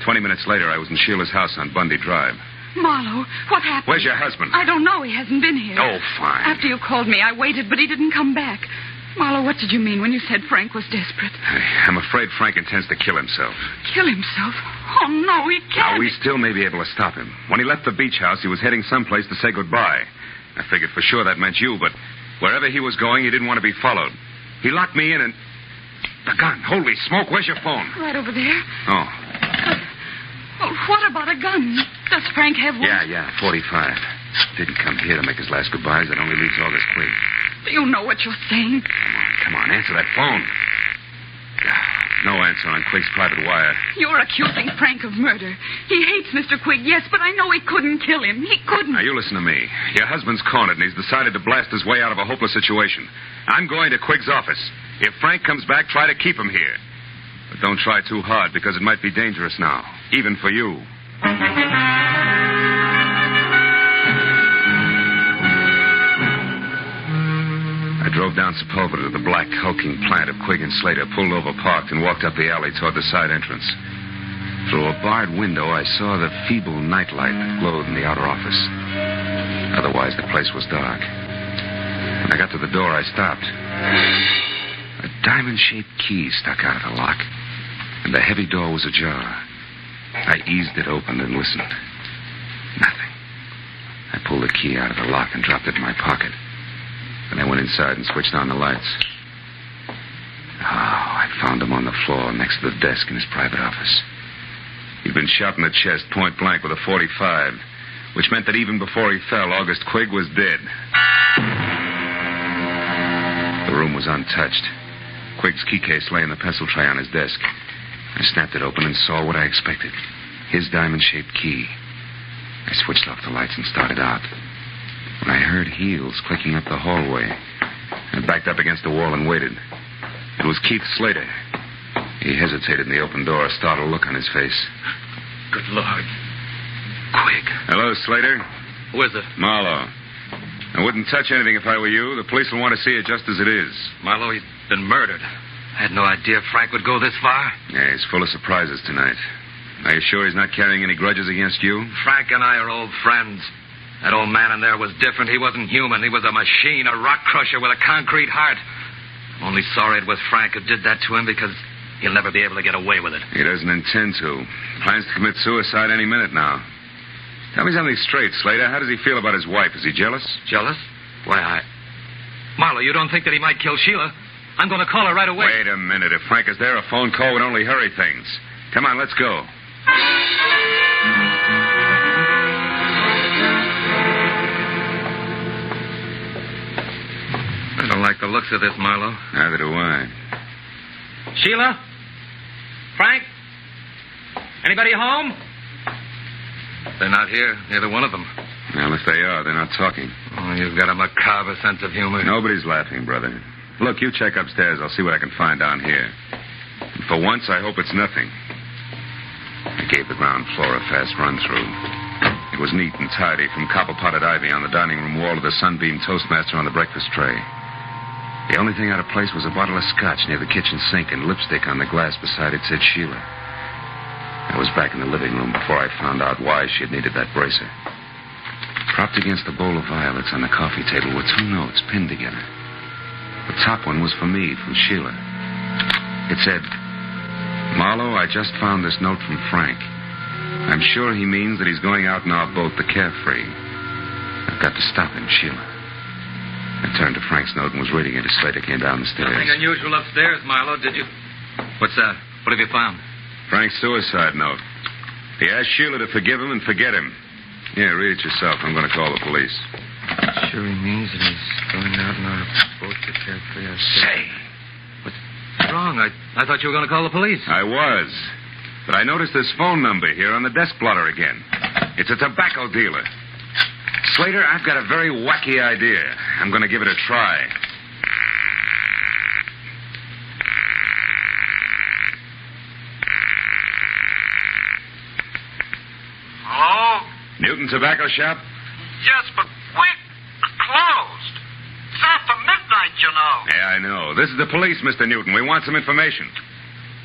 20 minutes later, I was in Sheila's house on Bundy Drive. Marlowe, what happened? Where's your husband? I don't know. He hasn't been here. Oh, fine. After you called me, I waited, but he didn't come back. Marlowe, what did you mean when you said Frank was desperate? I'm afraid Frank intends to kill himself. Kill himself? Oh, no, he can't. Now, we still may be able to stop him. When he left the beach house, he was heading someplace to say goodbye. I figured for sure that meant you, but wherever he was going, he didn't want to be followed. He locked me in and... The gun. Holy smoke, where's your phone? Right over there. Oh. Well, what about a gun? Does Frank have one? Yeah, 45. Didn't come here to make his last goodbyes. That only leaves August Quigg. You know what you're saying. Come on, answer that phone. No answer on Quigg's private wire. You're accusing Frank of murder. He hates Mr. Quigg, yes, but I know he couldn't kill him. He couldn't. Now, you listen to me. Your husband's cornered, and he's decided to blast his way out of a hopeless situation. I'm going to Quigg's office. If Frank comes back, try to keep him here. But don't try too hard, because it might be dangerous now, even for you. I drove down Sepulveda to the black, hulking plant of Quigg & Slater, pulled over, parked, and walked up the alley toward the side entrance. Through a barred window, I saw the feeble nightlight that glowed in the outer office. Otherwise, the place was dark. When I got to the door, I stopped. A diamond-shaped key stuck out of the lock, and the heavy door was ajar. I eased it open and listened. Nothing. I pulled the key out of the lock and dropped it in my pocket. Then I went inside and switched on the lights. Oh, I found him on the floor next to the desk in his private office. He'd been shot in the chest, point blank, with a .45, which meant that even before he fell, August Quigg was dead. The room was untouched. Quigg's key case lay in the pencil tray on his desk. I snapped it open and saw what I expected. His diamond-shaped key. I switched off the lights and started out. When I heard heels clicking up the hallway, I backed up against the wall and waited. It was Keith Slater. He hesitated in the open door, a startled look on his face. Good Lord. Quigg. Hello, Slater. Who is it? Marlowe. I wouldn't touch anything if I were you. The police will want to see it just as it is. Marlowe, he's been murdered. I had no idea Frank would go this far. Yeah, he's full of surprises tonight. Are you sure he's not carrying any grudges against you? Frank and I are old friends. That old man in there was different. He wasn't human. He was a machine, a rock crusher with a concrete heart. I'm only sorry it was Frank who did that to him because he'll never be able to get away with it. He doesn't intend to. Plans to commit suicide any minute now. Tell me something straight, Slater. How does he feel about his wife? Is he jealous? Jealous? Why, Marlowe, you don't think that he might kill Sheila? I'm going to call her right away. Wait a minute. If Frank is there, a phone call would only hurry things. Come on, let's go. I don't like the looks of this, Marlowe. Neither do I. Sheila? Frank? Anybody home? They're not here, neither one of them. Well, if they are, they're not talking. Oh, you've got a macabre sense of humor. Nobody's laughing, brother. Look, you check upstairs. I'll see what I can find down here. And for once, I hope it's nothing. I gave the ground floor a fast run-through. It was neat and tidy, from copper-potted ivy on the dining room wall to the sunbeam toastmaster on the breakfast tray. The only thing out of place was a bottle of scotch near the kitchen sink and lipstick on the glass beside it said Sheila. I was back in the living room before I found out why she had needed that bracer. Propped against the bowl of violets on the coffee table were two notes pinned together. The top one was for me, from Sheila. It said, Marlowe, I just found this note from Frank. I'm sure he means that he's going out in our boat, the Carefree. I've got to stop him, Sheila. I turned to Frank's note and was reading it as Slater came down the stairs. Nothing unusual upstairs, Marlowe, did you? What's that? What have you found? Frank's suicide note. He asked Sheila to forgive him and forget him. Yeah, read it yourself. I'm going to call the police. Sure he means that he's going out in our boat, the Carefree. Say. What's wrong? I thought you were going to call the police. I was. But I noticed this phone number here on the desk blotter again. It's a tobacco dealer. Slater, I've got a very wacky idea. I'm going to give it a try. Hello? Newton Tobacco Shop? Yes, but we're closed. It's after midnight, you know. Yeah, I know. This is the police, Mr. Newton. We want some information.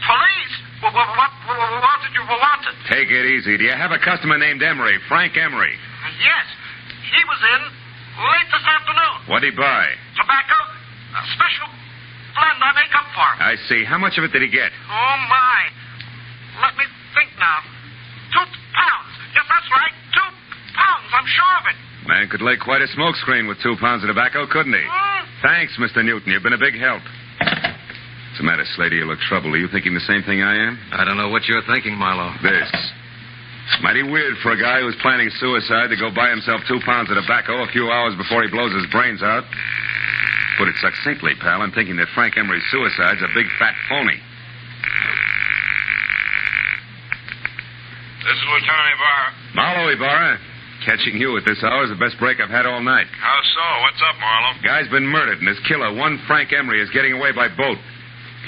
Police? What did you want? Take it easy. Do you have a customer named Emery, Frank Emery? Yes. He was in late this afternoon. What'd he buy? Tobacco? A special blend I make up for him. I see. How much of it did he get? Oh, my. Let me think now. 2 pounds. Yes, that's right. 2 pounds. I'm sure of it. Man could lay quite a smoke screen with 2 pounds of tobacco, couldn't he? Thanks, Mr. Newton. You've been a big help. What's the matter, Slater? You look troubled. Are you thinking the same thing I am? I don't know what you're thinking, Marlowe. This. Mighty weird for a guy who's planning suicide to go buy himself 2 pounds of tobacco a few hours before he blows his brains out. Put it succinctly, pal, I'm thinking that Frank Emery's suicide's a big fat phony. This is Lieutenant Ibarra. Marlowe, Ibarra. Catching you at this hour is the best break I've had all night. How so? What's up, Marlowe? Guy's been murdered, and his killer, one Frank Emery, is getting away by boat.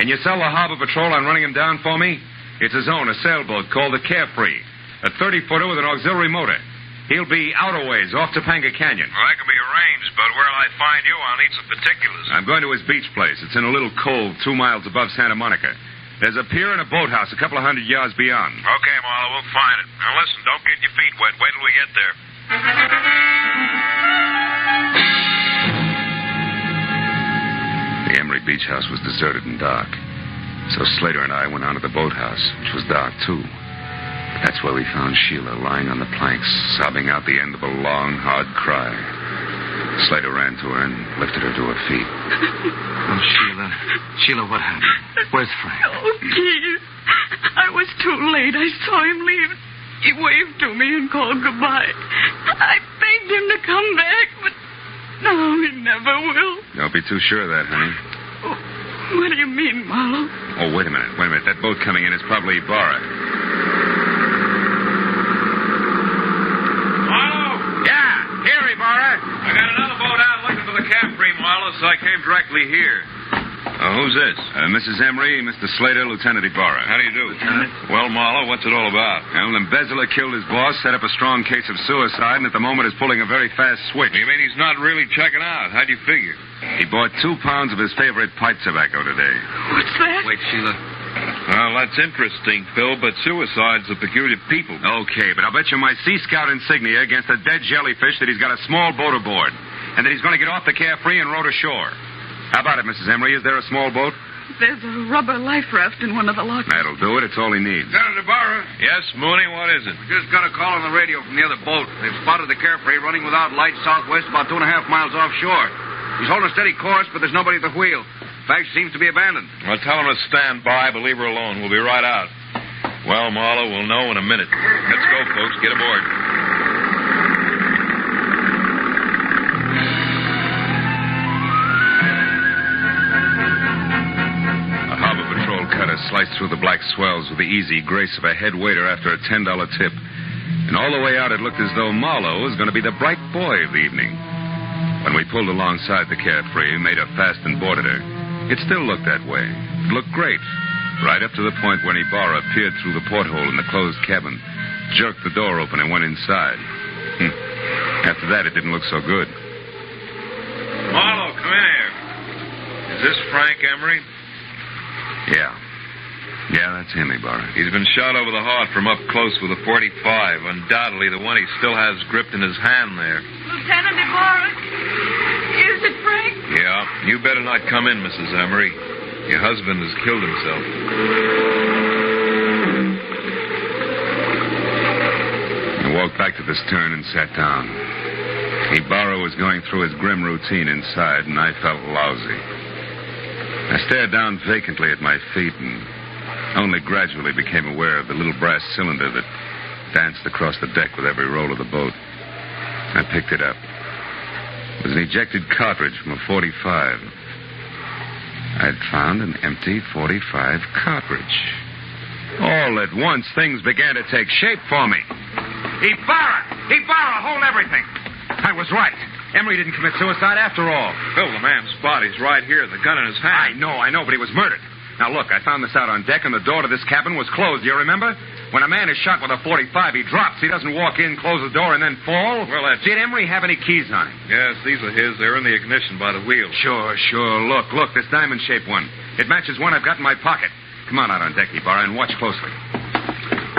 Can you sell the harbor patrol on running him down for me? It's his own, a sailboat called the Carefree. A 30-footer with an auxiliary motor. He'll be out a ways, off Topanga Canyon. Well, that can be arranged, but where'll I find you? I'll need some particulars. I'm going to his beach place. It's in a little cove 2 miles above Santa Monica. There's a pier and a boathouse a couple of 100 yards beyond. Okay, Marlowe, we'll find it. Now, listen, don't get your feet wet. Wait till we get there. The Emery beach house was deserted and dark. So Slater and I went on to the boathouse, which was dark, too. That's where we found Sheila lying on the planks, sobbing out the end of a long, hard cry. Slater ran to her and lifted her to her feet. Oh, Sheila. Sheila, what happened? Where's Frank? Oh, please. I was too late. I saw him leave. He waved to me and called goodbye. I begged him to come back, but no, he never will. Don't be too sure of that, honey. Oh, what do you mean, Marlowe? Oh, wait a minute. That boat coming in is probably Ibarra. Marlowe? Yeah, here, Ibarra. I got another boat out looking for the Capri, Marlowe, so I came directly here. Who's this? Mrs. Emery, Mr. Slater, Lieutenant Ibarra. How do you do? Lieutenant. Well, Marlowe, what's it all about? Well, an embezzler killed his boss, set up a strong case of suicide, and at the moment is pulling a very fast switch. You mean he's not really checking out? How'd you figure? He bought 2 pounds of his favorite pipe tobacco today. What's that? Wait, Sheila. Well, that's interesting, Phil, but suicide's a peculiar people. Okay, but I'll bet you my Sea Scout insignia against a dead jellyfish that he's got a small boat aboard, and that he's going to get off the Carefree and row to shore. How about it, Mrs. Emery? Is there a small boat? There's a rubber life raft in one of the lockers. That'll do it. It's all he needs. Lieutenant Ibarra? Yes, Mooney, what is it? We just got a call on the radio from the other boat. They've spotted the Carefree running without lights southwest about 2.5 miles offshore. He's holding a steady course, but there's nobody at the wheel. In fact, she seems to be abandoned. Well, tell him to stand by, but leave her alone. We'll be right out. Well, Marlowe, we'll know in a minute. Let's go, folks. Get aboard. Sliced through the black swells with the easy grace of a head waiter after a $10 tip. And all the way out, it looked as though Marlowe was going to be the bright boy of the evening. When we pulled alongside the Carefree, made her fast and boarded her, it still looked that way. It looked great, right up to the point when Ibarra peered through the porthole in the closed cabin, jerked the door open, and went inside. After that, it didn't look so good. Marlowe, come in here. Is this Frank Emery? Yeah, that's him, Ibarra. He's been shot over the heart from up close with a .45. Undoubtedly the one he still has gripped in his hand there. Lieutenant Ibarra? Is it Frank? Yeah. You better not come in, Mrs. Emery. Your husband has killed himself. I walked back to the stern and sat down. Ibarra was going through his grim routine inside, and I felt lousy. I stared down vacantly at my feet and only gradually became aware of the little brass cylinder that danced across the deck with every roll of the boat. I picked it up. It was an ejected cartridge from a .45. I'd found an empty .45 cartridge. All at once, things began to take shape for me. Ibarra, hold everything. I was right. Emery didn't commit suicide after all. Phil, the man's body's right here, the gun in his hand. I know, but he was murdered. Now, look, I found this out on deck, and the door to this cabin was closed. Do you remember? When a man is shot with a .45, he drops. He doesn't walk in, close the door, and then fall. Well, Did Emery have any keys on him? Yes, these are his. They're in the ignition by the wheel. Sure. Look, this diamond-shaped one. It matches one I've got in my pocket. Come on out on deck, Ibarra, and watch closely.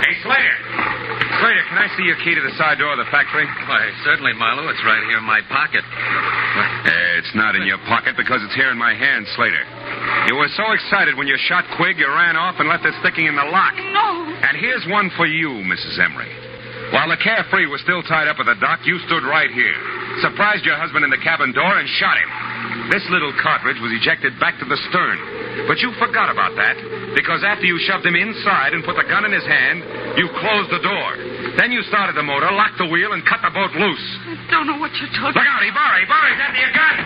Hey, Slater, can I see your key to the side door of the factory? Why, certainly, Marlowe. It's right here in my pocket. It's not in your pocket because it's here in my hand, Slater. You were so excited when you shot Quigg, you ran off and left it sticking in the lock. No. And here's one for you, Mrs. Emery. While the Carefree was still tied up at the dock, you stood right here, surprised your husband in the cabin door, and shot him. This little cartridge was ejected back to the stern. But you forgot about that, because after you shoved him inside and put the gun in his hand, you closed the door. Then you started the motor, locked the wheel, and cut the boat loose. I don't know what you're talking about. Look out, Ibarra, he's after your gun!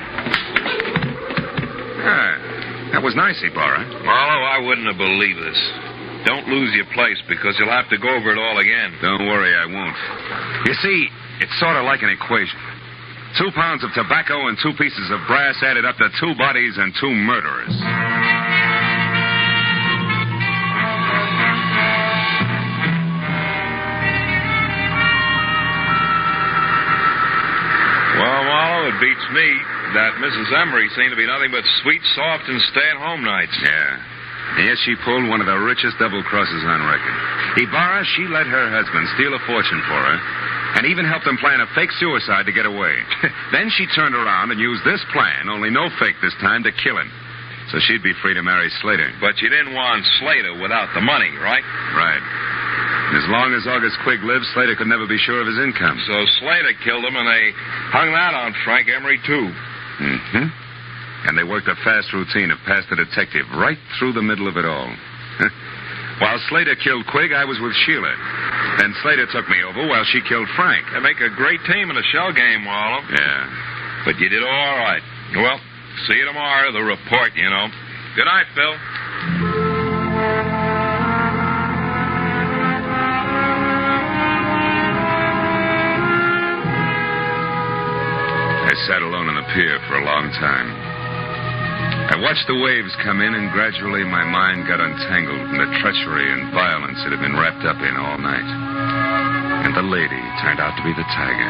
That was nice, Ibarra. Marlowe, I wouldn't have believed this. Don't lose your place, because you'll have to go over it all again. Don't worry, I won't. You see, it's sort of like an equation. 2 pounds of tobacco and 2 pieces of brass added up to 2 bodies and 2 murderers. Well, Marlowe, it beats me. That Mrs. Emery seemed to be nothing but sweet, soft, and stay-at-home nights. Yeah. Yes, she pulled one of the richest double crosses on record. Ibarra, she let her husband steal a fortune for her and even helped him plan a fake suicide to get away. Then she turned around and used this plan, only no fake this time, to kill him. so she'd be free to marry Slater. But you didn't want Slater without the money, right? Right. And as long as August Quigg lived, Slater could never be sure of his income. So Slater killed him, and they hung that on Frank Emery, too. Mm-hmm. And they worked a fast routine of pass the detective right through the middle of it all. While Slater killed Quigg, I was with Sheila. Then Slater took me over while she killed Frank. They make a great team in a shell game, Marlowe. Yeah. But you did all right. Well, see you tomorrow, the report, you know. Good night, Phil. I sat alone on the pier for a long time. I watched the waves come in, and gradually my mind got untangled from the treachery and violence it had been wrapped up in all night. And the lady turned out to be the tiger.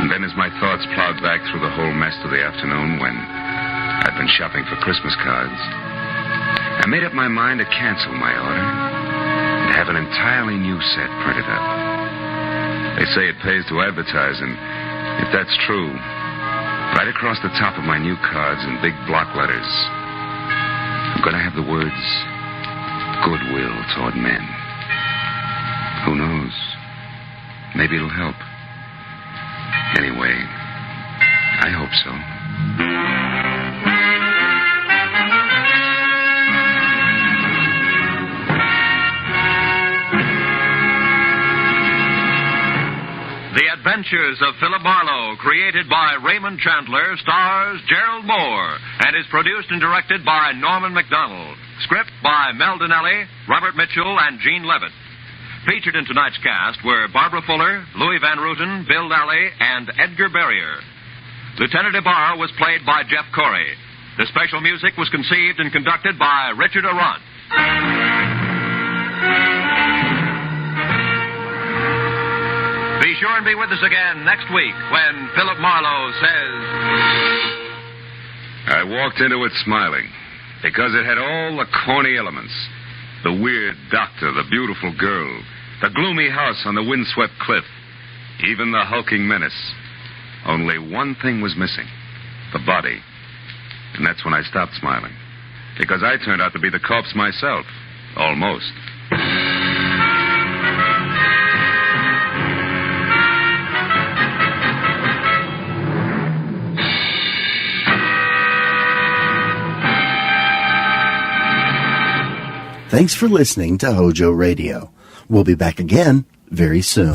And then as my thoughts plowed back through the whole mess of the afternoon when I'd been shopping for Christmas cards, I made up my mind to cancel my order and have an entirely new set printed up. They say it pays to advertise, and if that's true, right across the top of my new cards in big block letters, I'm going to have the words, goodwill toward men. Who knows? Maybe it'll help. Anyway, I hope so. The Adventures of Philip Marlowe, created by Raymond Chandler, stars Gerald Moore, and is produced and directed by Norman MacDonald. Script by Mel Donnelly, Robert Mitchell, and Gene Levitt. Featured in tonight's cast were Barbara Fuller, Louis Van Rooten, Bill Lally, and Edgar Barrier. Lieutenant Ibarra was played by Jeff Corey. The special music was conceived and conducted by Richard Arant. Be sure and be with us again next week when Philip Marlowe says... I walked into it smiling because it had all the corny elements. The weird doctor, the beautiful girl, the gloomy house on the windswept cliff, even the hulking menace. Only one thing was missing, the body. And that's when I stopped smiling, because I turned out to be the corpse myself, almost. Thanks for listening to HOJO Radio. We'll be back again very soon.